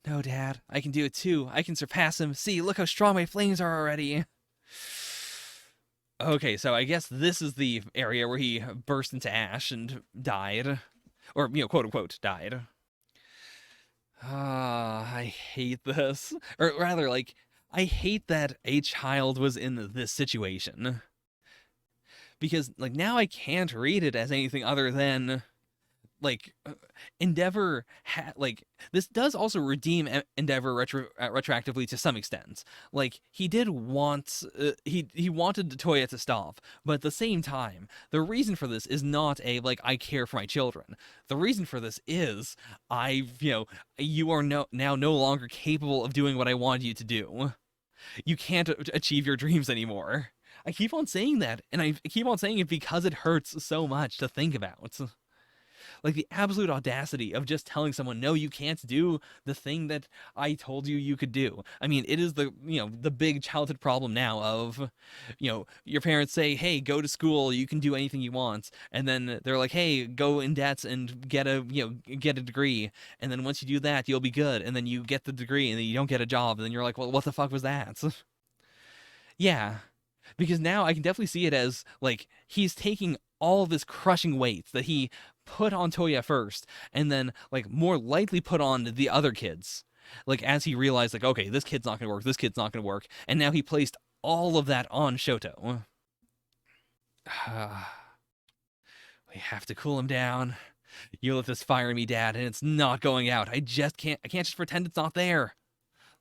[SPEAKER 1] No, Dad. I can do it too. I can surpass him. See, look how strong my flames are already. Okay, so I guess this is the area where he burst into ash and died. Or, quote unquote, died. I hate this. Or rather, like, I hate that a child was in this situation. Because, like, now I can't read it as anything other than, like, Endeavor like, this does also redeem Endeavor retroactively to some extent. Like, he did want he wanted Toya to stop, but at the same time, the reason for this is not a, like, I care for my children. The reason for this is you are now no longer capable of doing what I wanted you to do. You can't achieve your dreams anymore. I keep on saying that, and I keep on saying it because it hurts so much to think about. Like, the absolute audacity of just telling someone, no, you can't do the thing that I told you you could do. I mean, it is the, the big childhood problem now of, your parents say, hey, go to school, you can do anything you want. And then they're like, hey, go in debts and get a degree. And then once you do that, you'll be good. And then you get the degree and then you don't get a job. And then you're like, well, what the fuck was that? Yeah. Because now I can definitely see it as, like, he's taking all of this crushing weight that he put on Toya first, and then, like, more likely put on the other kids. Like, as he realized, like, okay, this kid's not gonna work, this kid's not gonna work, and now he placed all of that on Shoto. We have to cool him down. You lit this fire in me, Dad, and it's not going out. I can't just pretend it's not there.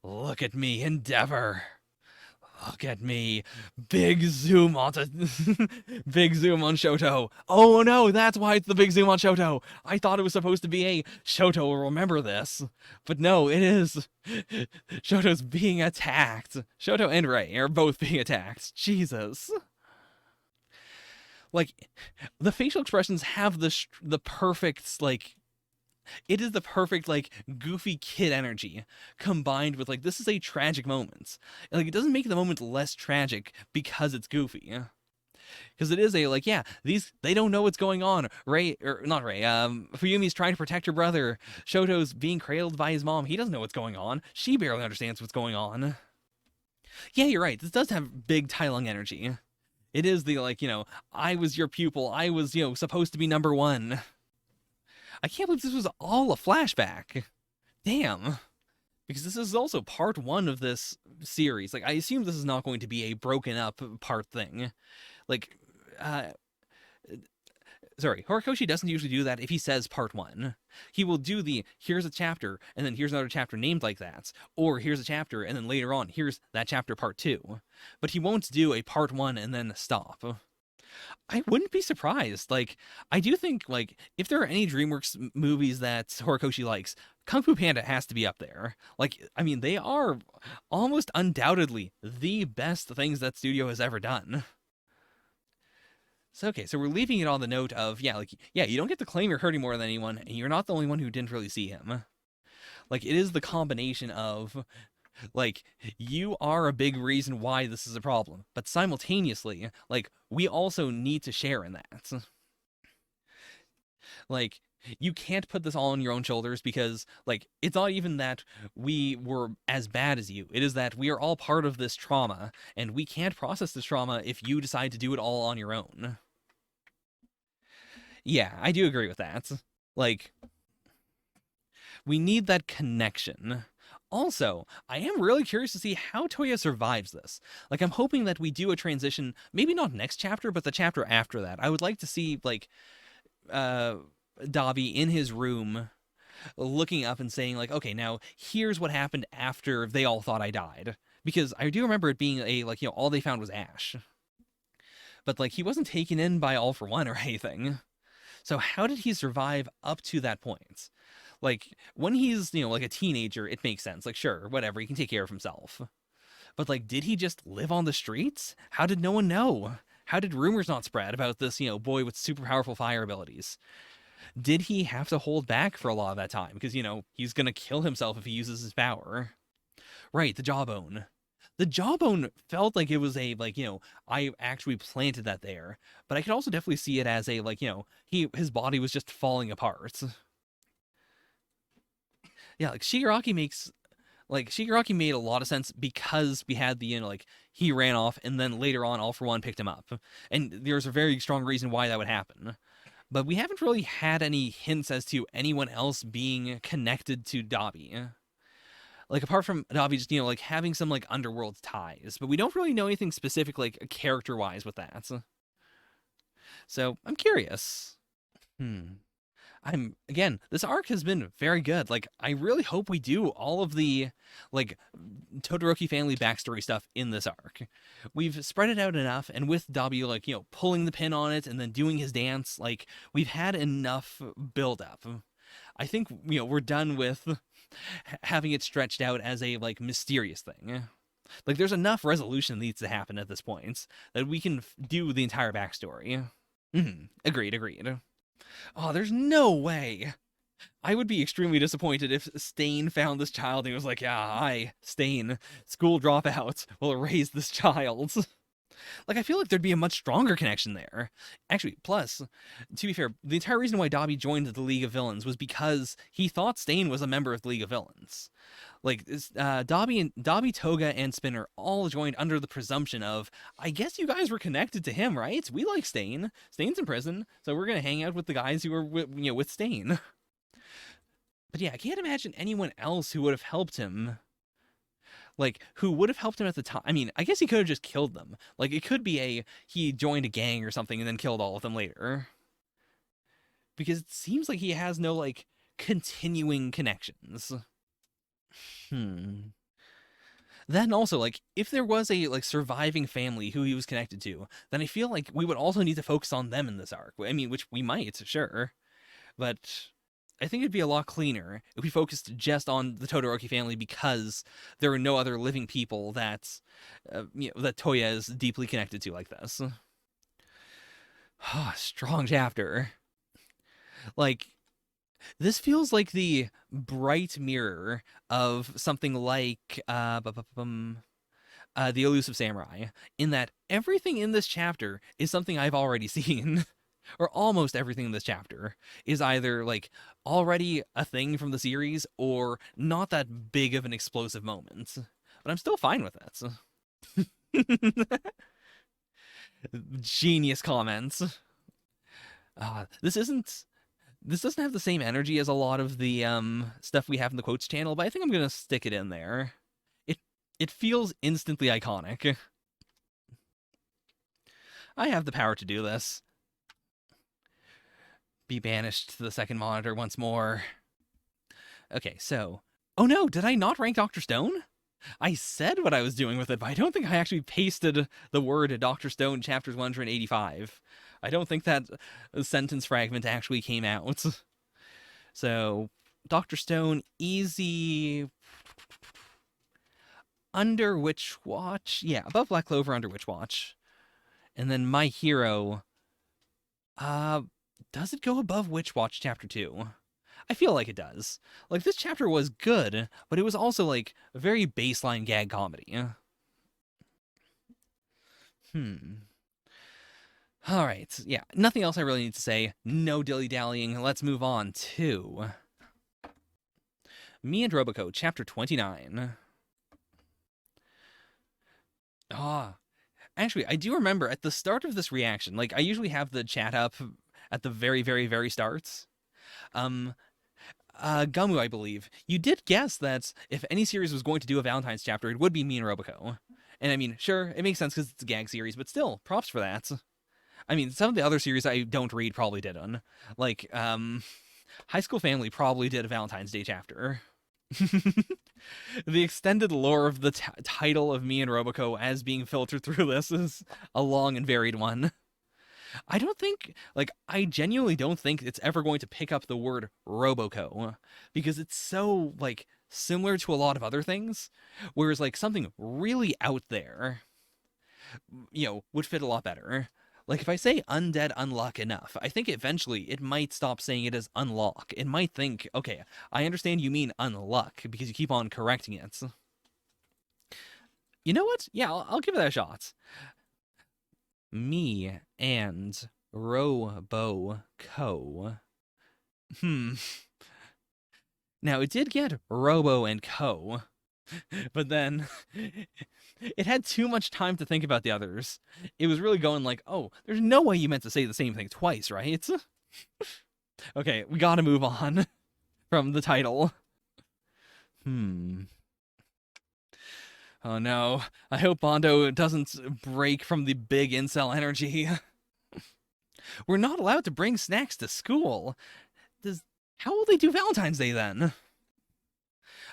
[SPEAKER 1] Look at me, Endeavor. Look at me. Big zoom onto big zoom on Shoto. Oh no, that's why it's the big zoom on Shoto. I thought it was supposed to be a Shoto will remember this. But no, it is. Shoto's being attacked. Shoto and Rei are both being attacked. Jesus. Like, the facial expressions have the perfect, like, it is the perfect, like, goofy kid energy combined with, like, this is a tragic moment. Like, it doesn't make the moment less tragic because it's goofy. Because it is a, like, yeah, they don't know what's going on. Fuyumi's trying to protect her brother. Shoto's being cradled by his mom. He doesn't know what's going on. She barely understands what's going on. Yeah, you're right. This does have big Tai Lung energy. It is the, like, I was your pupil. I was, supposed to be number one. I can't believe this was all a flashback. Damn. Because this is also part one of this series. Like, I assume this is not going to be a broken up part thing. Like, sorry, Horikoshi doesn't usually do that if he says part one. He will do the here's a chapter and then here's another chapter named like that, or here's a chapter and then later on here's that chapter part two. But he won't do a part one and then stop. I wouldn't be surprised. Like, I do think, like, if there are any DreamWorks movies that Horikoshi likes, Kung Fu Panda has to be up there. Like, I mean, they are almost undoubtedly the best things that studio has ever done. So, okay, so we're leaving it on the note of, yeah, like, yeah, you don't get to claim you're hurting more than anyone, and you're not the only one who didn't really see him. Like, it is the combination of, like, you are a big reason why this is a problem, but simultaneously, like, we also need to share in that. Like, you can't put this all on your own shoulders because, like, it's not even that we were as bad as you. It is that we are all part of this trauma, and we can't process this trauma if you decide to do it all on your own. Yeah, I do agree with that. Like, we need that connection. Also, I am really curious to see how Toya survives this. Like, I'm hoping that we do a transition, maybe not next chapter, but the chapter after that. I would like to see, like, Dabi in his room looking up and saying, like, okay, now here's what happened after they all thought I died. Because I do remember it being a, like, all they found was ash. But, like, he wasn't taken in by All for One or anything. So how did he survive up to that point? Like, when he's, like a teenager, it makes sense. Like, sure, whatever, he can take care of himself. But, like, did he just live on the streets? How did no one know? How did rumors not spread about this, boy with super powerful fire abilities? Did he have to hold back for a lot of that time? Because, he's gonna kill himself if he uses his power. Right, the jawbone. The jawbone felt like it was a, like, I actually planted that there. But I could also definitely see it as a, like, his body was just falling apart. Yeah, like Shigaraki made a lot of sense because we had the, like, he ran off and then later on All for One picked him up. And there's a very strong reason why that would happen. But we haven't really had any hints as to anyone else being connected to Dabi. Like, apart from Dabi just, like, having some, like, underworld ties. But we don't really know anything specific, like, character-wise with that. So, I'm curious. Again, this arc has been very good. Like, I really hope we do all of the, like, Todoroki family backstory stuff in this arc. We've spread it out enough, and with Dabi, like, pulling the pin on it and then doing his dance, like, we've had enough build up. I think, we're done with having it stretched out as a, like, mysterious thing. Like, there's enough resolution that needs to happen at this point that we can do the entire backstory. Agreed. Oh, there's no way. I would be extremely disappointed if Stain found this child and he was like, yeah, I, Stain, school dropout, will raise this child. Like, I feel like there'd be a much stronger connection there. Actually, plus, to be fair, the entire reason why Dabi joined the League of Villains was because he thought Stain was a member of the League of Villains. Like, Dabi, Toga, and Spinner all joined under the presumption of, I guess you guys were connected to him, right? We like Stain. Stain's in prison, so we're gonna hang out with the guys who were with Stain. But yeah, I can't imagine anyone else who would have helped him. Like, who would have helped him at the time. I mean, I guess he could have just killed them. Like, it could be he joined a gang or something and then killed all of them later. Because it seems like he has no, like, continuing connections. Then also, like, if there was a, like, surviving family who he was connected to, then I feel like we would also need to focus on them in this arc. I mean, which we might, sure. But I think it'd be a lot cleaner if we focused just on the Todoroki family because there are no other living people that, that Toya is deeply connected to like this. Strong chapter. Like, this feels like the bright mirror of something like the Elusive Samurai, in that everything in this chapter is something I've already seen. Or almost everything in this chapter is either, like, already a thing from the series or not that big of an explosive moment. But I'm still fine with it. Genius comments. This doesn't have the same energy as a lot of the stuff we have in the quotes channel, but I think I'm gonna stick it in there. It feels instantly iconic. I have the power to do this. be banished to the second monitor once more. Okay, so... Oh no, did I not rank Dr. Stone? I said what I was doing with it, but I don't think I actually pasted the word Dr. Stone chapters 185. I don't think that sentence fragment actually came out. So, Dr. Stone, easy... Under Witch Watch? Yeah, above Black Clover, under Witch Watch. And then My Hero... does it go above Witch Watch chapter 2? I feel like it does. Like, this chapter was good, but it was also, like, a very baseline gag comedy. Alright, yeah, nothing else I really need to say. No dilly-dallying. Let's move on to... Me and Roboco, chapter 29. Actually, I do remember at the start of this reaction, like, I usually have the chat up at the very, very, very starts. Gamu, I believe, you did guess that if any series was going to do a Valentine's chapter, it would be me and Roboco. And I mean, sure, it makes sense because it's a gag series, but still, props for that. I mean, some of the other series I don't read probably didn't. Like, High School Family probably did a Valentine's Day chapter. The extended lore of the title of me and Roboco as being filtered through this is a long and varied one. I don't think, like, I genuinely don't think it's ever going to pick up the word Roboco, because it's so, like, similar to a lot of other things, whereas, like, something really out there, would fit a lot better. Like, if I say Undead Unluck enough, I think eventually it might stop saying it as Unlock. It might think, okay, I understand you mean Unluck, because you keep on correcting it. You know what? Yeah, I'll give it a shot. Me and Roboco. Now, it did get Robo and Co., but then it had too much time to think about the others. It was really going like, oh, there's no way you meant to say the same thing twice, right? Okay, we gotta move on from the title. Oh no, I hope Bondo doesn't break from the big incel energy. We're not allowed to bring snacks to school. How will they do Valentine's Day then?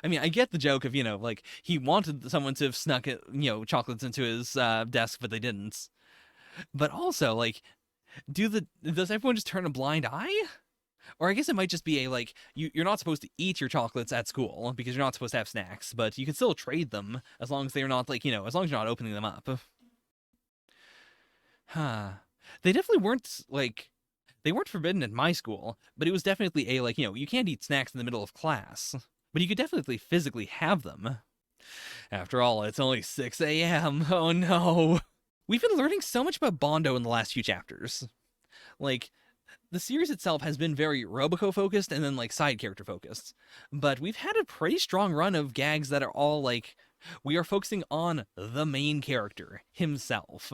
[SPEAKER 1] I mean, I get the joke of, like, he wanted someone to have snuck, chocolates into his desk, but they didn't. But also, like, does everyone just turn a blind eye? Or I guess it might just be a, like, you're not supposed to eat your chocolates at school because you're not supposed to have snacks, but you can still trade them as long as they're not, like, as long as you're not opening them up. They definitely weren't, like, they weren't forbidden at my school, but it was definitely a, like, you can't eat snacks in the middle of class, but you could definitely physically have them. After all, it's only 6 a.m. Oh no. We've been learning so much about Bondo in the last few chapters. Like, the series itself has been very Roboco focused and then, like, side character focused. But we've had a pretty strong run of gags that are all, like, we are focusing on the main character, himself.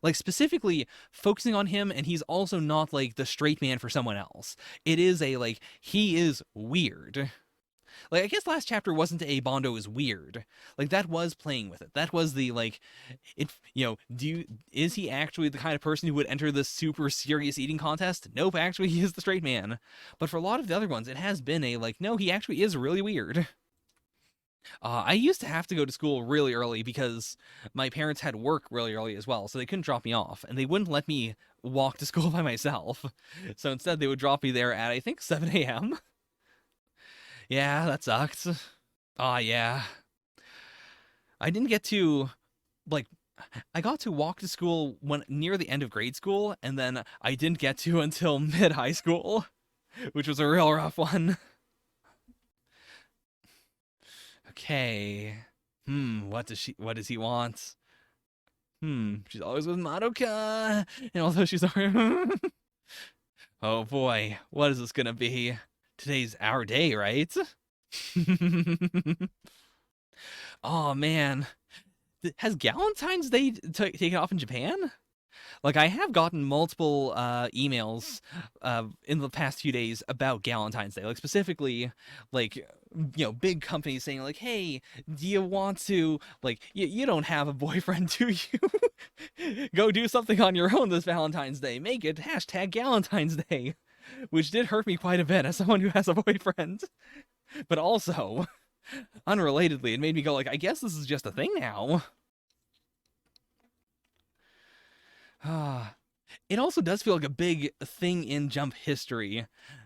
[SPEAKER 1] Like, specifically focusing on him, and he's also not, like, the straight man for someone else. It is a, like, he is weird. Like, I guess last chapter wasn't a Bondo is weird. Like, that was playing with it. That was the, like, is he actually the kind of person who would enter this super serious eating contest? Nope, actually, he is the straight man. But for a lot of the other ones, it has been a, like, no, he actually is really weird. I used to have to go to school really early because my parents had work really early as well, so they couldn't drop me off, and they wouldn't let me walk to school by myself. So instead, they would drop me there at, I think, 7 a.m. Yeah, that sucked. Yeah. I didn't get to, like, I got to walk to school when near the end of grade school, and then I didn't get to until mid-high school, which was a real rough one. Okay. What does he want? She's always with Madoka, and although she's oh boy, what is this gonna be? Today's our day, right? Oh man, has Galentine's Day taken off in Japan? Like, I have gotten multiple emails in the past few days about Galentine's Day, like specifically, like, big companies saying like, "Hey, do you want to, like, you don't have a boyfriend, do you? Go do something on your own this Valentine's Day. Make it hashtag Galentine's Day," which did hurt me quite a bit as someone who has a boyfriend. But also, unrelatedly, it made me go like, I guess this is just a thing now. Ah. It also does feel like a big thing in Jump history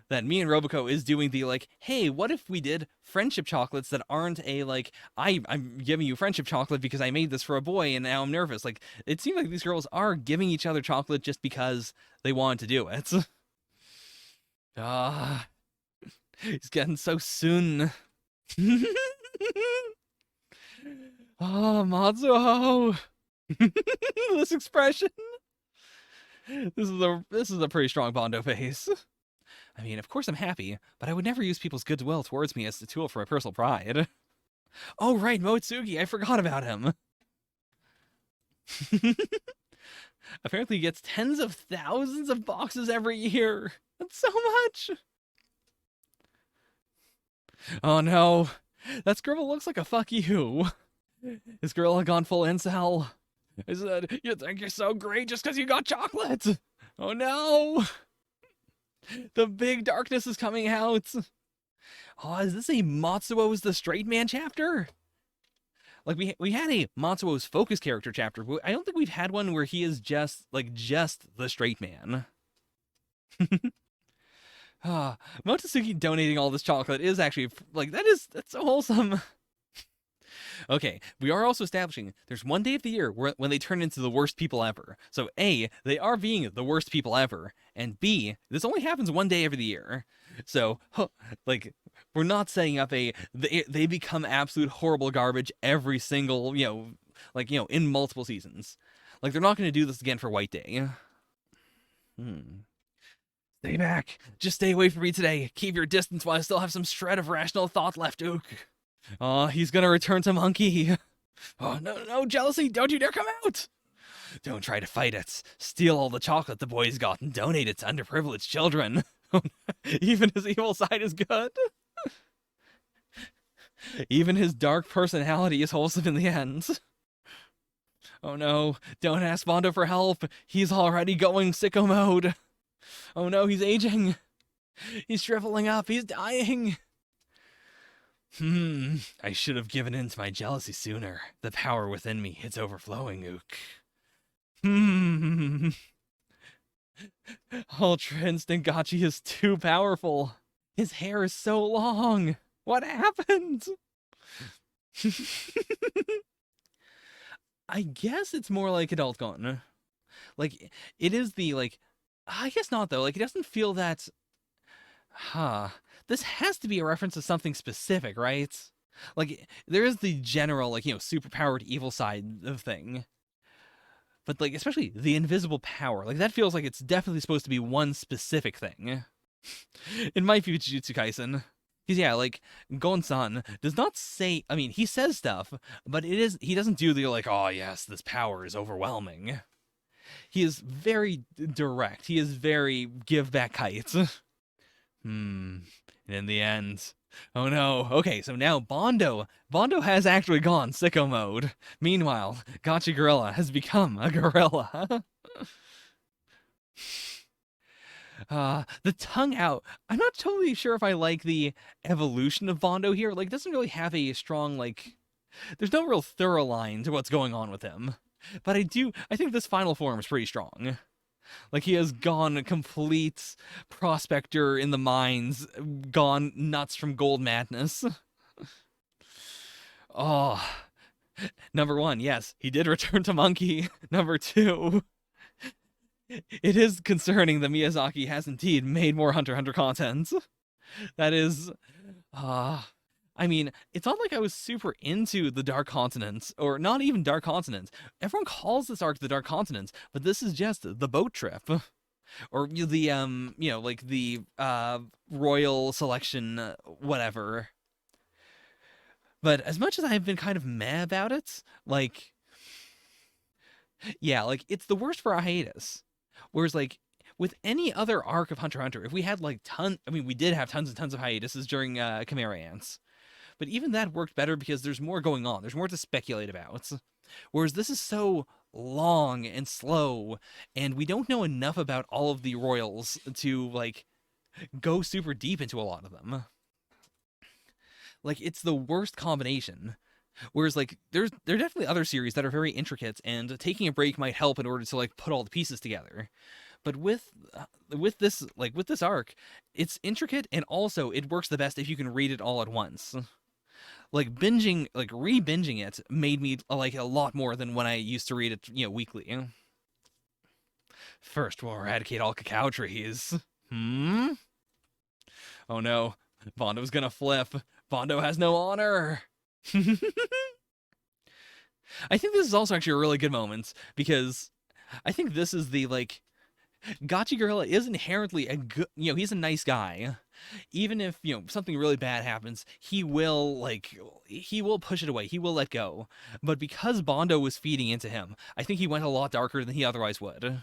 [SPEAKER 1] that me and Roboco is doing the like, hey, what if we did friendship chocolates that aren't a like, I'm giving you friendship chocolate because I made this for a boy and now I'm nervous. Like, it seems like these girls are giving each other chocolate just because they wanted to do it. Ah, he's getting so soon. Oh, Matsuo. This expression. This is a pretty strong Bondo face. I mean, of course I'm happy, but I would never use people's goodwill towards me as a tool for my personal pride. Oh right, Motsugi, I forgot about him. Apparently he gets tens of thousands of boxes every year. That's so much. Oh no, that scribble looks like a fuck you. Is Gorilla gone full incel? I said, you think you're so great just because you got chocolate? Oh no! The big darkness is coming out. Oh, is this a Matsuo's the Straight Man chapter? Like, we had a Matsuo's focus character chapter, but I don't think we've had one where he is just the straight man. Motosuki donating all this chocolate is actually, like, that's so wholesome. Okay, we are also establishing there's one day of the year when they turn into the worst people ever. So A, they are being the worst people ever, and B, this only happens one day every year. So, like, we're not setting up they become absolute horrible garbage every single, in multiple seasons. Like, they're not going to do this again for White Day. Stay back. Just stay away from me today. Keep your distance while I still have some shred of rational thought left, Ook. Oh, he's gonna return to Monkey. Oh, no, jealousy, don't you dare come out! Don't try to fight it. Steal all the chocolate the boys got and donate it to underprivileged children. Even his evil side is good. Even his dark personality is wholesome in the end. Oh no, don't ask Bondo for help. He's already going sicko mode. Oh no, he's aging. He's shriveling up, he's dying. I should have given in to my jealousy sooner. The power within me, it's overflowing, Ook. Ultra Instinct Gachi is too powerful. His hair is so long. What happened? I guess it's more like Adult Gun. Like, it is the, like, I guess not, though. Like, it doesn't feel that... This has to be a reference to something specific, right? Like, there is the general, like, superpowered evil side of thing. But, like, especially the invisible power. Like, that feels like it's definitely supposed to be one specific thing. It might be Jujutsu Kaisen. Because, yeah, like, Gon-san does not say... I mean, he says stuff, but he doesn't do the, like, oh, yes, this power is overwhelming. He is very direct. He is very give back kites. And in the end, oh no. Okay, so now Bondo has actually gone sicko mode. Meanwhile, Gotcha Gorilla has become a gorilla. The tongue out. I'm not totally sure if I like the evolution of Bondo here. Like, it doesn't really have a strong, like... There's no real thorough line to what's going on with him. But I think this final form is pretty strong. Like, he has gone complete prospector in the mines, gone nuts from gold madness. Oh. Number one, yes, he did return to Monkey. Number two, it is concerning that Miyazaki has indeed made more Hunter x Hunter content. That is... I mean, it's not like I was super into the Dark Continent, or not even Dark Continent. Everyone calls this arc the Dark Continent, but this is just the boat trip. Or the, like the, royal selection, whatever. But as much as I've been kind of meh about it, like, Yeah, like it's the worst for a hiatus. Whereas like with any other arc of Hunter x Hunter, if we had like I mean, we did have tons and tons of hiatuses during Chimera Ants, but even that worked better because there's more going on. There's more to speculate about. Whereas this is so long and slow, and we don't know enough about all of the royals to like go super deep into a lot of them. Like it's the worst combination. Whereas like there are definitely other series that are very intricate, and taking a break might help in order to like put all the pieces together. But with this arc, it's intricate and also it works the best if you can read it all at once. Like binging, like re-binging it made me like a lot more than when I used to read it, weekly. First, we'll eradicate all cacao trees. Hmm? Oh no, Bondo's gonna flip. Bondo has no honor. I think this is also actually a really good moment because I think this is the like Gotchi Gorilla is inherently a good, he's a nice guy. Even if, something really bad happens, he will push it away. He will let go. But because Bondo was feeding into him, I think he went a lot darker than he otherwise would.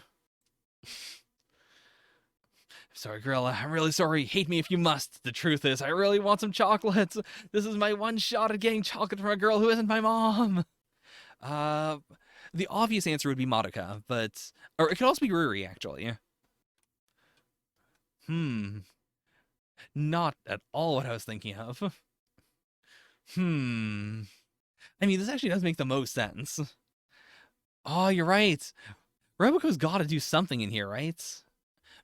[SPEAKER 1] Sorry, Gorilla. I'm really sorry. Hate me if you must. The truth is, I really want some chocolates. This is my one shot at getting chocolate from a girl who isn't my mom. Uh, the obvious answer would be Madoka, or it could also be Ruri, actually. Not at all what I was thinking of. I mean, this actually does make the most sense. Oh, you're right. Roboco's got to do something in here, right?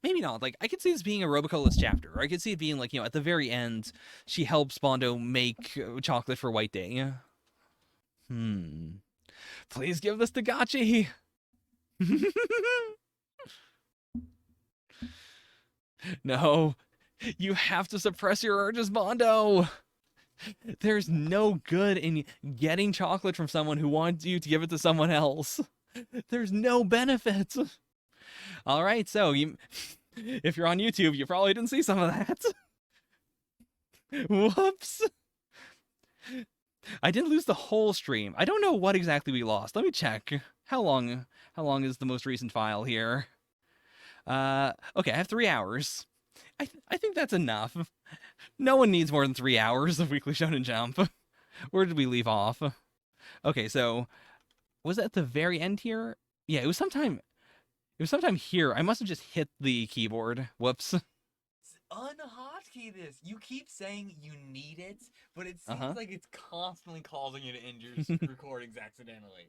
[SPEAKER 1] Maybe not. Like, I could see this being a Roboco-less chapter. Or I could see it being like, at the very end, she helps Bondo make chocolate for White Day. Please give this to Gotchi. No, you have to suppress your urges, Bondo. There's no good in getting chocolate from someone who wants you to give it to someone else. There's no benefit. All right, so if you're on YouTube, you probably didn't see some of that. Whoops. I didn't lose the whole stream. I don't know what exactly we lost. Let me check. How long is the most recent file here? Okay, I have 3 hours. I think that's enough. No one needs more than 3 hours of Weekly Shonen Jump. Where did we leave off? Okay, so was it at the very end here? Yeah, it was sometime here. I must have just hit the keyboard. Whoops.
[SPEAKER 2] Unhotkey this. You keep saying you need it, but it seems like it's constantly causing you to end your recordings accidentally.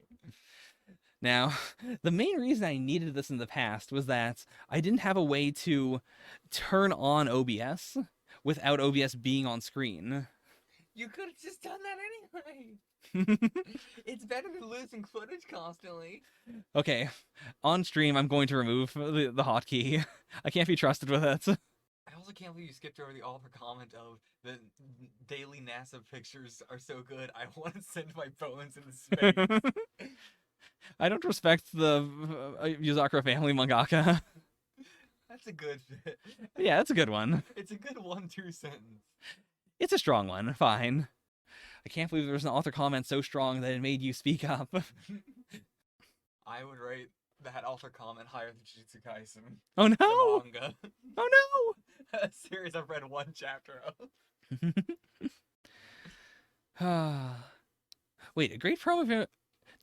[SPEAKER 1] Now, the main reason I needed this in the past was that I didn't have a way to turn on OBS without OBS being on screen.
[SPEAKER 2] You could have just done that anyway. It's better than losing footage constantly.
[SPEAKER 1] Okay, on stream, I'm going to remove the hotkey. I can't be trusted with it.
[SPEAKER 2] I also can't believe you skipped over the author comment of the daily NASA pictures are so good, I want to send my bones into space.
[SPEAKER 1] I don't respect the Yuzakura family mangaka.
[SPEAKER 2] That's a good fit.
[SPEAKER 1] Yeah, that's a good one.
[SPEAKER 2] It's a good 1-2 sentence.
[SPEAKER 1] It's a strong one. Fine. I can't believe there was an author comment so strong that it made you speak up.
[SPEAKER 2] I would rate that author comment higher than Jujutsu Kaisen.
[SPEAKER 1] Oh no!
[SPEAKER 2] The manga.
[SPEAKER 1] Oh
[SPEAKER 2] no! A series I've read 1 chapter
[SPEAKER 1] of. Wait, a great promo video.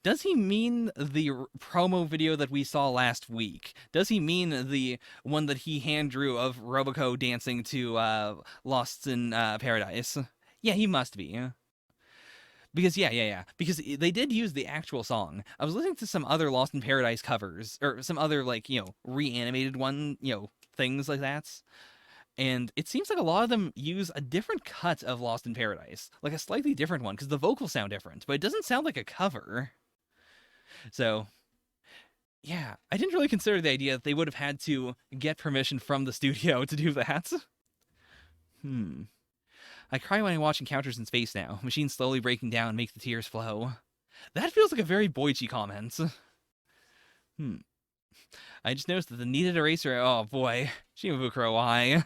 [SPEAKER 1] Does he mean the promo video that we saw last week? Does he mean the one that he hand drew of Roboco dancing to Lost in Paradise? Yeah, he must be. Because yeah. Because they did use the actual song. I was listening to some other Lost in Paradise covers, or some other reanimated one, things like that. And it seems like a lot of them use a different cut of Lost in Paradise, like a slightly different one, because the vocals sound different, but it doesn't sound like a cover. So, yeah, I didn't really consider the idea that they would have had to get permission from the studio to do that. I cry when I watch Encounters in Space now. Machines slowly breaking down make the tears flow. That feels like a very Boichi comment. I just noticed that the needed eraser... Oh, boy. Shimabukuro, why?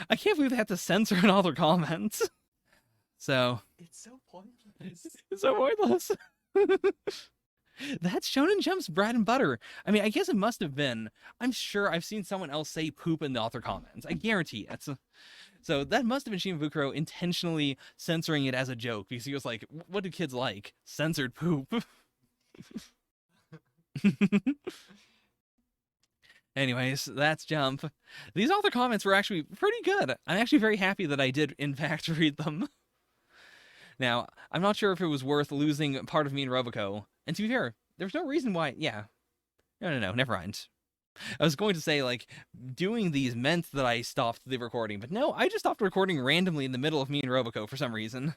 [SPEAKER 1] I can't believe they had to censor an author comment. So...
[SPEAKER 2] It's so pointless.
[SPEAKER 1] It's so pointless. That's Shonen Jump's bread and butter. I mean, I guess it must have been. I'm sure I've seen someone else say poop in the author comments. I guarantee it. So that must have been Shimabukuro intentionally censoring it as a joke because he was like, what do kids like? Censored poop. Anyways, that's Jump. These author comments were actually pretty good. I'm actually very happy that I did, in fact, read them. Now, I'm not sure if it was worth losing part of me in Roboco. And to be fair, there's no reason why. Yeah. No, never mind. I was going to say, like, doing these meant that I stopped the recording, but no, I just stopped recording randomly in the middle of me and Roboco for some reason.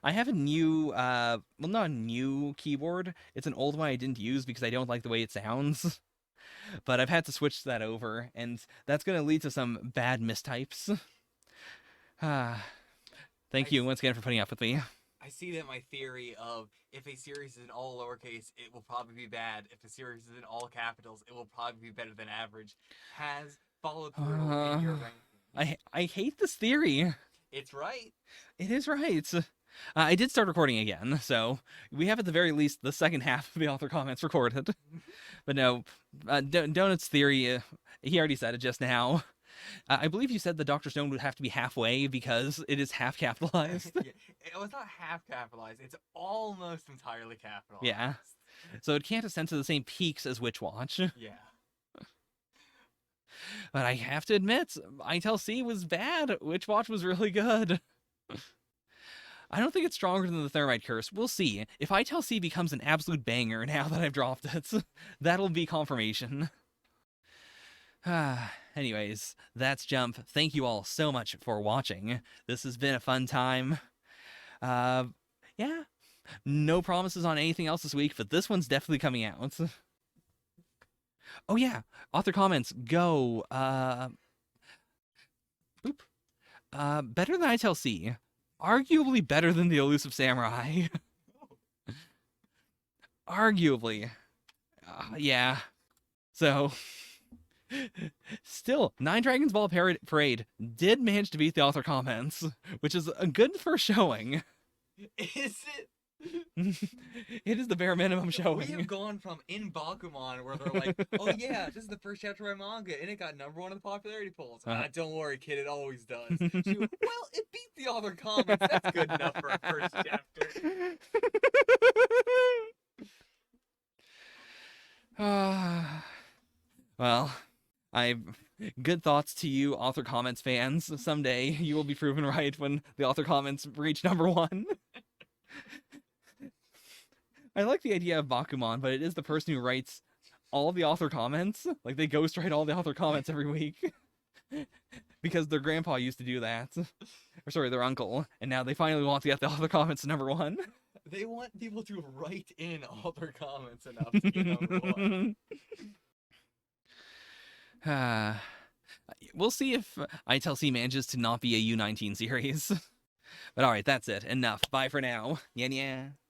[SPEAKER 1] I have a new, well, not a new keyboard. It's an old one I didn't use because I don't like the way it sounds. But I've had to switch that over, and that's going to lead to some bad mistypes. Thank you once again for putting up with me.
[SPEAKER 2] I see that my theory of if a series is in all lowercase, it will probably be bad. If a series is in all capitals, it will probably be better than average. Has followed through in your rankings.
[SPEAKER 1] I hate this theory.
[SPEAKER 2] It's right.
[SPEAKER 1] It is right. I did start recording again, so we have at the very least the second half of the author comments recorded. But no, Donut's theory, he already said it just now. I believe you said the Dr. Stone would have to be halfway because it is half capitalized.
[SPEAKER 2] Yeah, it was not half capitalized. It's almost entirely capitalized.
[SPEAKER 1] Yeah. So it can't ascend to the same peaks as Witchwatch.
[SPEAKER 2] Yeah.
[SPEAKER 1] But I have to admit, Itel C was bad. Witchwatch was really good. I don't think it's stronger than the Thermite Curse. We'll see. If Itel C becomes an absolute banger now that I've dropped it, that'll be confirmation. Anyways, that's Jump. Thank you all so much for watching. This has been a fun time. Yeah. No promises on anything else this week, but this one's definitely coming out. Oh yeah, author comments, go. Better than Itel C. Arguably better than the Elusive Samurai. Arguably. Yeah. So, still, Nine Dragons Ball Parade did manage to beat the author comments, which is a good first showing.
[SPEAKER 2] Is it?
[SPEAKER 1] It is the bare minimum showing.
[SPEAKER 2] We have gone from in Bakuman where they're like, oh yeah, this is the first chapter of my manga and it got #1 in the popularity polls. Don't worry, kid, it always does. Well, it beat the author comments. That's good enough for a first chapter.
[SPEAKER 1] Well, good thoughts to you, author comments fans. Someday you will be proven right when the author comments reach #1. I like the idea of Bakuman, but it is the person who writes all the author comments. Like, they ghostwrite all the author comments every week. Because their grandpa used to do that. Or sorry, their uncle. And now they finally want to get the author comments to #1.
[SPEAKER 2] They want people to write in all their comments enough to get #1.
[SPEAKER 1] We'll see if Itel C manages to not be a U19 series. But alright, that's it. Enough. Bye for now. Yeah.